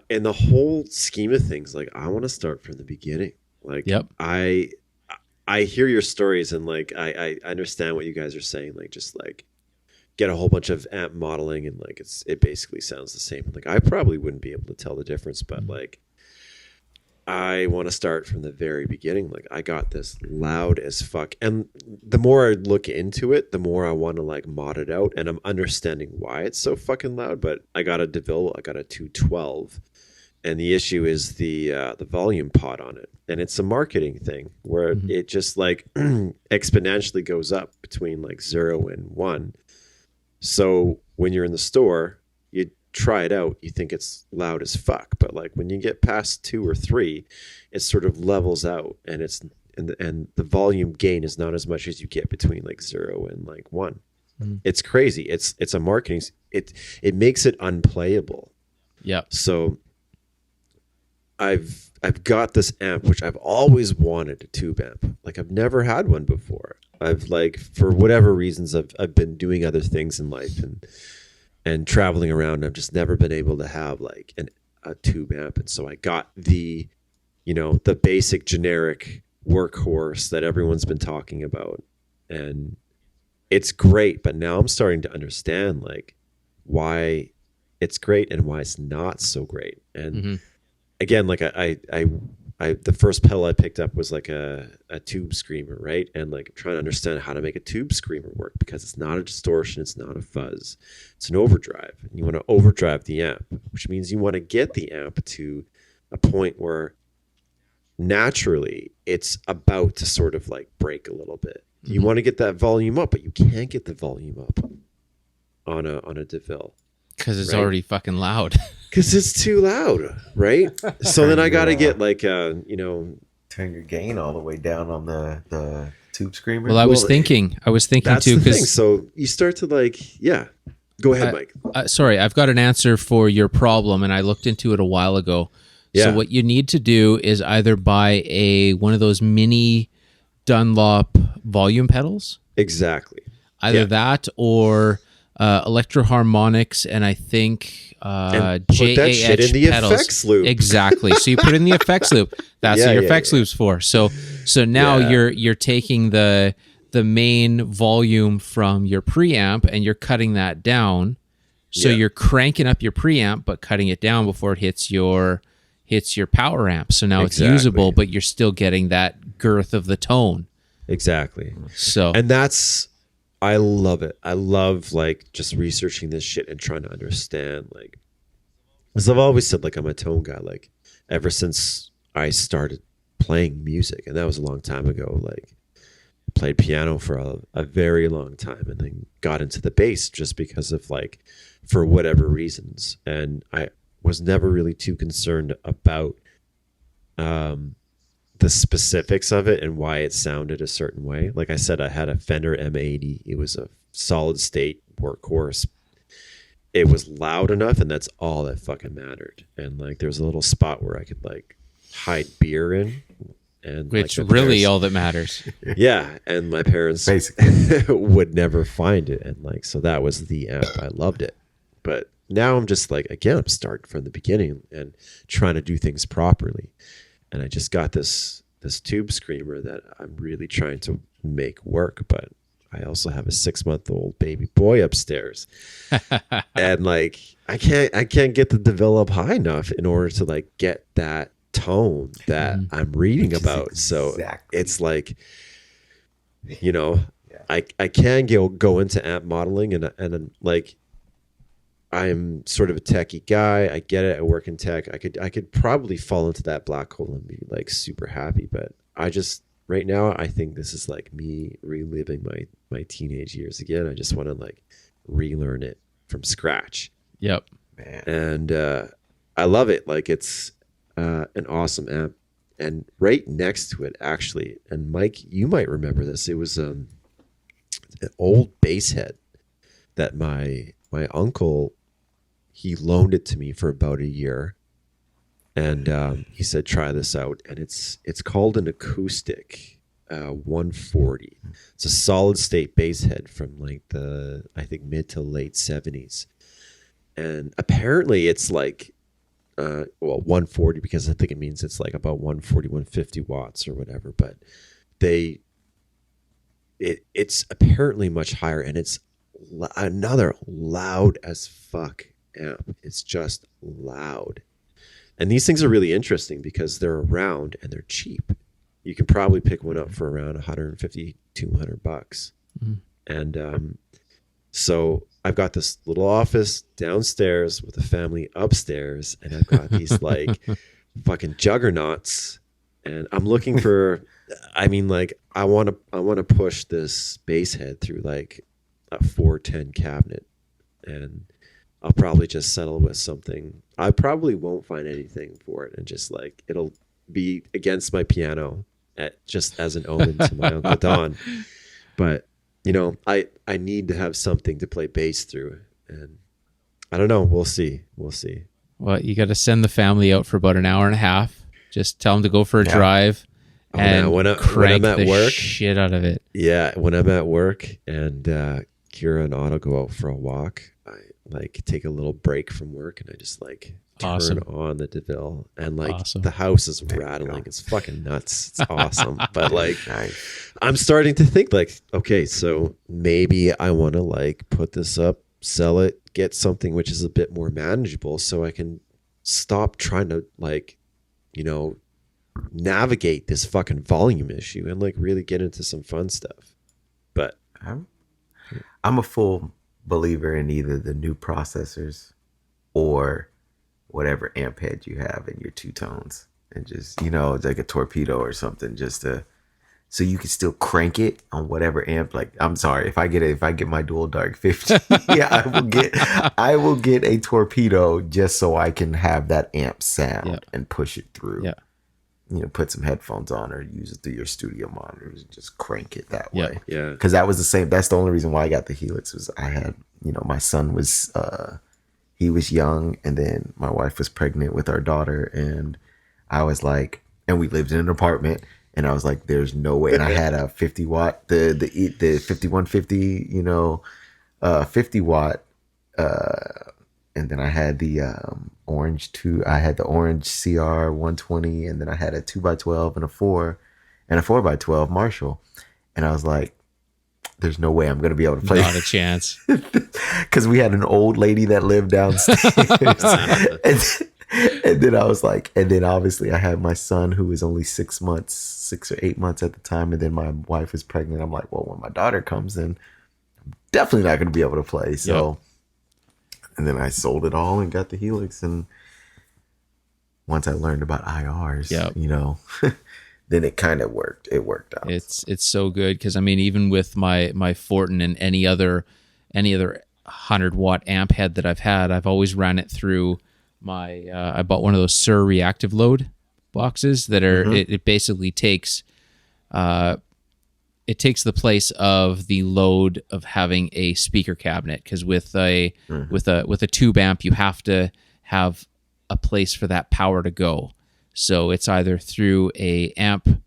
in the whole scheme of things, like I want to start from the beginning. Like, yep. I hear your stories, and like I understand what you guys are saying. Like, just like get a whole bunch of amp modeling, and like it basically sounds the same. Like I probably wouldn't be able to tell the difference, but like I want to start from the very beginning. Like I got this loud as fuck, and the more I look into it, the more I want to like mod it out, and I'm understanding why it's so fucking loud. But I got a DeVille, I got a 212, and the issue is the volume pot on it, and it's a marketing thing where it just like exponentially goes up between like 0 and 1. So when you're in the store, you try it out, you think it's loud as fuck, but like when you get past 2 or 3, it sort of levels out, and and the volume gain is not as much as you get between like 0 and like 1. It's crazy. It's a marketing. It makes it unplayable. Yeah. So I've got this amp which I've always wanted, a tube amp. Like I've never had one before. I've like, for whatever reasons, I've been doing other things in life and traveling around. I've just never been able to have like a tube amp. And so I got the basic generic workhorse that everyone's been talking about. And it's great, but now I'm starting to understand like why it's great and why it's not so great. And again, like I the first pedal I picked up was like a tube screamer, right? And like I'm trying to understand how to make a tube screamer work, because it's not a distortion, it's not a fuzz, it's an overdrive. And you want to overdrive the amp, which means you want to get the amp to a point where naturally it's about to sort of like break a little bit. You want to get that volume up, but you can't get the volume up on a DeVille. Because it's already fucking loud. Because it's too loud, right? So then I got to get like, turn your gain all the way down on the tube screamer. Well, I was thinking that's too. The thing. So you start to like, go ahead, Mike. Sorry, I've got an answer for your problem, and I looked into it a while ago. Yeah. So what you need to do is either buy one of those mini Dunlop volume pedals. Exactly. Either that or Electro Harmonics, and I think and put that shit in the pedals. effects loop. Exactly. So you put it in the effects loop. That's what your effects loop's for. So now you're taking the main volume from your preamp and you're cutting that down. So you're cranking up your preamp but cutting it down before it hits your power amp. So now it's usable, but you're still getting that girth of the tone. Exactly. So and I love it. I love like just researching this shit and trying to understand, like, because I've always said like I'm a tone guy, like ever since I started playing music, and that was a long time ago. Like I played piano for a very long time, and then got into the bass just because of like, for whatever reasons, and I was never really too concerned about the specifics of it and why it sounded a certain way. Like I said, I had a Fender M80. It was a solid state workhorse. It was loud enough, and that's all that fucking mattered. And like there was a little spot where I could like hide beer in, and which like really all that matters. Yeah, and my parents basically would never find it, and like so that was the amp. I loved it, but now I'm just like, again, I'm starting from the beginning and trying to do things properly. And I just got this tube screamer that I'm really trying to make work, but I also have a 6-month-old baby boy upstairs, and like I can't get the DeVille up high enough in order to like get that tone that I'm reading about. So it's like, I can go into amp modeling, and like I'm sort of a techie guy. I get it. I work in tech. I could probably fall into that black hole and be like super happy. But I just right now, I think this is like me reliving my teenage years again. I just want to like relearn it from scratch. Yep. Man. And I love it. Like an awesome amp. And right next to it, actually, and Mike, you might remember this. It was an old bass head that my uncle, he loaned it to me for about a year, and he said, "Try this out." And it's called an acoustic 140. It's a solid state bass head from like the, I think, mid to late 70s, and apparently it's like 140, because I think it means it's like about 140, 150 watts or whatever, but it's apparently much higher, and it's another loud as fuck amp. It's just loud. And these things are really interesting because they're around and they're cheap. You can probably pick one up for around 150, 200 bucks. Mm-hmm. And so I've got this little office downstairs with a family upstairs, and I've got these like fucking juggernauts, and I'm looking for, I mean, like I want to push this bass head through like a 410 cabinet, and I'll probably just settle with something. I probably won't find anything for it, and just like it'll be against my piano just as an omen to my Uncle Don. But you know, I need to have something to play bass through, and I don't know. We'll see. Well, you got to send the family out for about an hour and a half. Just tell them to go for a drive and crank when I'm at work, shit out of it. Yeah, when I'm at work and Kira and Otto go out for a walk, I like take a little break from work and I just like turn on the DeVille, and like the house is rattling. It's fucking nuts. It's awesome. But like, I'm starting to think like, okay, so maybe I want to like put this up, sell it, get something which is a bit more manageable, so I can stop trying to like, you know, navigate this fucking volume issue and like really get into some fun stuff. But I'm a full believer in either the new processors or whatever amp head you have in your two tones, and just, you know, like a torpedo or something, just to, so you can still crank it on whatever amp. Like, I'm sorry, if I get my Dual Dark 50, yeah, I will get a torpedo just so I can have that amp sound and push it through. Yeah. You know, put some headphones on or use it through your studio monitors and just crank it that way. Yeah. Because that was the same. That's the only reason why I got the Helix, was I had, you know, my son was he was young, and then my wife was pregnant with our daughter, and I was like, and we lived in an apartment, and I was like, there's no way. And I had a 50 watt, the 5150, you know, 50 watt, and then I had the orange CR 120, and then I had a 2x12 and a 4x12 Marshall, and I was like, there's no way I'm going to be able to play. Not a chance. Because we had an old lady that lived downstairs. and then I was like, and then obviously I had my son who was only 6 or 8 months at the time. And then my wife was pregnant. I'm like, well, when my daughter comes in, I'm definitely not going to be able to play. So, and then I sold it all and got the Helix. And once I learned about IRs, you know, then it kind of worked. It worked out. It's so good, because I mean, even with my Fortin and any other 100 watt amp head that I've had, I've always ran it through my. I bought one of those Shure reactive load boxes that are. It basically takes. It takes the place of the load of having a speaker cabinet, because with a tube amp you have to have a place for that power to go. So it's either through a amp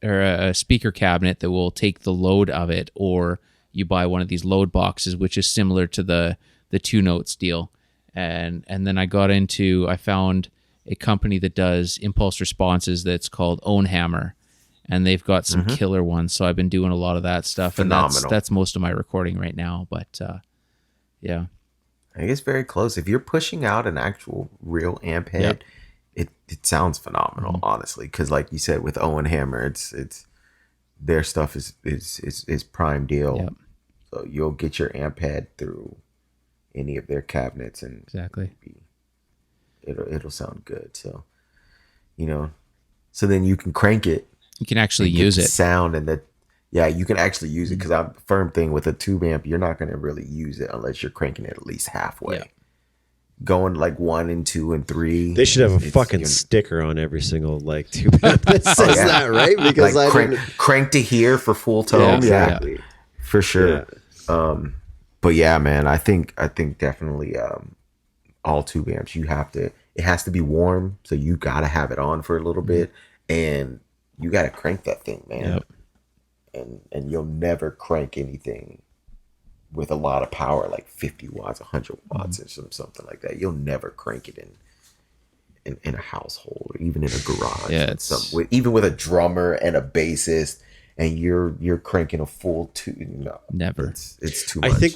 or a speaker cabinet that will take the load of it, or you buy one of these load boxes, which is similar to the 2-Notes deal. And then I found a company that does impulse responses that's called Ownhammer, and they've got some killer ones. So I've been doing a lot of that stuff. Phenomenal. And that's most of my recording right now. But yeah, I think it's very close. If you're pushing out an actual real amp head, it sounds phenomenal, honestly. Because like you said, with Ownhammer, it's their stuff is prime deal. Yep. So you'll get your amp head through any of their cabinets, and it'll sound good. So, you know, so then you can crank it. You can actually use it. Sound and you can actually use it, because I'm a firm thing with a tube amp. You're not going to really use it unless you're cranking it at least halfway. going like 1 and 2 and 3. They should have a fucking sticker on every single like tube amp that says that, right? Because like crank to here for full tone. Exactly. For sure. Yeah. But yeah, man, I think definitely all tube amps, it has to be warm, so you gotta have it on for a little bit, and you gotta crank that thing, man. Yep. And you'll never crank anything with a lot of power, like 50 watts, 100 watts, or something like that. You'll never crank it in a household, or even in a garage. Yeah, even with a drummer and a bassist, and you're cranking a full tube. No, never. It's too much. I think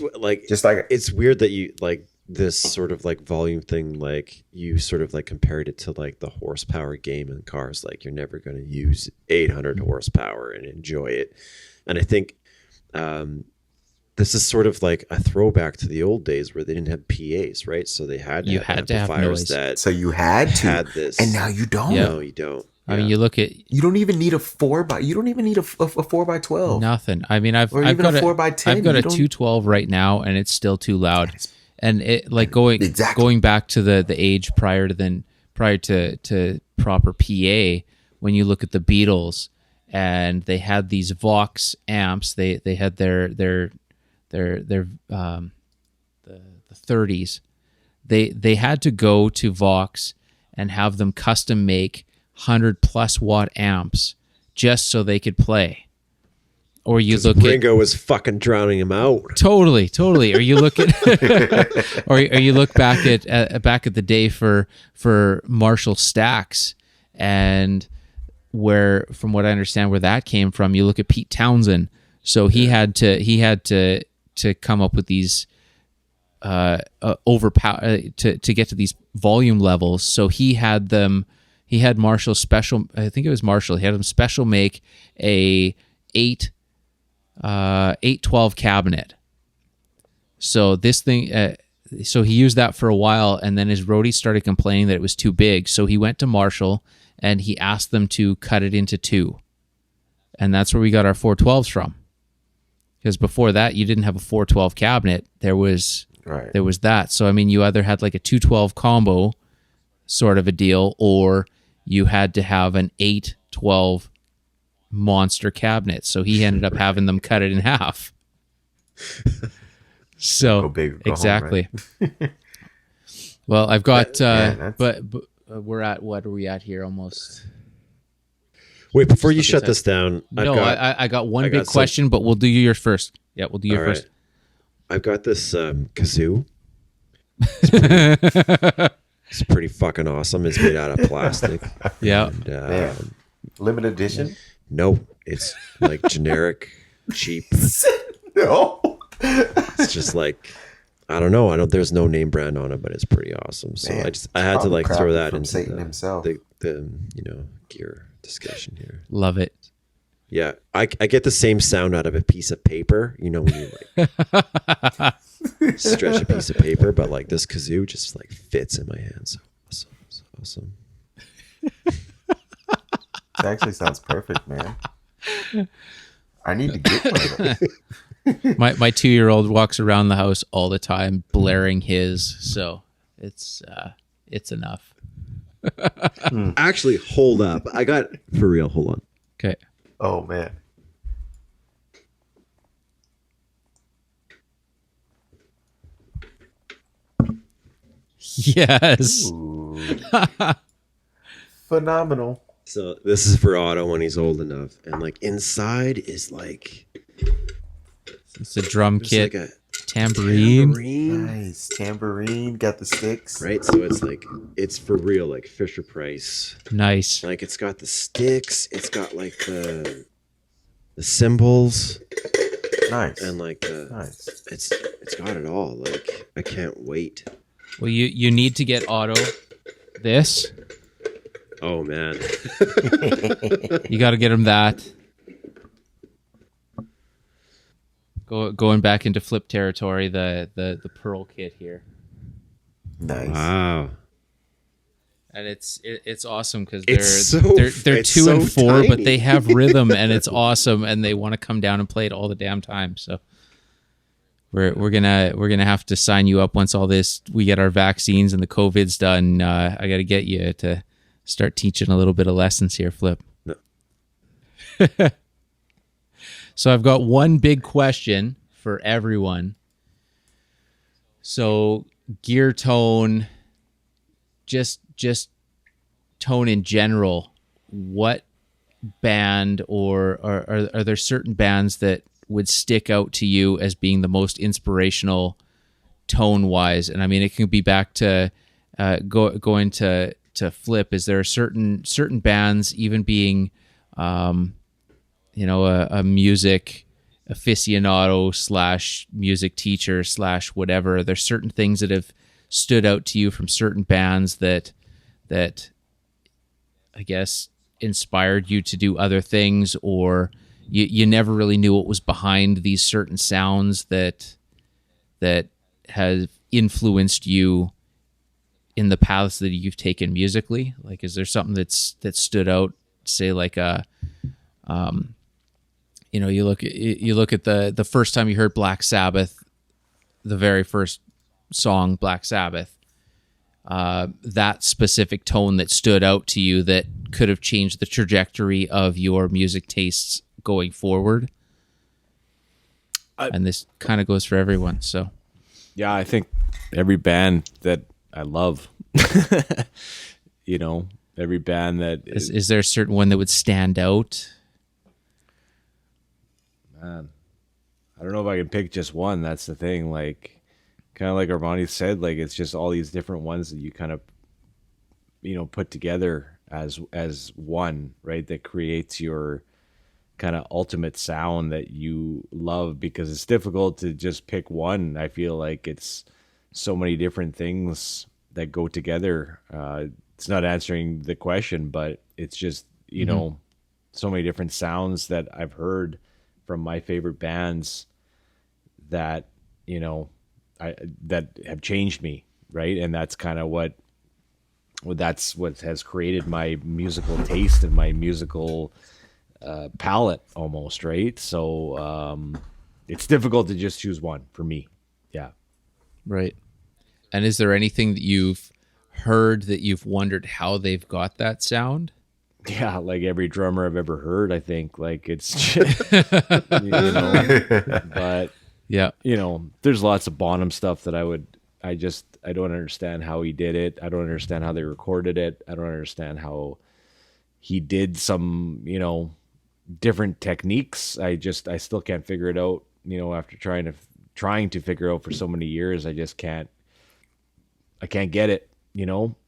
it's weird that you like this sort of like volume thing, like you sort of like compared it to like the horsepower game in cars. Like you're never going to use 800 horsepower and enjoy it. And I think this is sort of like a throwback to the old days where they didn't have PAs, right? So they had to have noise. So you had this, and now you don't. Yeah. No, you don't. I mean, you look at. You don't even need a 4x12. Nothing. I mean, I've got a 4x10. I've got a 212 right now, and it's still too loud. And it like going back to the age prior to proper PA. When you look at the Beatles, and they had these Vox amps, they had the 30s. They had to go to Vox and have them custom make 100+ watt amps just so they could play. Or you look Ringo was fucking drowning him out. Totally. Or you look at, or you look back at the day for Marshall Stacks, and where, from what I understand, where that came from. You look at Pete Townsend. So he had to come up with these overpower to get to these volume levels. So he had Marshall special. I think it was Marshall. He had them special make a 812 cabinet. So this thing, so he used that for a while, and then his roadies started complaining that it was too big. So he went to Marshall and he asked them to cut it into 2, and that's where we got our 412s from. Because before that, you didn't have a 412 cabinet. There was that. So I mean, you either had like a 212 combo sort of a deal, or you had to have an 812 monster cabinet. So he ended up having them cut it in half. So go big, go exactly. Home, right? Well, I've got but we're at, what are we at here almost? Wait, before you shut this down, I got one big question, but we'll do yours first. Yeah, we'll do yours first. I've got this kazoo. It's pretty fucking awesome. It's made out of plastic. Yeah. And, limited edition? No, it's like generic, cheap. No. It's just like, I don't know. There's no name brand on it, but it's pretty awesome. So Man, I had to like throw that into Satan himself. The gear discussion here. Love it. Yeah, I get the same sound out of a piece of paper. You know, when you like stretch a piece of paper, but like this kazoo just like fits in my hand. So awesome. It actually sounds perfect, man. I need to get one of those. My 2-year-old walks around the house all the time blaring his, so it's enough. Actually, hold up. I got for real. Hold on. Okay. Oh man. Yes. Phenomenal. So this is for Otto when he's old enough, and like inside is like it's a drum kit, like a tambourine. Nice tambourine. Got the sticks. Right, so it's like it's for real, like Fisher Price. Nice. Like it's got the sticks. It's got like the cymbals. Nice. And like nice. It's got it all. Like I can't wait. Well, you need to get Otto this. Oh man. You got to get him that. Going back into flip territory, the Pearl kit here. Nice. Wow. And it's awesome because they're 2 and 4, tiny. but they have rhythm and it's awesome, and they want to come down and play it all the damn time. So we're gonna have to sign you up once all this we get our vaccines and the COVID's done. I got to get you to start teaching a little bit of lessons here, Flip. No. So I've got one big question for everyone. So gear tone, just tone in general. What band or are there certain bands that would stick out to you as being the most inspirational tone wise? And I mean, it can be back to going to Flip. Is there certain bands, even being a music aficionado / music teacher / whatever, there's certain things that have stood out to you from certain bands that I guess inspired you to do other things, or you never really knew what was behind these certain sounds that have influenced you in the paths that you've taken musically? Like, is there something that stood out, say like you look at the first time you heard Black Sabbath, the very first song, Black Sabbath, that specific tone that stood out to you that could have changed the trajectory of your music tastes going forward? And this kind of goes for everyone. So, yeah, I think every band that I love, every band that is there a certain one that would stand out? Man, I don't know if I can pick just one. That's the thing. Like, kind of like Armani said, like, it's just all these different ones that you kind of, put together as one, right? That creates your kind of ultimate sound that you love, because it's difficult to just pick one. I feel like it's so many different things that go together. It's not answering the question, but it's just, so many different sounds that I've heard from my favorite bands that, that have changed me. Right. And that's kind of what has created my musical taste and my musical palette almost. Right. So it's difficult to just choose one for me. Yeah. Right. And is there anything that you've heard that you've wondered how they've got that sound? Yeah, like every drummer I've ever heard, I think. Like, it's but yeah, there's lots of Bonham stuff that I don't understand how he did it. I don't understand how they recorded it. I don't understand how he did some, different techniques. I still can't figure it out, after trying to figure out for so many years. I can't get it,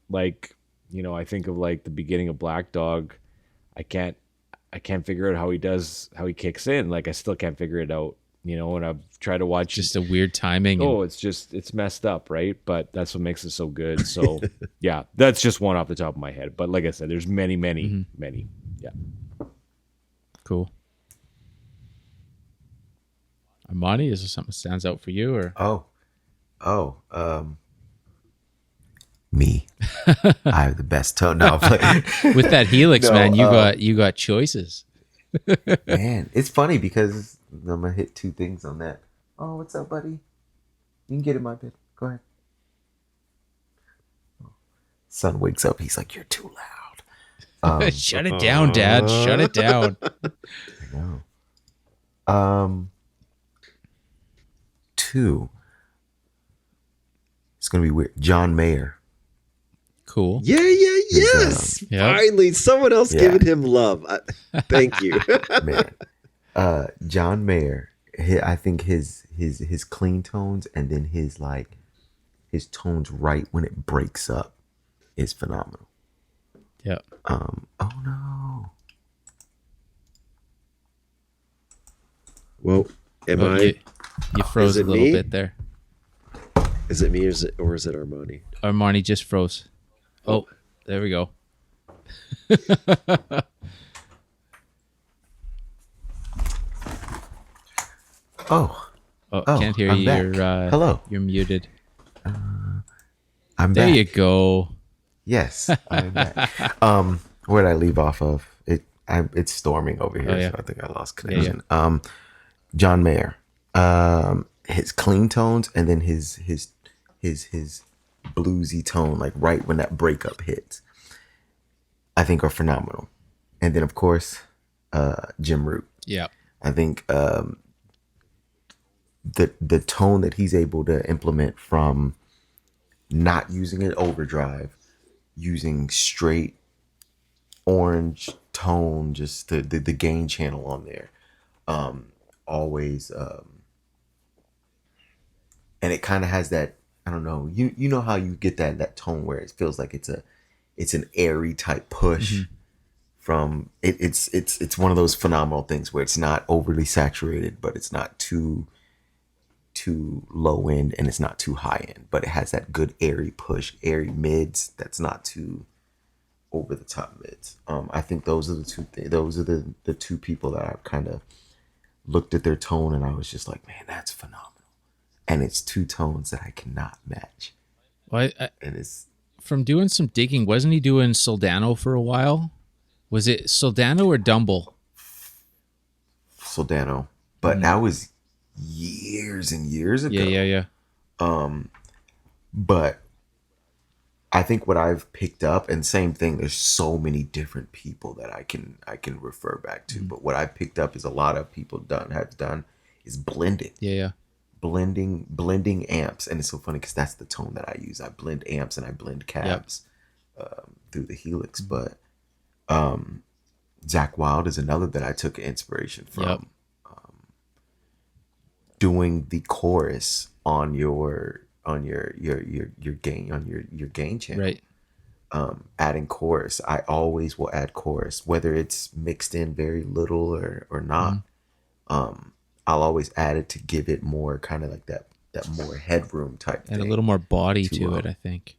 like, I think of like the beginning of Black Dog. I can't figure out how he kicks in. Like, I still can't figure it out, and I've tried to watch. Just a weird timing. Oh, it's messed up. Right. But that's what makes it so good. So yeah, that's just one off the top of my head. But like I said, there's many. Yeah. Cool. Armani, is there something that stands out for you, or? Me. I have the best tone. No, with that Helix, no, man, you got choices. Man, it's funny because I'm gonna hit two things on that. Oh, what's up, buddy? You can get in my bed. Go ahead. Son wakes up. He's like, "You're too loud." Shut it down, Dad. Shut it down. I know. Two. It's gonna be weird. John Mayer. Cool. Yes. Finally, someone else giving him love. Thank you, man. John Mayer. I think his clean tones and then his tones right when it breaks up is phenomenal. Yeah. Oh no. Well, you froze a little bit there. Is it me or is it Armani? Armani just froze. Oh, there we go. Oh, can't hear you. Back. Hello. You're muted. I'm there back. You go. Yes, I'm back. Where did I leave off of? It's storming over here, so I think I lost connection. Yeah. John Mayer. his clean tones and then his bluesy tone, like right when that breakup hits, I think are phenomenal. And then of course, Jim Root. Yeah. I think the tone that he's able to implement from not using an overdrive, using straight orange tone, just the gain channel on there, always, and it kind of has that, I don't know, you know how you get that tone where it feels like it's an airy type push. From it's one of those phenomenal things where it's not overly saturated, but it's not too low end and it's not too high end, but it has that good airy push, airy mids that's not too over the top mids. I think those are the two those are the two people that I've kind of looked at their tone and I was just like, man, that's phenomenal. And it's two tones that I cannot match. Well, and it's from doing some digging, wasn't he doing Soldano for a while? Was it Soldano or Dumble? Soldano, but that was years and years ago. Yeah. But I think what I've picked up, and same thing, there's so many different people that I can refer back to. But what I picked up is a lot of people have done is blending. Yeah. Blending amps, and it's so funny because that's the tone that I use. I blend amps and I blend cabs through the Helix, but. Zakk Wylde is another that I took inspiration from. Doing the chorus on your gain channel, Right. Adding chorus. I always will add chorus, whether it's mixed in very little or not. I'll always add it to give it more kind of like that more headroom type And thing. a little more body to it, I think.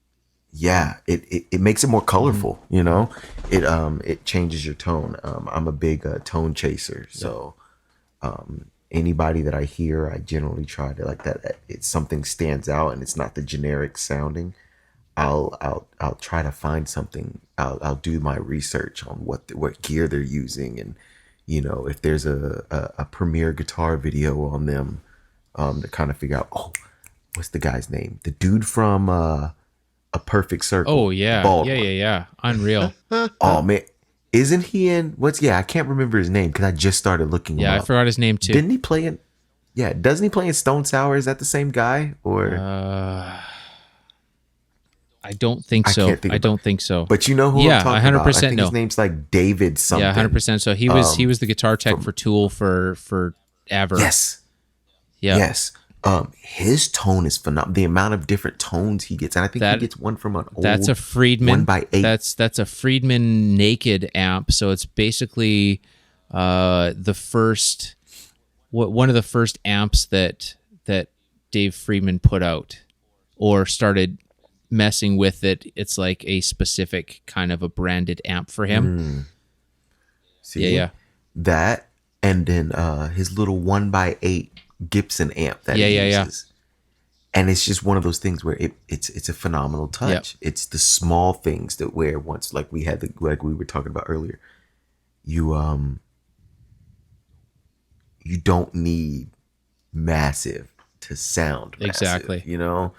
Yeah, it makes it more colorful, you know. It changes your tone. I'm a big tone chaser, so anybody that I hear, I generally try to like that. It's something stands out and it's not the generic sounding. I'll try to find something. I'll do my research on what gear they're using, and you know, if there's a Premier guitar video on them, to kind of figure out, oh, what's the guy's name? The dude from A Perfect Circle. Oh yeah, Baldwin. yeah. Unreal. Oh man, isn't he in I can't remember his name because I just started looking him up. I forgot his name too. Didn't he play in? Yeah, doesn't he play in Stone Sour? Is that the same guy or? I don't think so. I don't think so. But you know who I'm talking 100% about? I think no. his name's like David something. Yeah, 100%. So he was the guitar tech for Tool for ever. Yes. Yeah. Yes. His tone is phenomenal. The amount of different tones he gets, and I think he gets one from an old. That's a Friedman 1x8. That's a Friedman naked amp. So it's basically the first one of the first amps that Dave Friedman put out or started messing with it. It's like a specific kind of a branded amp for him. See, yeah. That and then his little 1x8 Gibson amp that he uses. And it's just one of those things where it's a phenomenal touch. Yep. It's the small things that where once like we were talking about earlier, you don't need massive to sound massive, exactly. You know,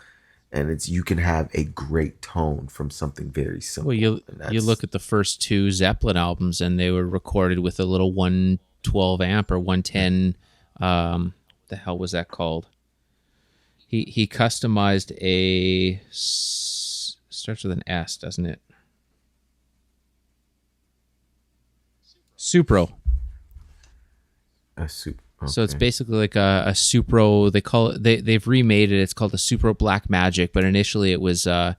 and you can have a great tone from something very simple. Well, you look at the first two Zeppelin albums, and they were recorded with a little 112 amp or 110. The hell was that called? He customized starts with an S, doesn't it? Supro. Okay. So it's basically like a Supro. They call it. They've remade it. It's called a Supro Black Magic, but initially it was a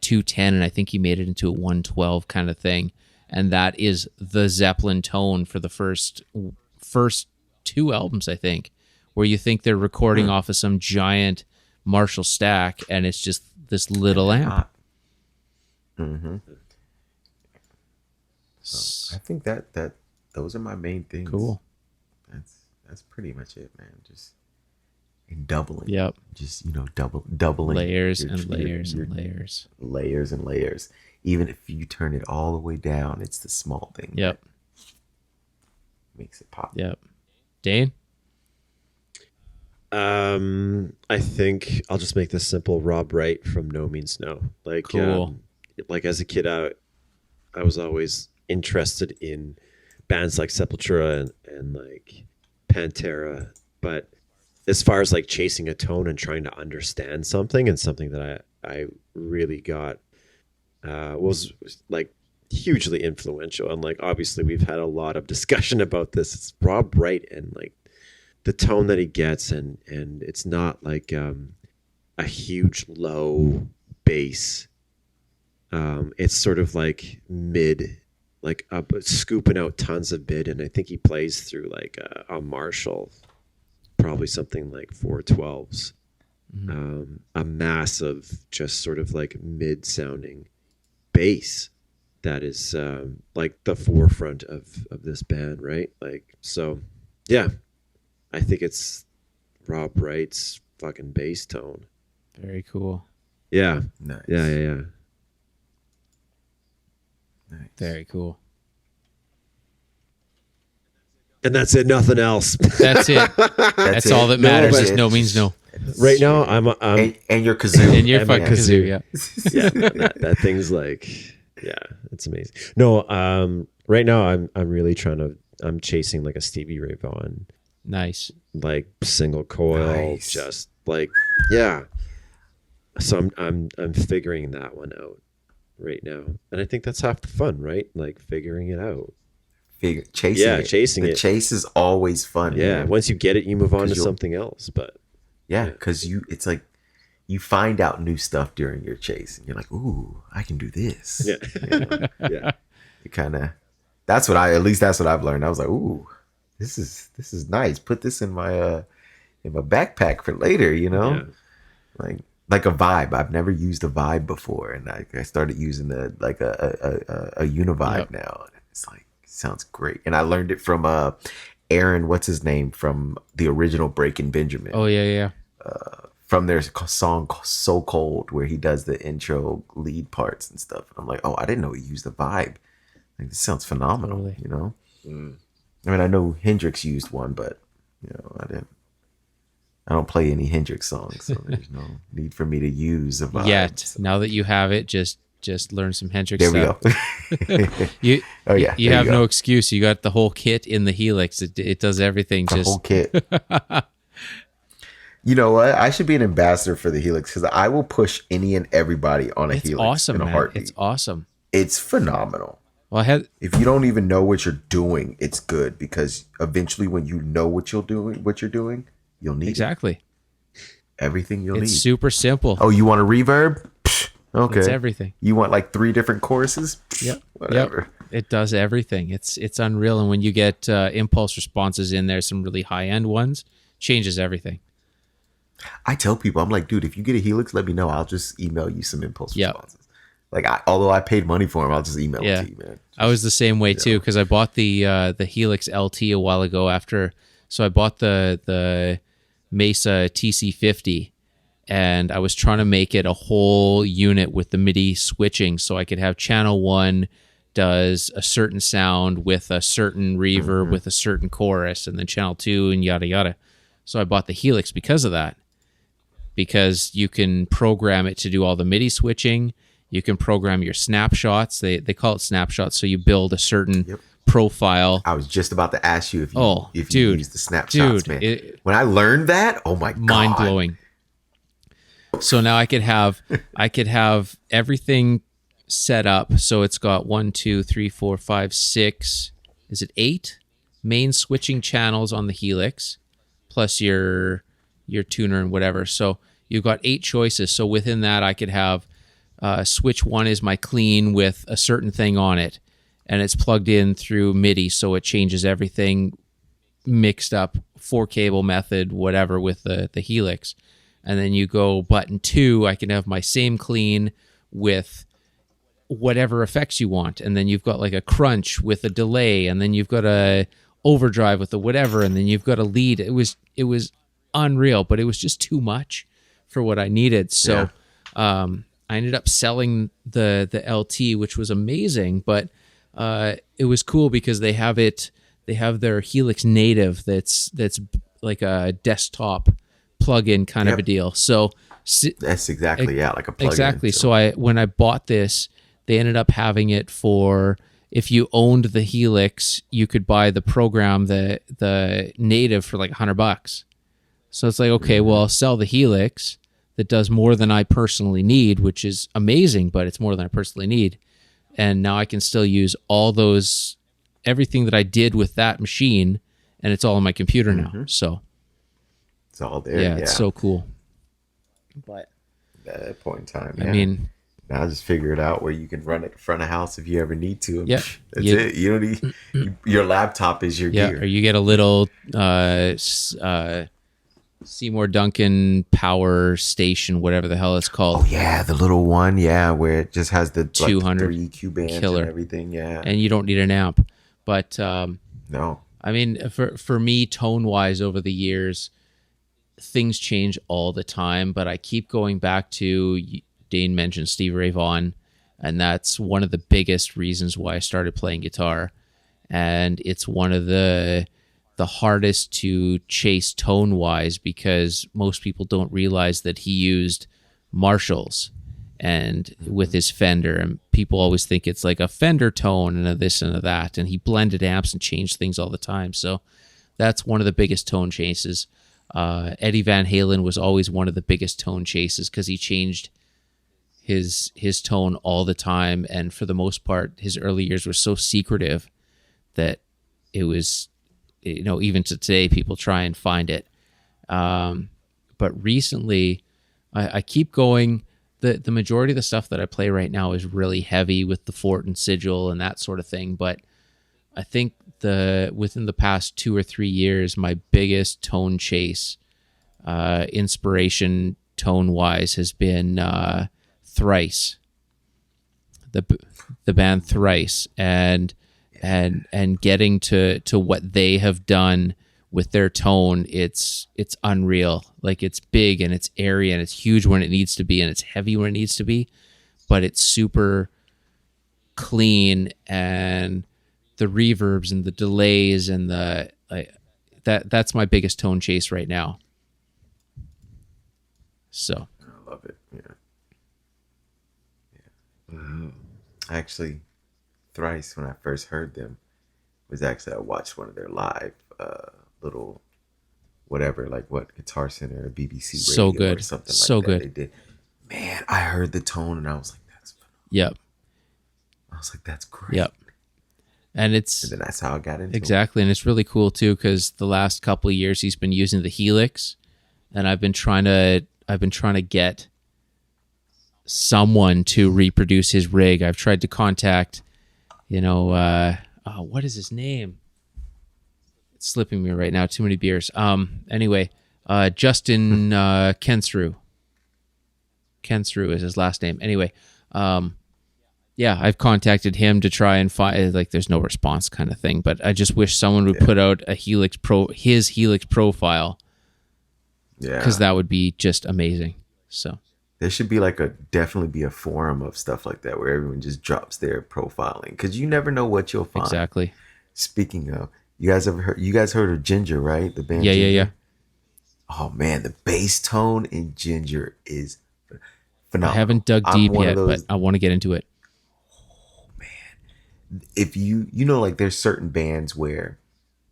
210, and I think he made it into a 112 kind of thing. And that is the Zeppelin tone for the first two albums, I think, where you think they're recording off of some giant Marshall stack, and it's just this little amp. Mm-hmm. So I think that those are my main things. Cool. That's pretty much it, man. Just doubling. Yep. Just doubling layers and layers and layers. Layers and layers. Even if you turn it all the way down, it's the small thing. Yep. That makes it pop. Yep. Dane? I think I'll just make this simple. Rob Wright from No Means No. Like, Cool. Like as a kid, I was always interested in bands like Sepultura and like Pantera, but as far as like chasing a tone and trying to understand something, and something that I really got was like hugely influential. And like obviously we've had a lot of discussion about this. It's Rob Wright and like the tone that he gets, and it's not like a huge low bass. It's sort of like mid, like up, scooping out tons of mid, and I think he plays through like a Marshall, probably something like 412s, a massive, just sort of like mid sounding bass that is like the forefront of this band, right? Like, so yeah, I think it's Rob Wright's fucking bass tone. Very cool. Yeah. Nice. Yeah. Nice. Very cool. And that's it. Nothing else. That's it. That's all that matters. Is no means no. Right now, I'm and your kazoo. And your and my fucking kazoo, yeah. yeah, that thing's like, yeah, it's amazing. No, right now I'm really I'm chasing like a Stevie Ray Vaughan, Nice. like single coil, Nice. just like, yeah. So I'm figuring that one out right now, and I think that's half the fun, right? Like figuring it out. Chasing Yeah, it. chasing the it. chase is always fun. Yeah, man. once you get it, you move on 'Cause to you'll- something else. But Yeah, because it's like you find out new stuff during your chase, and you're like, "Ooh, I can do this." yeah, You know? yeah. You kind of. That's what that's what I've learned. I was like, "Ooh, this is nice. Put this in my backpack for later." You know, Yeah. like a vibe. I've never used a vibe before, and I started using a univibe Yep. now. And it's like sounds great, and I learned it from Aaron. What's his name from the original Breaking Benjamin? Oh yeah. From their song "So Cold," where he does the intro lead parts and stuff. And I'm like, oh, I didn't know he used a vibe. Like, this sounds phenomenal. Totally. You know. I mean, I know Hendrix used one, but I didn't. I don't play any Hendrix songs, so there's no need for me to use a vibe. Yet. So, Now that you have it, just learn some Hendrix there we stuff. go. You Oh, yeah, You there have you no go. excuse. You got the whole kit in the Helix. It does everything. The Just whole kit. You know what? I should be an ambassador for the Helix because I will push any and everybody on a it's Helix awesome, in a man. heartbeat. It's awesome. It's phenomenal. Well, I had If you don't even know what you're doing, it's good because eventually, when you know what you're doing, you'll need exactly. everything you'll It's need. super simple. Oh, you want a reverb? Psh, okay. It's everything. You want like 3 different choruses? Yep. Whatever. Yep. It does everything. It's unreal. And when you get impulse responses in there, some really high end ones, changes everything. I tell people, I'm like, dude, if you get a Helix, let me know. I'll just email you some impulse Yep. responses. Like, although I paid money for them, I'll just email Yeah. it to you, man. I was the same way too because I bought the Helix LT a while ago after. So I bought the Mesa TC50, and I was trying to make it a whole unit with the MIDI switching, so I could have channel 1 does a certain sound with a certain reverb with a certain chorus, and then channel 2 and yada yada. So I bought the Helix because of that, because you can program it to do all the MIDI switching. You can program your snapshots. They call it snapshots. So you build a certain profile. I was just about to ask you if you, dude, use the snapshots, dude, man. When I learned that, oh my God. Mind blowing. So now I could have everything set up. So it's got 1, 2, 3, 4, 5, 6. Is it 8 main switching channels on the Helix, plus your tuner and whatever. So you've got 8 choices. So within that, I could have switch 1 is my clean with a certain thing on it, and it's plugged in through MIDI, so it changes everything mixed up, 4-cable method, whatever, with the Helix. And then you go button 2, I can have my same clean with whatever effects you want, and then you've got like a crunch with a delay, and then you've got a overdrive with the whatever, and then you've got a lead. It was unreal, but it was just too much for what I needed. So I ended up selling the LT, which was amazing, but it was cool because they have their Helix Native that's like a desktop plug-in kind of a deal. So that's exactly like a plug-in. Exactly. So when I bought this, they ended up having it for, if you owned the Helix, you could buy the program, the native, for like $100. So it's like, okay, well, I'll sell the Helix that does more than I personally need, which is amazing, but it's more than I personally need. And now I can still use everything that I did with that machine, and it's all on my computer now. So it's all there. Yeah, it's so cool. But at that point in time, I mean, now just figure it out where you can run it in front of house if you ever need to. Yeah, that's it. You don't need your laptop is your gear. Or you get a little Seymour Duncan power station, whatever the hell it's called. Oh yeah, the little one, where it just has the 200 3 EQ bands killer and everything, and you don't need an amp. But no, I mean, for me, tone wise, over the years, things change all the time. But I keep going back to, Dane mentioned Stevie Ray Vaughan, and that's one of the biggest reasons why I started playing guitar. And it's one of the hardest to chase tone wise, because most people don't realize that he used Marshalls and with his Fender, and people always think it's like a Fender tone and a this and a that, and he blended amps and changed things all the time. So that's one of the biggest tone chases. Eddie Van Halen was always one of the biggest tone chases, because he changed his tone all the time, and for the most part his early years were so secretive that it was, even to today, people try and find it. But recently, I keep going. The majority of the stuff that I play right now is really heavy with the Fort and Sigil and that sort of thing. But I think within the past 2 or 3 years, my biggest tone chase, inspiration tone-wise, has been Thrice, the band Thrice, and getting to what they have done with their tone. It's unreal. Like, it's big and it's airy and it's huge when it needs to be, and it's heavy when it needs to be, but it's super clean, and the reverbs and the delays and that's my biggest tone chase right now. So I love it. Actually, Thrice, when I first heard them, was actually, I watched one of their live little whatever, like what, Guitar Center or BBC Radio so good, or something like so that good. they did. Man, I heard the tone and I was like, that's phenomenal. Yep. I was like, that's great. Yep. And then that's how I got into exactly, and it's really cool too, because the last couple of years he's been using the Helix, and I've been trying to get someone to reproduce his rig. I've tried to contact, what is his name? It's slipping me right now. Too many beers. Anyway, Justin Kensrue. Kensrue is his last name. Anyway, I've contacted him to try and find, like, there's no response kind of thing, but I just wish someone would put out his Helix profile. Yeah. Because that would be just amazing. So there should be definitely be a forum of stuff like that where everyone just drops their profiling, because you never know what you'll find. Exactly. Speaking of, you guys heard of Ginger, right? The band Ginger? Yeah. Oh man, the bass tone in Ginger is phenomenal. I haven't dug deep yet, but I want to get into it. Oh man. If like, there's certain bands where,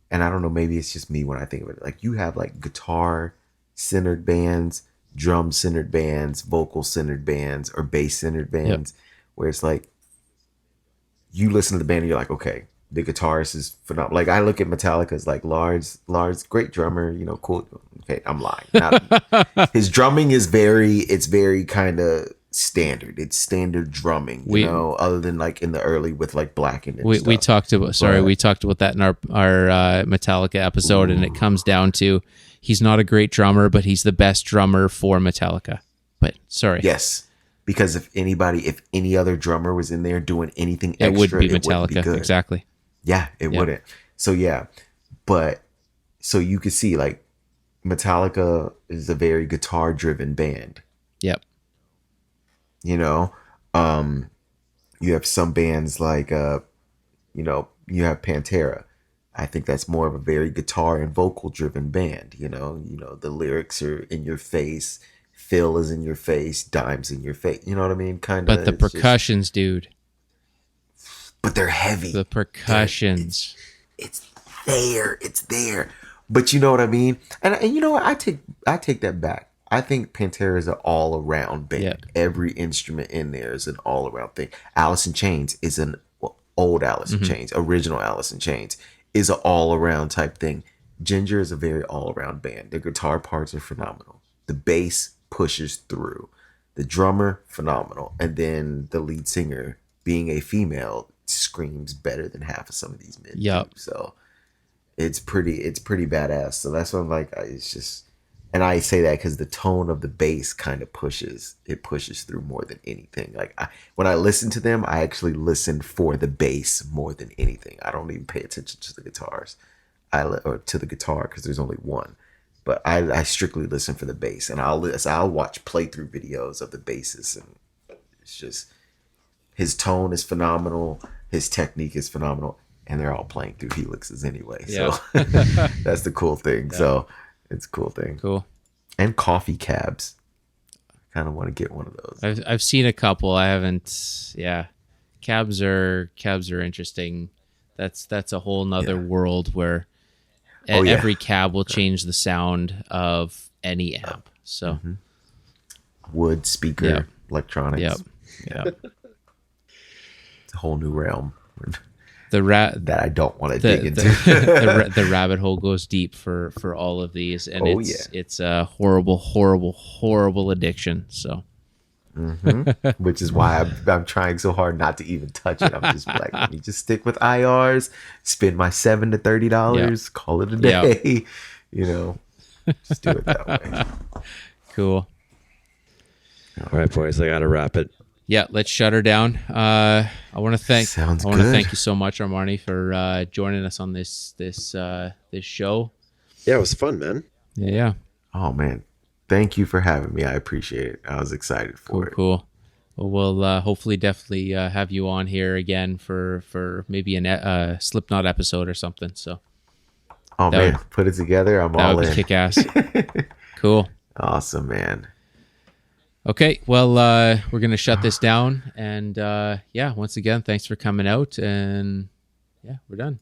and I don't know, maybe it's just me when I think of it, like, you have like guitar centered bands, drum centered bands, vocal centered bands, or bass centered bands, where it's like, you listen to the band and you're like, okay, the guitarist is phenomenal. Like, I look at Metallica as like, Lars, great drummer, cool. Okay, I'm lying. His drumming is very kind of standard. It's standard drumming, other than like in the early with like Blackened and stuff. We talked about that in our Metallica episode, and it comes down to, he's not a great drummer, but he's the best drummer for Metallica. But sorry. Yes. Because if any other drummer was in there doing anything extra, it would be Metallica. It wouldn't be good. Exactly. Yeah, it wouldn't. So but so you could see, like, Metallica is a very guitar driven band. Yep. You have some bands like you have Pantera. I think that's more of a very guitar and vocal driven band. The lyrics are in your face, Phil is in your face, Dime's in your face. You know what I mean? Kind of. But the percussions, dude. But they're heavy. The percussions. It's there. It's there. But you know what I mean? And you know what? I take that back. I think Pantera is an all-around band. Yeah. Every instrument in there is an all-around thing. Alice in Chains is an old Alice in Chains, original Alice in Chains is an all-around type thing. Ginger is a very all-around band. The guitar parts are phenomenal. The bass pushes through. The drummer, phenomenal. And then the lead singer, being a female, screams better than half of some of these men. Yep. So it's pretty badass. So that's what I'm like, it's just... And I say that because the tone of the bass kind of pushes through more than anything. Like when I listen to them, I actually listen for the bass more than anything. I don't even pay attention to the guitars, or to the guitar because there's only one. But I strictly listen for the bass, and I'll watch playthrough videos of the basses, and it's just his tone is phenomenal, his technique is phenomenal, and they're all playing through Helixes anyway. Yeah. So that's the cool thing. Yeah. So. It's a cool thing. Cool. And coffee cabs. I kind of want to get one of those. I've seen a couple. I haven't. Yeah, cabs are interesting. That's a whole nother world where every cab will change the sound of any amp. So wood, speaker, electronics. Yep. It's a whole new realm. That I don't want to dig into. the rabbit hole goes deep for all of these, and it's a horrible addiction. So, which is why I'm trying so hard not to even touch it. I'm just like, let me just stick with IRs, spend my $7 to $30, call it a day. Just do it that way. Cool. All right, boys, I gotta wrap it. Yeah, let's shut her down. I want to thank you so much, Armani, for joining us on this show. Yeah, it was fun, man. Yeah. Oh man, thank you for having me. I appreciate it. I was excited for it. Cool. Well, we'll hopefully definitely have you on here again for maybe a Slipknot episode or something. So. Oh man, put it together. I'm all in. That would kick ass. Cool. Awesome, man. Okay, well, we're going to shut this down. And once again, thanks for coming out. And we're done.